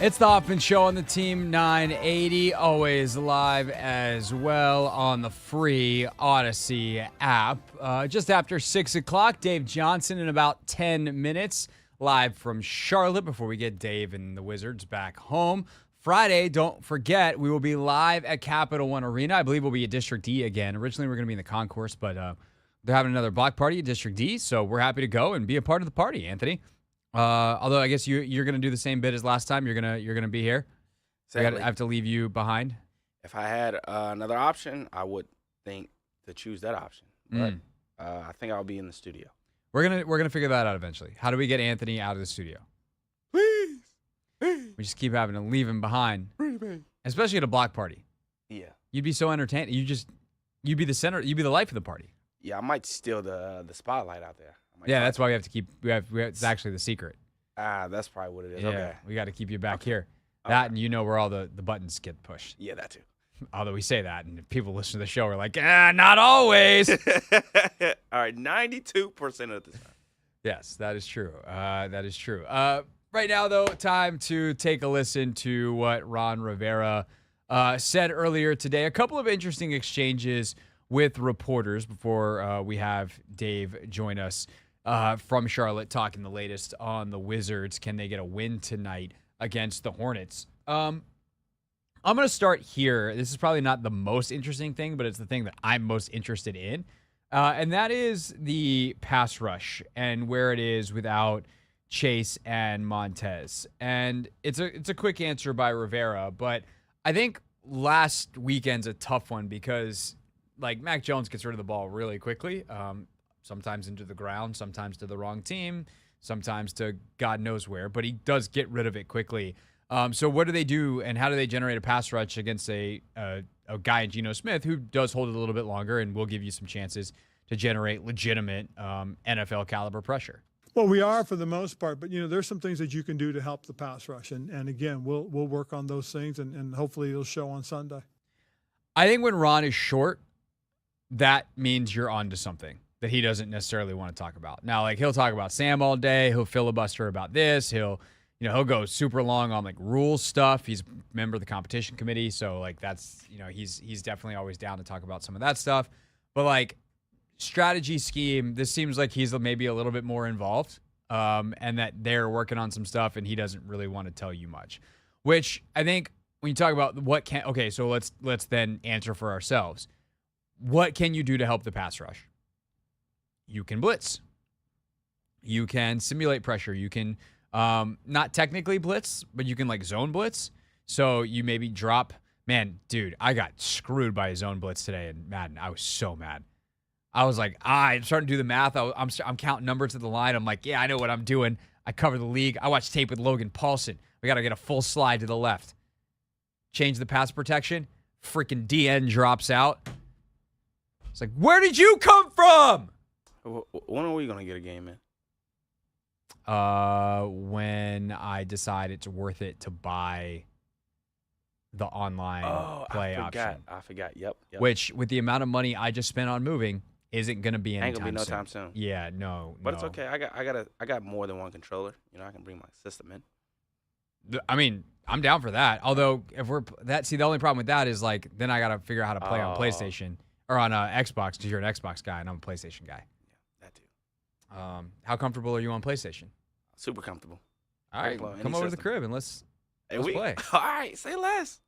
Speaker 1: It's the Hoffman Show on the Team 980, always live as well on the free Odyssey app. Just after 6 o'clock, Dave Johnson in about 10 minutes, live from Charlotte before we get Dave and the Wizards back home. Friday, don't forget, we will be live at Capital One Arena. I believe we'll be at District D again. Originally, we were going to be in the concourse, but they're having another block party at District D, so we're happy to go and be a part of the party, Anthony. Although I guess you're gonna do the same bit as last time. You're gonna be here. So I have to leave you behind.
Speaker 2: If I had another option, I would think to choose that option. But I think I'll be in the studio.
Speaker 1: We're gonna figure that out eventually. How do we get Anthony out of the studio? Please. We just keep having to leave him behind, especially at a block party.
Speaker 2: Yeah.
Speaker 1: You'd be so entertained. You'd be the center. You'd be the life of the party.
Speaker 2: Yeah, I might steal the spotlight out there.
Speaker 1: Yeah, that's why we have to keep. It's actually the secret.
Speaker 2: That's probably what it is.
Speaker 1: Yeah,
Speaker 2: Okay.
Speaker 1: we got to keep you back here.
Speaker 2: Okay.
Speaker 1: That and where all the buttons get pushed.
Speaker 2: Yeah, that too.
Speaker 1: Although we say that, and people listen to the show are like, not always.
Speaker 2: All right, 92% of the time.
Speaker 1: Yes, that is true. That is true. Right now, though, time to take a listen to what Ron Rivera said earlier today. A couple of interesting exchanges with reporters before we have Dave join us from Charlotte talking the latest on the Wizards. Can they get a win tonight against the Hornets? I'm going to start here. This is probably not the most interesting thing, but it's the thing that I'm most interested in. And that is the pass rush and where it is without Chase and Montez. And it's a quick answer by Rivera, but I think last weekend's a tough one because like Mac Jones gets rid of the ball really quickly, sometimes into the ground, sometimes to the wrong team, sometimes to God knows where, but he does get rid of it quickly. So what do they do and how do they generate a pass rush against a guy in Geno Smith who does hold it a little bit longer and will give you some chances to generate legitimate NFL caliber pressure?
Speaker 14: Well, we are for the most part, but there's some things that you can do to help the pass rush, and again, we'll work on those things, and hopefully it'll show on Sunday.
Speaker 1: I think when Ron is short, that means you're onto something that he doesn't necessarily want to talk about. Now, like he'll talk about Sam all day, he'll filibuster about this, he'll go super long on like rules stuff. He's a member of the competition committee, so like that's he's definitely always down to talk about some of that stuff. But like strategy scheme, this seems like he's maybe a little bit more involved, and that they're working on some stuff, and he doesn't really want to tell you much. Which I think when you talk about so let's then answer for ourselves. What can you do to help the pass rush? You can blitz. You can simulate pressure. You can not technically blitz, but you can like zone blitz. So you maybe drop. Man, dude, I got screwed by a zone blitz today in Madden. I was so mad. I was like, I'm starting to do the math. I'm counting numbers at the line. I'm like, yeah, I know what I'm doing. I cover the league. I watched tape with Logan Paulson. We got to get a full slide to the left. Change the pass protection. Freaking DN drops out. It's like, where did you come from?
Speaker 2: When are we going to get a game in?
Speaker 1: When I decide it's worth it to buy the online play option.
Speaker 2: I forgot. Yep.
Speaker 1: Which, with the amount of money I just spent on moving, isn't going to be anytime soon.
Speaker 2: Ain't going to be no time soon.
Speaker 1: Yeah, no.
Speaker 2: But it's okay. I got more than one controller. I can bring my system in.
Speaker 1: I mean, I'm down for that. Although, if the only problem with that is like, then I got to figure out how to play on PlayStation or on Xbox because you're an Xbox guy and I'm a PlayStation guy.
Speaker 2: Yeah, that too.
Speaker 1: How comfortable are you on PlayStation?
Speaker 2: Super comfortable.
Speaker 1: All right, come over to the crib and let's play.
Speaker 2: All right, say less.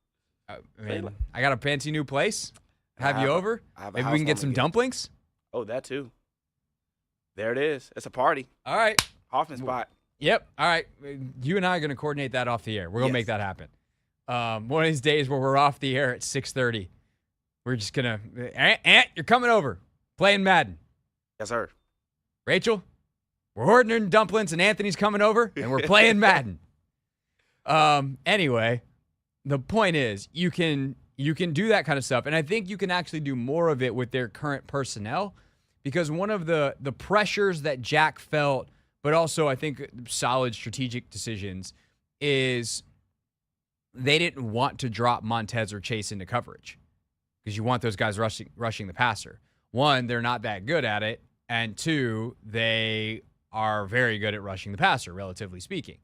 Speaker 1: I got a fancy new place. Have you over? Maybe we can get some dumplings.
Speaker 2: Oh, that too. There it is. It's a party.
Speaker 1: All right.
Speaker 2: Hoffman spot.
Speaker 1: Yep. All right. You and I are going to coordinate that off the air. We're going to make that happen. One of these days where we're off the air at 6:30, we're just going to, Aunt, you're coming over. Playing Madden.
Speaker 2: Yes, sir.
Speaker 1: Rachel, we're ordering dumplings and Anthony's coming over and we're playing Madden. Anyway, the point is you can do that kind of stuff. And I think you can actually do more of it with their current personnel because one of the pressures that Jack felt, but also I think solid strategic decisions, is they didn't want to drop Montez or Chase into coverage because you want those guys rushing the passer. One, they're not that good at it. And two, they are very good at rushing the passer, relatively speaking.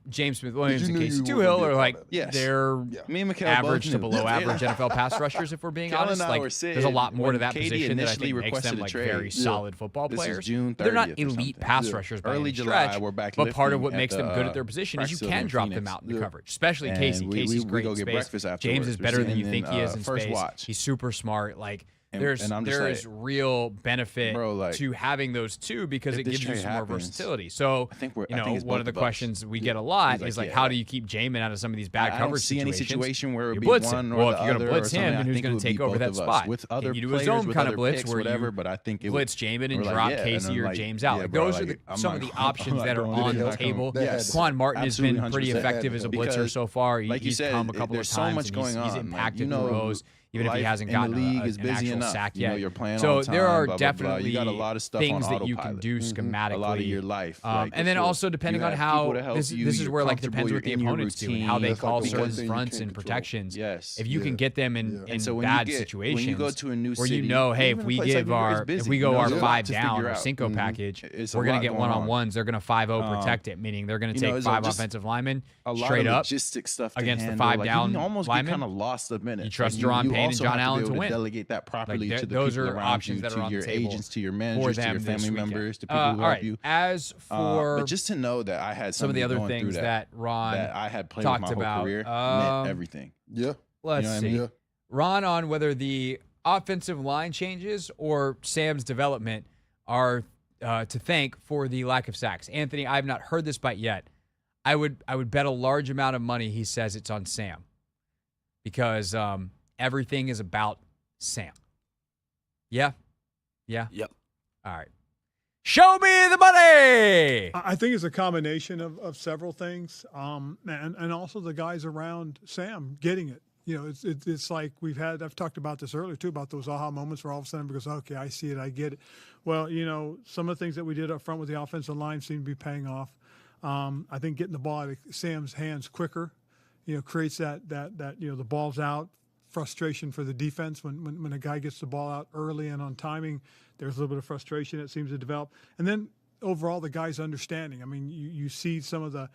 Speaker 1: James Smith-Williams and Casey Tuhill are like they're
Speaker 15: Me and Mikal
Speaker 1: average
Speaker 15: both
Speaker 1: to
Speaker 15: knew.
Speaker 1: below average NFL pass rushers, if we're being
Speaker 15: Kel
Speaker 1: honest.
Speaker 15: and I
Speaker 1: Like
Speaker 15: were saying
Speaker 1: there's a lot more to
Speaker 15: when
Speaker 1: that
Speaker 15: Katie
Speaker 1: position that I
Speaker 15: initially
Speaker 1: think makes them
Speaker 15: requested a
Speaker 1: like
Speaker 15: trade.
Speaker 1: very solid football
Speaker 15: This is
Speaker 1: players.
Speaker 15: June
Speaker 1: They're not
Speaker 15: 30th or
Speaker 1: elite
Speaker 15: something.
Speaker 1: pass rushers by
Speaker 15: Early
Speaker 1: any
Speaker 15: July,
Speaker 1: stretch,
Speaker 15: we're back
Speaker 1: but part of
Speaker 15: lifting
Speaker 1: what
Speaker 15: at
Speaker 1: makes them
Speaker 15: the,
Speaker 1: good at their position is you
Speaker 15: practice
Speaker 1: can
Speaker 15: facility
Speaker 1: drop
Speaker 15: in
Speaker 1: them
Speaker 15: Phoenix.
Speaker 1: out in the coverage, especially
Speaker 15: And
Speaker 1: Casey.
Speaker 15: we
Speaker 1: Casey's
Speaker 15: go
Speaker 1: great in
Speaker 15: get
Speaker 1: space.
Speaker 15: breakfast
Speaker 1: James
Speaker 15: afterwards.
Speaker 1: is
Speaker 15: We're
Speaker 1: better than
Speaker 15: sitting
Speaker 1: you think he
Speaker 15: in,
Speaker 1: is in
Speaker 15: first
Speaker 1: space.
Speaker 15: watch.
Speaker 1: He's super smart. Like
Speaker 15: And
Speaker 1: there's
Speaker 15: I'm just
Speaker 1: there's
Speaker 15: like,
Speaker 1: real benefit
Speaker 15: bro, like,
Speaker 1: to having those two because
Speaker 15: if
Speaker 1: it
Speaker 15: this
Speaker 1: gives you
Speaker 15: trade
Speaker 1: some more
Speaker 15: happens,
Speaker 1: versatility. So
Speaker 15: I think
Speaker 1: it's one of the
Speaker 15: both of us.
Speaker 1: questions we get a lot
Speaker 15: He's like,
Speaker 1: is like,
Speaker 15: yeah,
Speaker 1: how
Speaker 15: like,
Speaker 1: do you keep Jamin out of some of these bad
Speaker 15: I
Speaker 1: coverage
Speaker 15: don't see any
Speaker 1: situations?
Speaker 15: situation where it
Speaker 1: You
Speaker 15: would be
Speaker 1: blitz
Speaker 15: one
Speaker 1: him.
Speaker 15: or
Speaker 1: Well,
Speaker 15: the
Speaker 1: if you're
Speaker 15: other
Speaker 1: gonna
Speaker 15: or
Speaker 1: blitz
Speaker 15: something,
Speaker 1: him,
Speaker 15: I
Speaker 1: then who's
Speaker 15: think it
Speaker 1: going
Speaker 15: would
Speaker 1: to take
Speaker 15: be
Speaker 1: over
Speaker 15: both
Speaker 1: that
Speaker 15: of us.
Speaker 1: spot?
Speaker 15: With other
Speaker 1: Can you do a
Speaker 15: players,
Speaker 1: zone
Speaker 15: with
Speaker 1: kind of
Speaker 15: other
Speaker 1: blitz
Speaker 15: picks,
Speaker 1: where
Speaker 15: whatever,
Speaker 1: you
Speaker 15: but I think it
Speaker 1: blitz
Speaker 15: would,
Speaker 1: Jamin and
Speaker 15: we're like,
Speaker 1: drop
Speaker 15: yeah, and
Speaker 1: Casey
Speaker 15: I'm
Speaker 1: or
Speaker 15: like,
Speaker 1: James out?
Speaker 15: yeah,
Speaker 1: Like
Speaker 15: bro,
Speaker 1: those are
Speaker 15: like, I'm
Speaker 1: some
Speaker 15: not
Speaker 1: of the
Speaker 15: going-
Speaker 1: options
Speaker 15: I'm
Speaker 1: that
Speaker 15: not
Speaker 1: are
Speaker 15: going
Speaker 1: on
Speaker 15: to
Speaker 1: the
Speaker 15: that.
Speaker 1: table.
Speaker 15: Yes.
Speaker 1: Quan Martin has been
Speaker 15: Absolutely,
Speaker 1: pretty
Speaker 15: 100%.
Speaker 1: effective as a blitzer
Speaker 15: Because,
Speaker 1: so far.
Speaker 15: like you
Speaker 1: He's
Speaker 15: said,
Speaker 1: come a couple
Speaker 15: there's
Speaker 1: of
Speaker 15: so
Speaker 1: times
Speaker 15: much
Speaker 1: and
Speaker 15: going
Speaker 1: he's
Speaker 15: on. Like,
Speaker 1: impacted
Speaker 15: you know,
Speaker 1: the rows, even if he
Speaker 15: life
Speaker 1: hasn't
Speaker 15: in
Speaker 1: gotten
Speaker 15: the league
Speaker 1: an
Speaker 15: is busy
Speaker 1: actual
Speaker 15: enough.
Speaker 1: sack
Speaker 15: You know,
Speaker 1: yet.
Speaker 15: you're playing
Speaker 1: So
Speaker 15: on time,
Speaker 1: there are
Speaker 15: blah, blah, blah.
Speaker 1: definitely
Speaker 15: You got a lot of stuff
Speaker 1: things
Speaker 15: on
Speaker 1: that you can
Speaker 15: autopilot.
Speaker 1: do schematically.
Speaker 15: A lot of your life.
Speaker 1: And then also depending on how this is where like depends what the
Speaker 15: in your
Speaker 1: opponents do and how they
Speaker 15: routine.
Speaker 1: call
Speaker 15: That's like the one
Speaker 1: certain
Speaker 15: thing you
Speaker 1: fronts
Speaker 15: can't
Speaker 1: and
Speaker 15: control.
Speaker 1: protections.
Speaker 15: Yes.
Speaker 1: If you can get them in
Speaker 15: And so when
Speaker 1: bad
Speaker 15: you
Speaker 1: situations
Speaker 15: go to a new
Speaker 1: where you
Speaker 15: city,
Speaker 1: know, hey,
Speaker 15: even
Speaker 1: if
Speaker 15: a
Speaker 1: we
Speaker 15: place like
Speaker 1: give
Speaker 15: New York is
Speaker 1: our if
Speaker 15: busy,
Speaker 1: we
Speaker 15: you
Speaker 1: go
Speaker 15: know,
Speaker 1: our
Speaker 15: there's a lot
Speaker 1: 5
Speaker 15: to
Speaker 1: down
Speaker 15: figure
Speaker 1: or
Speaker 15: out.
Speaker 1: Cinco package,
Speaker 15: It's a
Speaker 1: we're gonna
Speaker 15: lot
Speaker 1: get
Speaker 15: going
Speaker 1: one-on-ones. They're gonna 5-0 protect it, meaning they're gonna take
Speaker 15: it's
Speaker 1: 5
Speaker 15: just
Speaker 1: offensive linemen
Speaker 15: a lot
Speaker 1: straight
Speaker 15: of
Speaker 1: up
Speaker 15: logistic stuff to
Speaker 1: against the
Speaker 15: handle.
Speaker 1: 5
Speaker 15: Like,
Speaker 1: down
Speaker 15: you almost
Speaker 1: linemen.
Speaker 15: kind of lost a minute.
Speaker 1: You trust
Speaker 15: Like,
Speaker 1: Deron
Speaker 15: you
Speaker 1: Payne and
Speaker 15: also
Speaker 1: John
Speaker 15: have to
Speaker 1: Allen
Speaker 15: be
Speaker 1: to
Speaker 15: able
Speaker 1: win.
Speaker 15: delegate that properly to the
Speaker 1: those
Speaker 15: people
Speaker 1: are
Speaker 15: around
Speaker 1: options
Speaker 15: you,
Speaker 1: that are
Speaker 15: to
Speaker 1: on
Speaker 15: your
Speaker 1: the table
Speaker 15: agents, to your
Speaker 1: for
Speaker 15: managers, to
Speaker 1: them
Speaker 15: your
Speaker 1: this
Speaker 15: family
Speaker 1: weekend.
Speaker 15: members, to people who
Speaker 1: all
Speaker 15: help
Speaker 1: right.
Speaker 15: you.
Speaker 1: As for
Speaker 15: but just to know that I had
Speaker 1: some of the other
Speaker 15: going through
Speaker 1: things that Ron
Speaker 15: that I had played
Speaker 1: talked
Speaker 15: with my
Speaker 1: about,
Speaker 15: whole career meant everything.
Speaker 7: Yeah.
Speaker 1: Let's
Speaker 15: You know what I
Speaker 1: see.
Speaker 15: mean?
Speaker 1: Ron, on whether the offensive line changes or Sam's development are to thank for the lack of sacks. Anthony, I have not heard this bite yet. I would bet a large amount of money he says it's on Sam because everything is about Sam. Yeah? Yeah?
Speaker 2: Yep.
Speaker 1: All right. Show me the money!
Speaker 14: I think it's a combination of several things, and also the guys around Sam getting it. You know, it's like I've talked about this earlier too, about those aha moments where all of a sudden because, okay, I see it, I get it. Well, you know, some of the things that we did up front with the offensive line seem to be paying off. I think getting the ball out of Sam's hands quicker, you know, creates that you know, the ball's out, frustration for the defense when a guy gets the ball out early and on timing. There's a little bit of frustration that seems to develop. And then overall, the guys understanding. I mean, you see some of the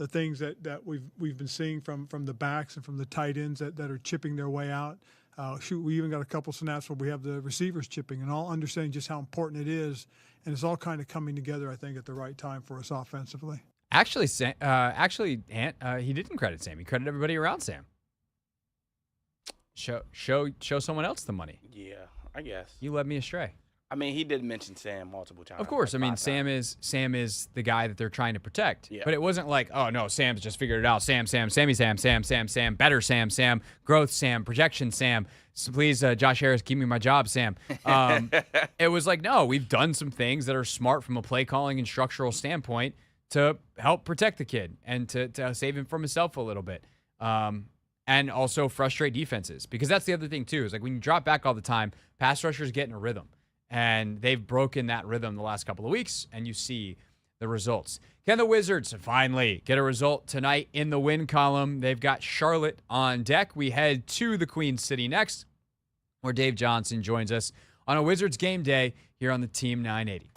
Speaker 14: things that we've been seeing from the backs and from the tight ends that are chipping their way out. We even got a couple snaps where we have the receivers chipping and all understanding just how important it is. And it's all kind of coming together, I think, at the right time for us offensively.
Speaker 1: Actually, Ant, he didn't credit Sam. He credited everybody around Sam. Show someone else the money.
Speaker 2: Yeah, I guess.
Speaker 1: You led me astray.
Speaker 2: I mean, he did mention Sam multiple times.
Speaker 1: Of course.
Speaker 2: like
Speaker 1: I mean,
Speaker 2: 5
Speaker 1: Sam is the guy that they're trying to protect.
Speaker 2: Yeah.
Speaker 1: But it wasn't like, oh, no, Sam's just figured it out. Sammy Sam, better Sam, growth Sam, projection Sam. So please, Josh Harris, keep me my job, Sam. It was like, no, we've done some things that are smart from a play calling and structural standpoint to help protect the kid and to save him from himself a little bit. And also frustrate defenses. Because that's the other thing, too, is like when you drop back all the time, pass rushers get in a rhythm. And they've broken that rhythm the last couple of weeks, and you see the results. Can the Wizards finally get a result tonight in the win column? They've got Charlotte on deck. We head to the Queen City next, where Dave Johnson joins us on a Wizards game day here on the Team 980.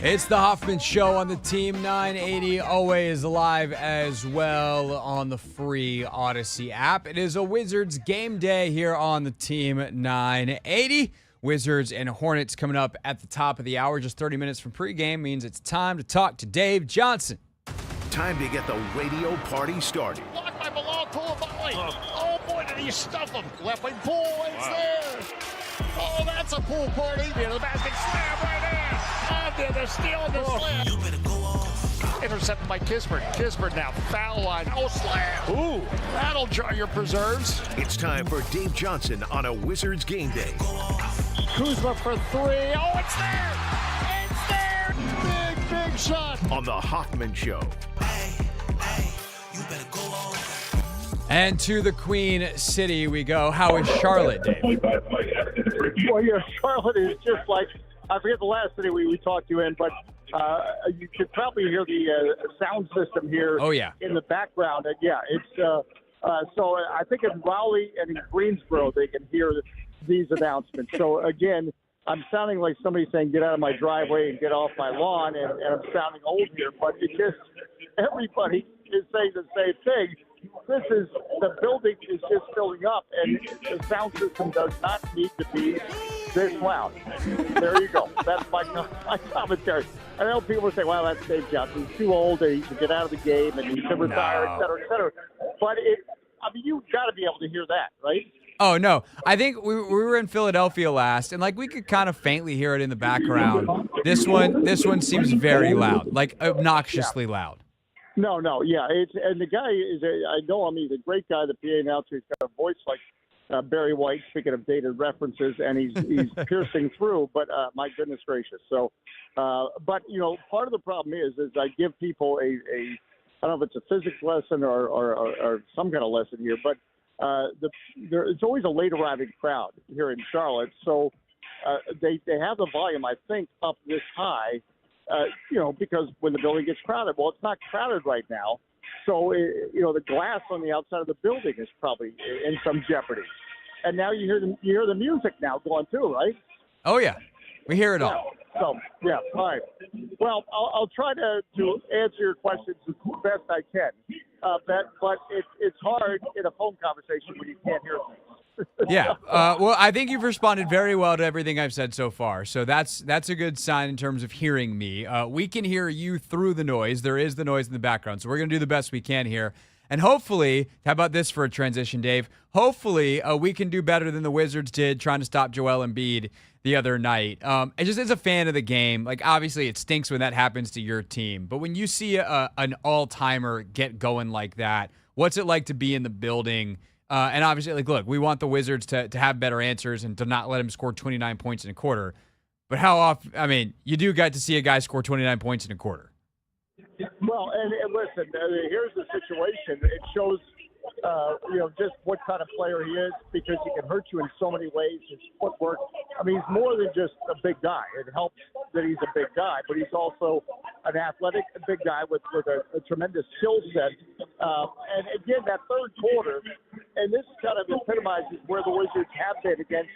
Speaker 1: It's the Hoffman Show on the Team 980, always live as well on the free Odyssey app. It is a Wizards game day here on the Team 980. Wizards and Hornets coming up at the top of the hour. Just 30 minutes from pregame means it's time to talk to Dave Johnson.
Speaker 16: Time to get the radio party started.
Speaker 17: Blocked by Bilal Coulibaly. Oh boy, did he stuff him. Left wing pool, it's there. Oh, that's a pool party. Near the basket, slam right there. And there, they're stealing the slam. You better go off. Intercepted by Kispert. Kispert now, foul line. Oh, slam. Ooh, that'll jar your preserves.
Speaker 16: It's time for Dave Johnson on a Wizards game day.
Speaker 17: Kuzma for three. Oh, it's there. It's there. Big shot.
Speaker 16: On the Hoffman Show.
Speaker 1: And to the Queen City we go. How is Charlotte, Dave?
Speaker 18: Well, Charlotte is just like, I forget the last city we talked to you in, but you could probably hear the sound system here in the background. It's so I think in Raleigh and in Greensboro they can hear these announcements. So, again, I'm sounding like somebody saying, get out of my driveway and get off my lawn, and I'm sounding old here, but it just, everybody is saying the same thing. The building is just filling up, and the sound system does not need to be this loud. There you go. That's my commentary. I know people say, well, that's Dave Johnson. He's too old, and he should get out of the game, and he should retire, et cetera, et cetera. But you've got to be able to hear that, right?
Speaker 1: Oh, no. I think we were in Philadelphia last, and we could kind of faintly hear it in the background. This one seems very loud, obnoxiously loud.
Speaker 18: No, yeah. And the guy I know him. He's a great guy. The PA announcer. He's got a voice like Barry White. Speaking of dated references, and he's piercing through. But my goodness gracious. So, but part of the problem is I give people I don't know if it's a physics lesson or some kind of lesson here, but it's always a late arriving crowd here in Charlotte. So they have the volume, I think, up this high. Because when the building gets crowded, well, it's not crowded right now. So, the glass on the outside of the building is probably in some jeopardy. And now you hear the music now going too, right?
Speaker 1: Oh, yeah. We hear it all.
Speaker 18: So, yeah, all right. Well, I'll try to answer your questions as best I can. But it's hard in a phone conversation when you can't hear things.
Speaker 1: Yeah. Well, I think you've responded very well to everything I've said so far. So that's a good sign in terms of hearing me. We can hear you through the noise. There is the noise in the background. So we're going to do the best we can here. And hopefully, how about this for a transition, Dave? Hopefully, we can do better than the Wizards did trying to stop Joel Embiid the other night. Just as a fan of the game, obviously it stinks when that happens to your team. But when you see an all-timer get going like that, what's it like to be in the building? And obviously, look, we want the Wizards to have better answers and to not let him score 29 points in a quarter. But how often, you do get to see a guy score 29 points in a quarter.
Speaker 18: Well, and listen, here's the situation. It shows, just what kind of player he is, because he can hurt you in so many ways. His footwork. He's more than just a big guy. It helps that he's a big guy, but he's also an athletic big guy with a tremendous skill set. And again, that third quarter, and this kind of epitomizes where the Wizards have been against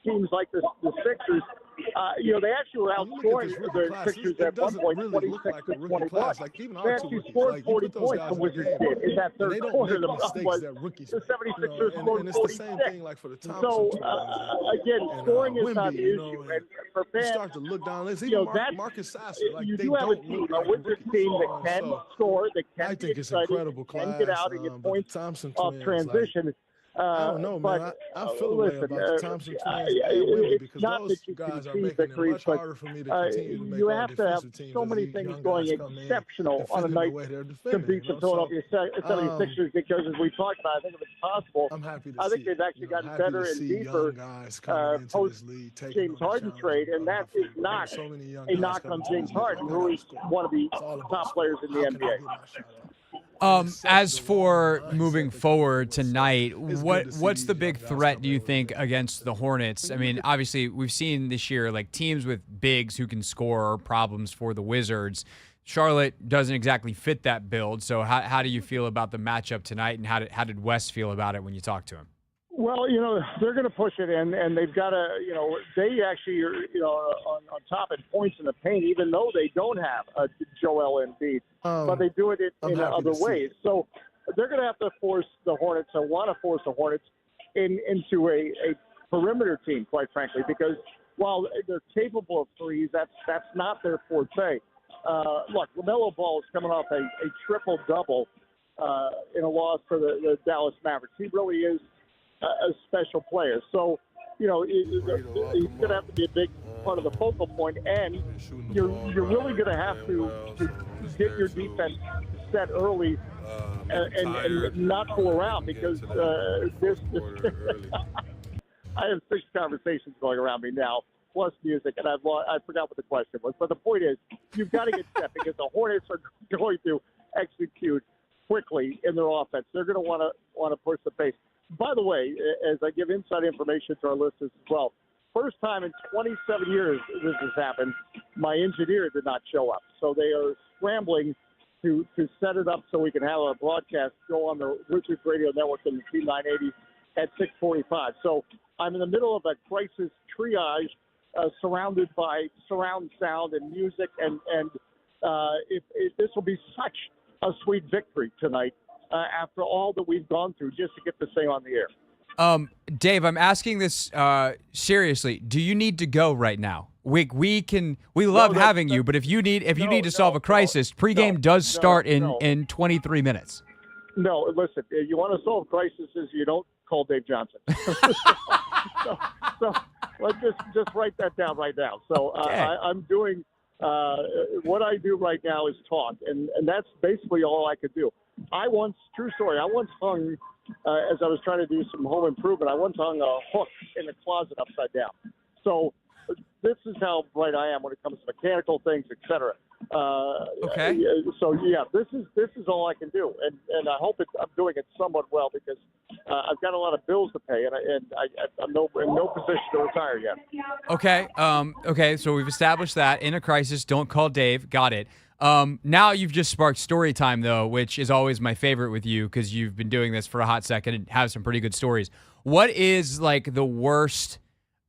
Speaker 18: teams like the Sixers. They actually were outscoring the Sixers at one point, 26-21. They actually scored 40 points, the Wizards did, in that third quarter. The problem was the 76ers scored 46. So, again, scoring is not the issue. And for fans,
Speaker 19: start to look down. Marcus Sasser,
Speaker 18: you do have a team, a Wizards team that can score, that can be exciting, can get out and get points off transition.
Speaker 19: I don't know, man. I feel a way about the Thompson twins and Wimby because those guys are making it much harder for me to continue to make
Speaker 18: you have to have so many things going exceptional on a night to beat the Philadelphia 76ers because, as we talked about, I think if it's possible, I think they've actually gotten better and deeper post James Harden trade, and that is not a knock on James Harden, who is one of the top players in the NBA.
Speaker 1: As for moving forward tonight, what's the big threat, do you think, against the Hornets? Obviously, we've seen this year, teams with bigs who can score are problems for the Wizards. Charlotte doesn't exactly fit that build, so how do you feel about the matchup tonight, and how did Wes feel about it when you talked to him?
Speaker 18: Well, they're going to push it in, and they've got to, they actually are, on top in points in the paint, even though they don't have a Joel Embiid, but they do it in other ways. So they're going to have to force the Hornets, or want to force the Hornets into a perimeter team, quite frankly, because while they're capable of threes, that's not their forte. Look, LaMelo Ball is coming off a triple-double in a loss for the Dallas Mavericks. He really is a special player. So, he's going to have to be a big part of the focal point, and you're really going to have to get your defense set early and not fool around, because this I have 6 conversations going around me now, plus music, and I forgot what the question was. But the point is, you've got to get set, because the Hornets are going to execute quickly in their offense. They're going to want to push the pace. By the way, as I give inside information to our listeners as well, first time in 27 years this has happened, my engineer did not show up. So they are scrambling to set it up so we can have a broadcast go on the Wizards Radio Network in the T980 at 6:45. So I'm in the middle of a crisis triage surrounded by surround sound and music, and this will be such a sweet victory tonight after all that we've gone through just to get this thing on the air.
Speaker 1: Dave, I'm asking this seriously. Do you need to go right now? We love having you, but if you need to solve a crisis, pregame does start in 23 minutes.
Speaker 18: No, listen. You want to solve crises, you don't call Dave Johnson. so let's just write that down right now. So I'm doing what I do right now is talk, and that's basically all I could do. True story, I once hung, as I was trying to do some home improvement, I once hung a hook in the closet upside down. So this is how bright I am when it comes to mechanical things, etc.
Speaker 1: Okay.
Speaker 18: So yeah, this is all I can do, and I hope I'm doing it somewhat well, because I've got a lot of bills to pay, and I'm in no position to retire yet.
Speaker 1: Okay. Okay. So we've established that in a crisis, don't call Dave. Got it. Now you've just sparked story time, though, which is always my favorite with you, because you've been doing this for a hot second and have some pretty good stories. What is like the worst?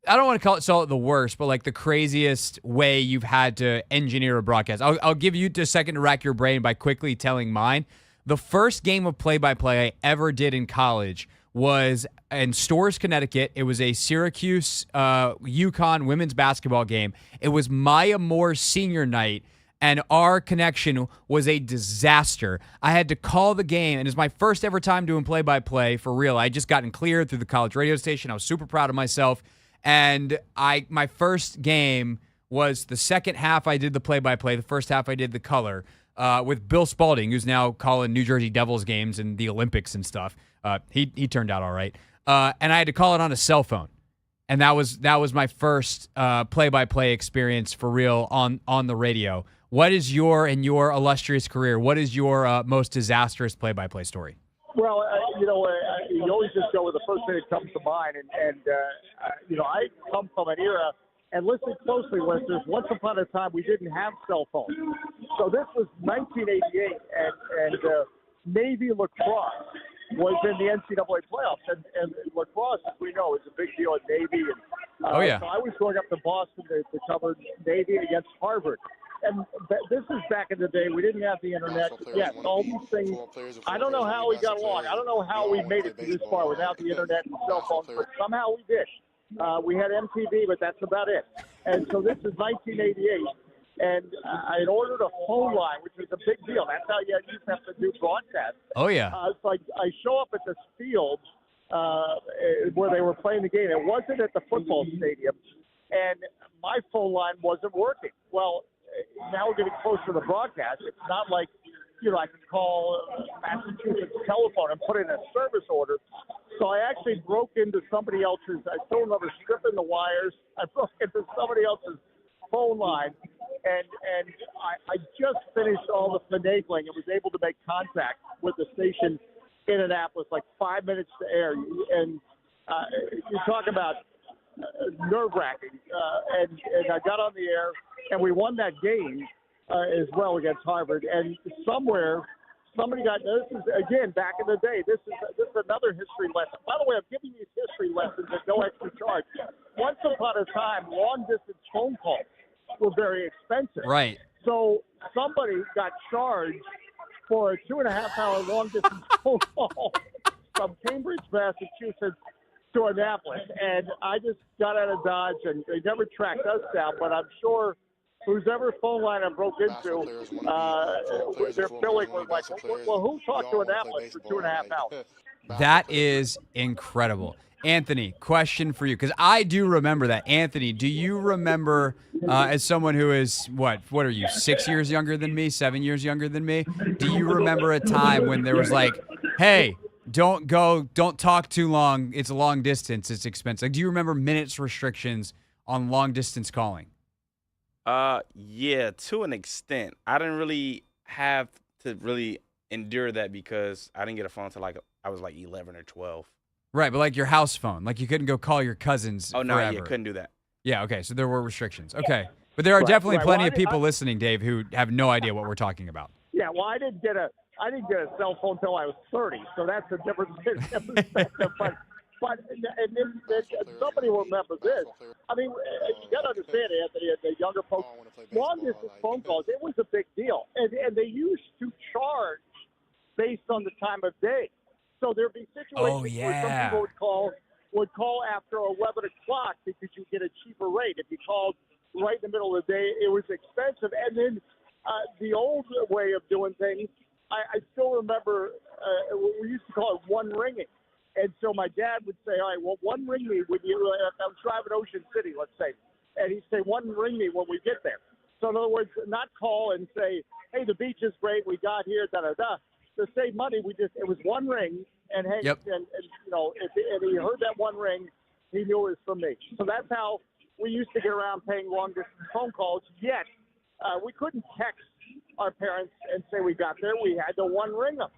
Speaker 1: I don't want to call it the worst, but like the craziest way you've had to engineer a broadcast. I'll give you a second to rack your brain by quickly telling mine. The first game of play-by-play I ever did in college was in Storrs, Connecticut. It was a Syracuse UConn women's basketball game. It was Maya Moore's senior night, and our connection was a disaster. I had to call the game, and it's my first ever time doing play-by-play for real. I had just gotten cleared through the college radio station. I was super proud of myself. And my first game was the second half I did the play-by-play. The first half I did the color with Bill Spalding, who's now calling New Jersey Devils games and the Olympics and stuff. He turned out all right. And I had to call it on a cell phone. And that was my first play-by-play experience for real on the radio. What is in your illustrious career, what is your most disastrous play-by-play story?
Speaker 18: Well, you always just go with the first thing that comes to mind. And I come from an era, and listen closely, listeners, once upon a time we didn't have cell phones. So this was 1988, and Navy lacrosse was in the NCAA playoffs. And lacrosse, as we know, is a big deal at Navy. And,
Speaker 1: oh, yeah.
Speaker 18: So I was going up to Boston to cover Navy against Harvard. And this is back in the day. We didn't have the internet. Yes, all these things. I don't know how we got along. I don't know how we made it this far without the internet and cell phones, but somehow we did. We had MTV, but that's about it. And so this is 1988. And I had ordered a phone line, which was a big deal. That's how you used to have to do broadcasts.
Speaker 1: Oh, yeah.
Speaker 18: So I show up at this field where they were playing the game. It wasn't at the football stadium. And my phone line wasn't working. Well, now we're getting closer to the broadcast. It's not like, I can call Massachusetts telephone and put in a service order. So I actually broke into somebody else's, I still remember stripping the wires. I broke into somebody else's phone line, and I just finished all the finagling and was able to make contact with the station in Annapolis, like 5 minutes to air. And you talk about nerve-wracking. And I got on the air, and we won that game as well against Harvard. And somewhere somebody got this is again back in the day. This is another history lesson. By the way, I'm giving these history lessons at no extra charge. Once upon a time, long distance phone calls were very expensive.
Speaker 1: Right.
Speaker 18: So somebody got charged for a 2.5-hour long distance phone call from Cambridge, Massachusetts to Annapolis, and I just got out of Dodge, and they never tracked us down. But I'm sure whoever phone line I broke into, their billing was like, well, who talked to Annapolis for 2.5 hours?
Speaker 1: That is incredible. Anthony, question for you, because I do remember that. Anthony, do you remember, as someone who is, what are you, 6 years younger than me, 7 years younger than me? Do you remember a time when there was like, hey, don't talk too long, it's a long distance, it's expensive? Like, do you remember minutes restrictions on long distance calling?
Speaker 2: Yeah, to an extent. I didn't really have to really endure that because I didn't get a phone until I was like 11 or 12.
Speaker 1: Right, but like your house phone, like you couldn't go call your cousins.
Speaker 2: Oh no,
Speaker 1: forever.
Speaker 2: you couldn't do that.
Speaker 1: Yeah, okay, so there were restrictions. Okay, but there are definitely plenty of people listening, Dave, who have no idea what we're talking about.
Speaker 18: Yeah, well, I didn't get a cell phone until I was 30, so that's a different perspective. But somebody will remember this. I mean, you got to understand, Anthony, and the younger folks, long distance phone calls, it was a big deal, and they used to charge based on the time of day. So there'd be situations where some people would call after 11 o'clock because you get a cheaper rate. If you called right in the middle of the day, it was expensive. And then the old way of doing things, I still remember we used to call it one ringing. And so my dad would say, all right, well, one ring me when I'm driving Ocean City, let's say. And he'd say, one ring me when we get there. So in other words, not call and say, hey, the beach is great, we got here, da-da-da. To save money, it was one ring, and hey, and you know, if he heard that one ring, he knew it was from me. So that's how we used to get around paying long distance phone calls. Yet we couldn't text our parents and say we got there. We had to one ring them.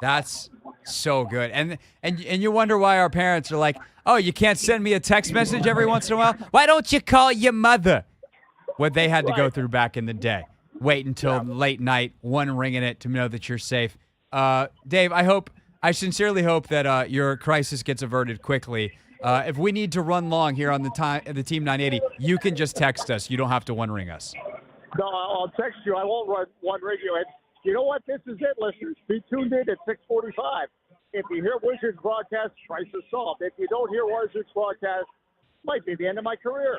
Speaker 1: That's so good, and you wonder why our parents are like, oh, you can't send me a text message every once in a while. Why don't you call your mother? What they had to go through back in the day. Wait until late night, one ringing it to know that you're safe. Dave, I sincerely hope that your crisis gets averted quickly. If we need to run long here on the Team 980, you can just text us. You don't have to one ring us.
Speaker 18: No, I'll text you. I won't one ring you. And you know what? This is it, listeners. Be tuned in at 6:45. If you hear Wizards broadcast, crisis solved. If you don't hear Wizards broadcast, might be the end of my career.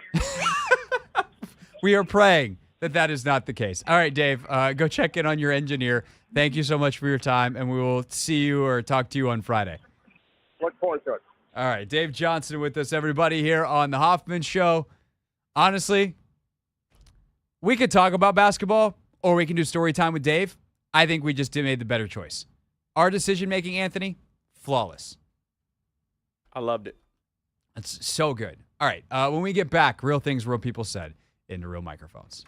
Speaker 1: We are praying that is not the case. All right, Dave, go check in on your engineer. Thank you so much for your time, and we will see you or talk to you on Friday.
Speaker 18: Look forward to it.
Speaker 1: All right, Dave Johnson with us, everybody, here on The Hoffman Show. Honestly, we could talk about basketball, or we can do story time with Dave. I think we just made the better choice. Our decision-making, Anthony, flawless.
Speaker 2: I loved it.
Speaker 1: That's so good. All right, when we get back, real things, real people said into real microphones.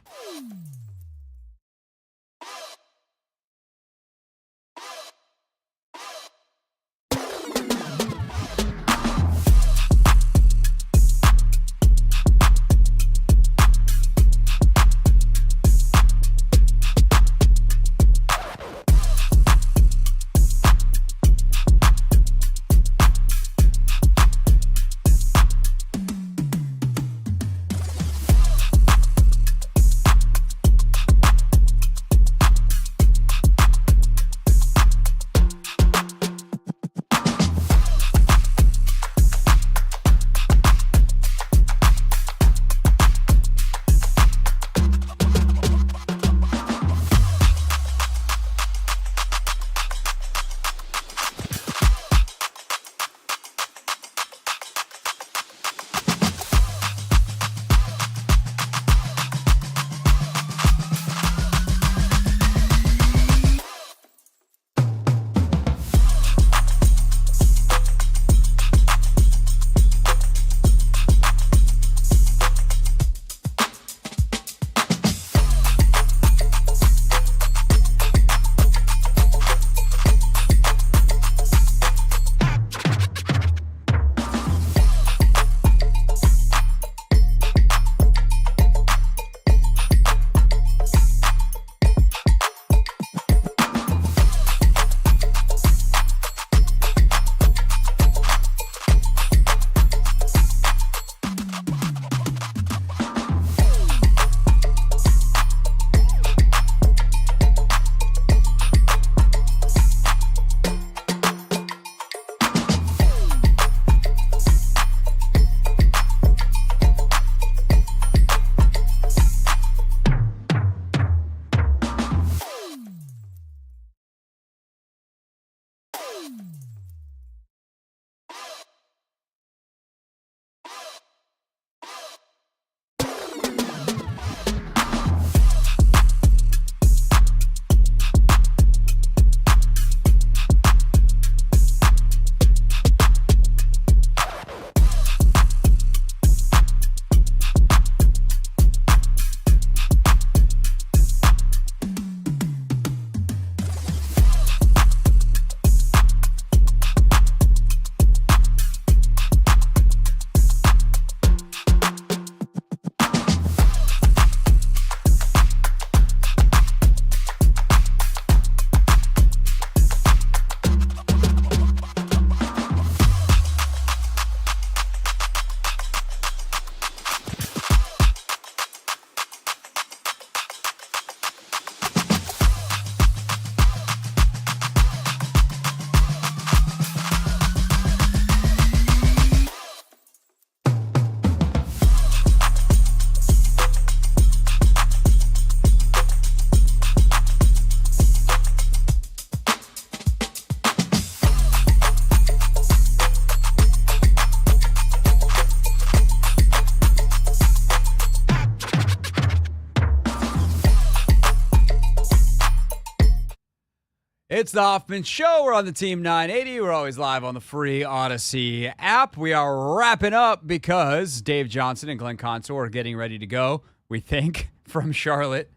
Speaker 1: It's the Hoffman Show. We're on the Team 980. We're always live on the free Odyssey app. We are wrapping up because Dave Johnson and Glenn Consor are getting ready to go, we think, from Charlotte.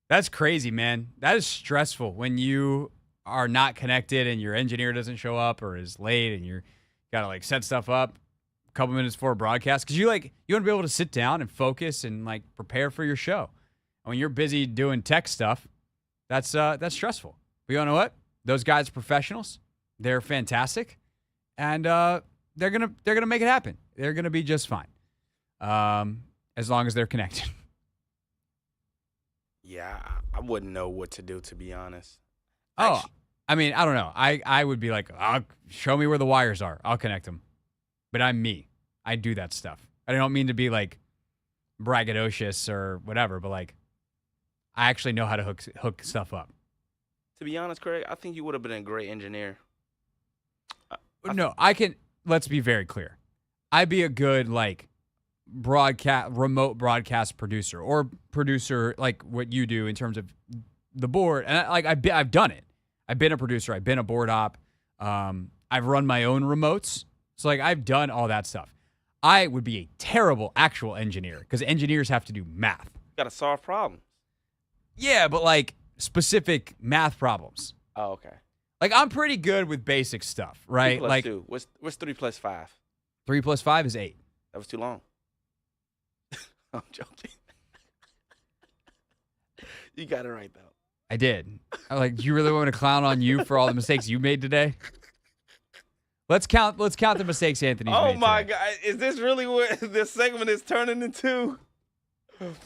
Speaker 1: That's crazy, man. That is stressful when you are not connected and your engineer doesn't show up or is late and you're got to like set stuff up a couple minutes before a broadcast because you want to be able to sit down and focus and like prepare for your show. And when you're busy doing tech stuff, that's stressful. But you know what? Those guys are professionals. They're fantastic, and they're gonna make it happen. They're gonna be just fine, as long as they're connected.
Speaker 2: Yeah, I wouldn't know what to do, to be honest.
Speaker 1: Oh, I mean, I don't know. I would be like, show me where the wires are. I'll connect them. But I'm me. I do that stuff. I don't mean to be like braggadocious or whatever, but like, I actually know how to hook stuff up.
Speaker 2: To be honest, Craig, I think you would have been a great engineer.
Speaker 1: No, I can. Let's be very clear. I'd be a good like remote broadcast producer or producer like what you do in terms of the board. And I've done it. I've been a producer. I've been a board op. I've run my own remotes. So like I've done all that stuff. I would be a terrible actual engineer because engineers have to do math.
Speaker 2: Got to solve problems.
Speaker 1: Yeah, but like specific math problems.
Speaker 2: Oh, okay.
Speaker 1: Like I'm pretty good with basic stuff, right?
Speaker 2: 2 +
Speaker 1: like
Speaker 2: 2. What's 3 + 5?
Speaker 1: 3 + 5 is 8.
Speaker 2: That was too long. I'm joking. You got it right though.
Speaker 1: I did. Do you really want me to clown on you for all the mistakes you made today? Let's count the mistakes Anthony's made.
Speaker 2: Oh my
Speaker 1: today.
Speaker 2: God. Is this really what this segment is turning into?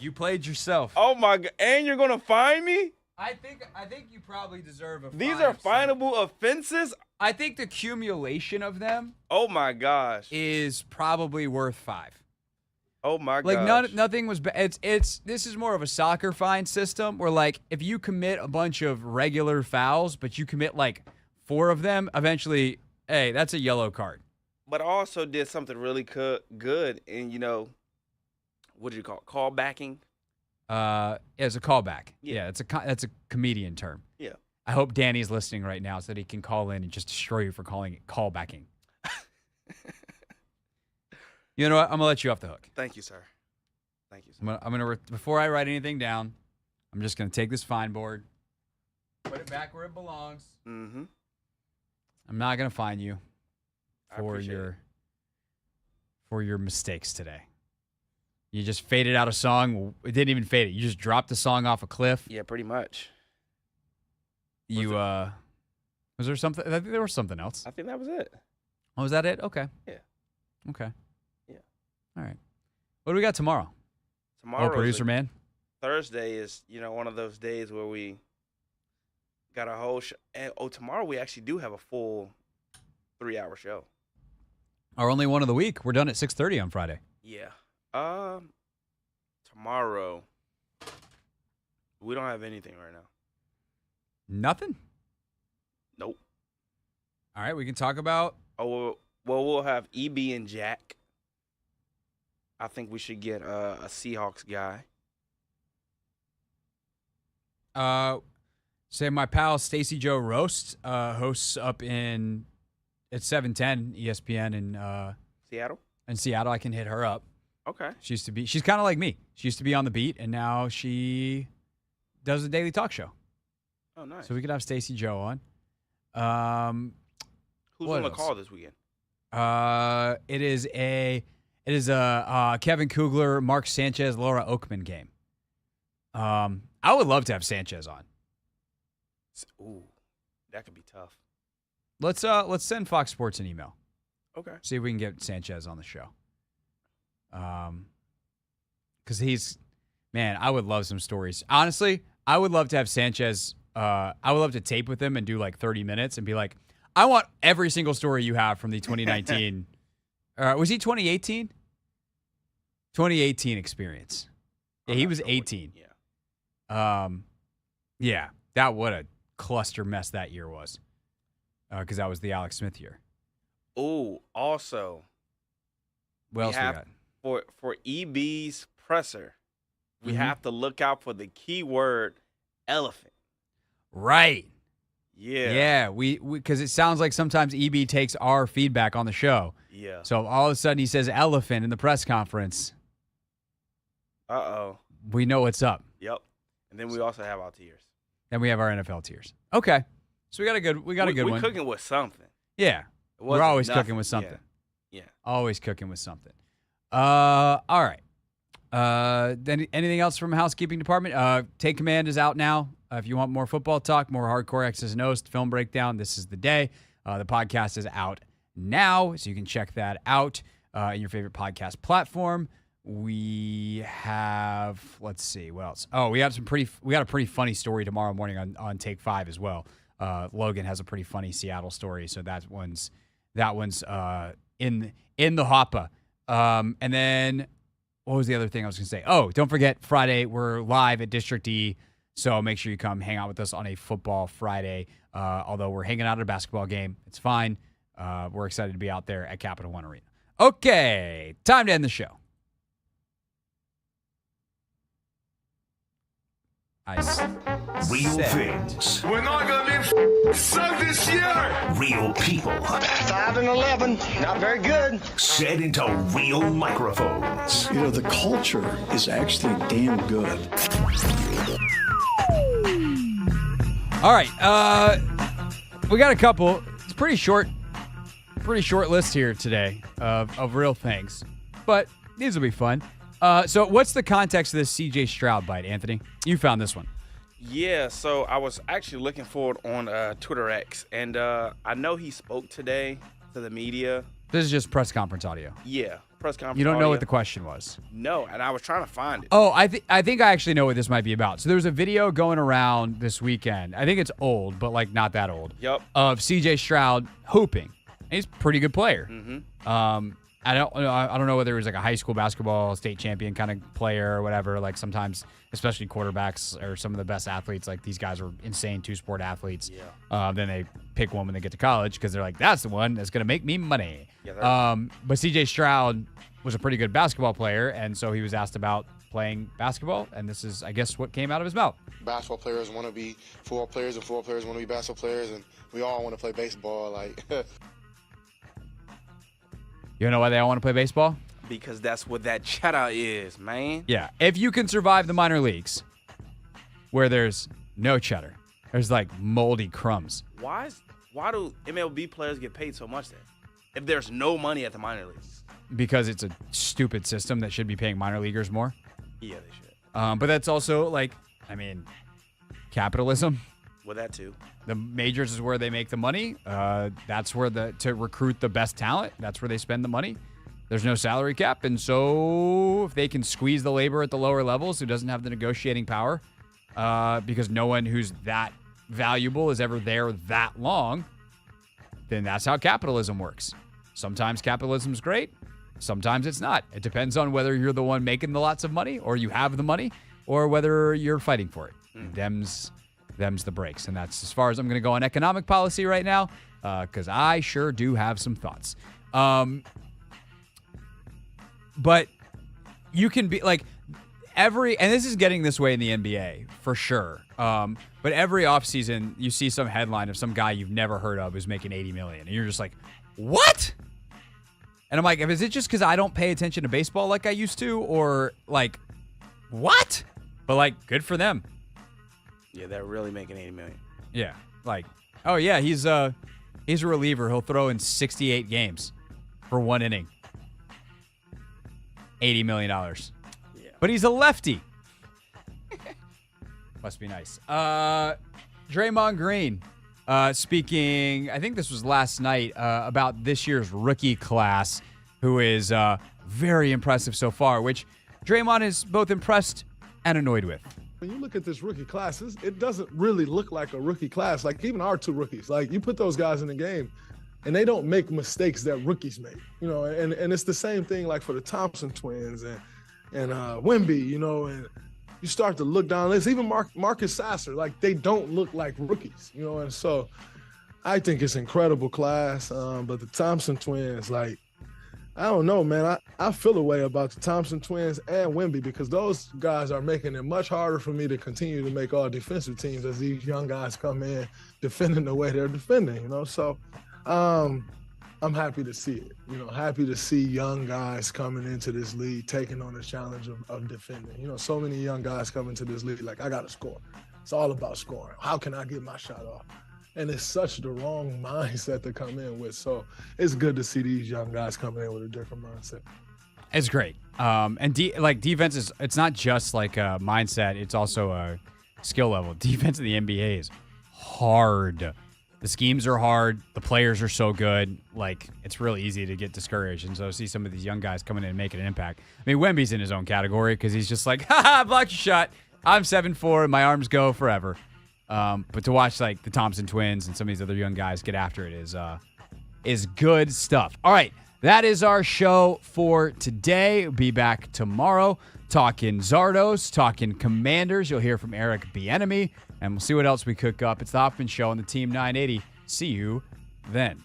Speaker 1: You played yourself.
Speaker 2: Oh my God. And you're gonna fine me?
Speaker 1: I think you probably deserve a fine.
Speaker 2: These are finable offenses?
Speaker 1: I think the accumulation of them
Speaker 2: Oh my gosh.
Speaker 1: is probably worth 5.
Speaker 2: Oh my gosh.
Speaker 1: Like nothing was this is more of a soccer fine system where like if you commit a bunch of regular fouls but you commit like 4 of them, eventually, hey, that's a yellow card.
Speaker 2: But I also did something really good and what do you call it? Callbacking?
Speaker 1: It's a callback.
Speaker 2: Yeah.
Speaker 1: That's a comedian term.
Speaker 2: Yeah.
Speaker 1: I hope Danny's listening right now so that he can call in and just destroy you for calling it callbacking. You know what? I'm gonna let you off the hook.
Speaker 2: Thank you, sir. Thank you, sir.
Speaker 1: I'm gonna before I write anything down, I'm just gonna take this fine board, put it back where it belongs.
Speaker 2: Mm-hmm.
Speaker 1: I'm not gonna fine you
Speaker 2: I
Speaker 1: for
Speaker 2: appreciate
Speaker 1: your mistakes today. You just faded out a song. It didn't even fade it. You just dropped the song off a cliff.
Speaker 2: Yeah, pretty much.
Speaker 1: Was there something? I think there was something else.
Speaker 2: I think that was it.
Speaker 1: Oh, was that it? Okay.
Speaker 2: Yeah.
Speaker 1: Okay.
Speaker 2: Yeah.
Speaker 1: All right. What do we got tomorrow?
Speaker 2: Tomorrow,
Speaker 1: producer man.
Speaker 2: Thursday is, one of those days where we got a whole show. And, tomorrow we actually do have a full 3-hour show.
Speaker 1: Our only one of the week. We're done at 6:30 on Friday.
Speaker 2: Yeah. Tomorrow, we don't have anything right now.
Speaker 1: Nothing?
Speaker 2: Nope.
Speaker 1: All right, we can talk about.
Speaker 2: Oh, well, we'll have EB and Jack. I think we should get a Seahawks guy.
Speaker 1: Say my pal Stacey Joe Roast hosts up at 710 ESPN in
Speaker 2: Seattle.
Speaker 1: In Seattle, I can hit her up.
Speaker 2: Okay.
Speaker 1: She's kind of like me. She used to be on the beat, and now she does a daily talk show.
Speaker 2: Oh, nice.
Speaker 1: So we could have Stacey Joe on.
Speaker 2: Who's on the call this weekend?
Speaker 1: It is a Kevin Kugler, Mark Sanchez, Laura Oakman game. I would love to have Sanchez on.
Speaker 2: Ooh, that could be tough.
Speaker 1: Let's send Fox Sports an email.
Speaker 2: Okay.
Speaker 1: See if we can get Sanchez on the show. Because I would love some stories. Honestly, I would love to have Sanchez. I would love to tape with him and do like 30 minutes and be like, I want every single story you have from the 2019. Was he 2018? 2018 experience. Yeah, he was 18. Yeah, that what a cluster mess that year was. Because that was the Alex Smith year.
Speaker 2: Oh, also,
Speaker 1: what else we got?
Speaker 2: For EB's presser, we
Speaker 1: Mhm.
Speaker 2: have to look out for the keyword elephant.
Speaker 1: Right. Yeah, we because it sounds like sometimes EB takes our feedback on the show.
Speaker 2: Yeah.
Speaker 1: So all of a sudden he says elephant in the press conference.
Speaker 2: Uh-oh.
Speaker 1: We know what's up.
Speaker 2: Yep. And then we also have our tiers.
Speaker 1: Then we have our NFL tiers. Okay. So we got a good one.
Speaker 2: We're cooking with something.
Speaker 1: Yeah. We're always cooking with something.
Speaker 2: Yeah.
Speaker 1: Always cooking with something. All right. Then anything else from housekeeping department? Take Command is out now. If you want more football talk, more hardcore X's and O's, film breakdown, this is the day. The podcast is out now, so you can check that out in your favorite podcast platform. We have, let's see, what else? Oh, we got a pretty funny story tomorrow morning on Take 5 as well. Logan has a pretty funny Seattle story, so that one's in the hopper. And then what was the other thing I was going to say? Oh, don't forget Friday we're live at District E, so make sure you come hang out with us on a football Friday. Although we're hanging out at a basketball game, it's fine. We're excited to be out there at Capital One Arena. Okay, time to end the show.
Speaker 16: Real things.
Speaker 17: We're not gonna be sucked this year.
Speaker 16: Real people.
Speaker 17: 5 and 11, not very good.
Speaker 16: Set into real microphones.
Speaker 20: You know, the culture is actually damn good.
Speaker 1: All right, we got a couple. It's pretty short list here today of real things, but these will be fun. So what's the context of this CJ Stroud bite, Anthony? You found this one.
Speaker 2: Yeah, so I was actually looking for it on Twitter X, and I know he spoke today to the media.
Speaker 1: This is just press conference audio.
Speaker 2: Yeah, press conference
Speaker 1: You don't know
Speaker 2: audio.
Speaker 1: what the question was.
Speaker 2: No, and I was trying to find it.
Speaker 1: Oh, I think I actually know what this might be about. So there was a video going around this weekend. I think it's old, but like not that old.
Speaker 2: Yep.
Speaker 1: Of CJ Stroud hooping. And he's a pretty good player.
Speaker 2: Mm-hmm.
Speaker 1: I don't know whether he was like a high school basketball state champion kind of player or whatever. Like sometimes, especially quarterbacks or some of the best athletes, like these guys are insane two-sport athletes.
Speaker 2: Yeah.
Speaker 1: Then they pick one when they get to college because they're like, that's the one that's going to make me money.
Speaker 2: Yeah,
Speaker 1: but CJ Stroud was a pretty good basketball player, and so he was asked about playing basketball, and this is, I guess, what came out of his mouth.
Speaker 21: Basketball players want to be football players, and football players want to be basketball players, and we all want to play baseball. Like,
Speaker 1: you know why they all want to play baseball?
Speaker 2: Because that's what that cheddar is, man.
Speaker 1: Yeah. If you can survive the minor leagues where there's no cheddar, there's like moldy crumbs.
Speaker 2: Why do MLB players get paid so much then? If there's no money at the minor leagues?
Speaker 1: Because it's a stupid system that should be paying minor leaguers more.
Speaker 2: Yeah, they should.
Speaker 1: But that's also like, capitalism.
Speaker 2: Well, that too.
Speaker 1: The majors is where they make the money. That's where to recruit the best talent, that's where they spend the money. There's no salary cap, and so if they can squeeze the labor at the lower levels who doesn't have the negotiating power, because no one who's that valuable is ever there that long, then that's how capitalism works. Sometimes capitalism's great, sometimes it's not. It depends on whether you're the one making the lots of money, or you have the money, or whether you're fighting for it. Them's the breaks. And that's as far as I'm going to go on economic policy right now, because I sure do have some thoughts. But you can be like and this is getting this way in the NBA for sure. But every offseason you see some headline of some guy you've never heard of who's making $80 million. And you're just like, what? And I'm like, is it just because I don't pay attention to baseball like I used to? Or like, what? But like, good for them.
Speaker 2: Yeah, they're really making $80 million.
Speaker 1: Yeah, like, oh yeah, he's a reliever. He'll throw in 68 games for one inning. $80 million.
Speaker 2: Yeah.
Speaker 1: But he's a lefty. Must be nice. Draymond Green speaking, I think this was last night, about this year's rookie class, who is very impressive so far, which Draymond is both impressed and annoyed with.
Speaker 19: When you look at this rookie class, it doesn't really look like a rookie class. Like even our two rookies, like you put those guys in the game and they don't make mistakes that rookies make, and it's the same thing like for the Thompson twins and Wemby, and you start to look down the list, even Marcus Sasser, like they don't look like rookies, and so I think it's incredible class. But the Thompson twins, like, I don't know, man. I feel a way about the Thompson twins and Wemby because those guys are making it much harder for me to continue to make all defensive teams as these young guys come in defending the way they're defending, you know? So I'm happy to see it, you know, happy to see young guys coming into this league, taking on the challenge of defending. You know, so many young guys come into this league like, I got to score. It's all about scoring. How can I get my shot off? And it's such the wrong mindset to come in with. So it's good to see these young guys coming in with a different mindset.
Speaker 1: It's great. And defense is, it's not just like a mindset, it's also a skill level. Defense in the NBA is hard. The schemes are hard. The players are so good. Like, it's really easy to get discouraged. And so to see some of these young guys coming in and making an impact. I mean, Wemby's in his own category because he's just like, ha, blocked your shot. I'm 7'4", and my arms go forever. But to watch like the Thompson twins and some of these other young guys get after it is good stuff. All right, that is our show for today. We'll be back tomorrow talking Zardos, talking Commanders. You'll hear from Eric Bieniemy, and we'll see what else we cook up. It's the Hoffman Show on the Team 980. See you then.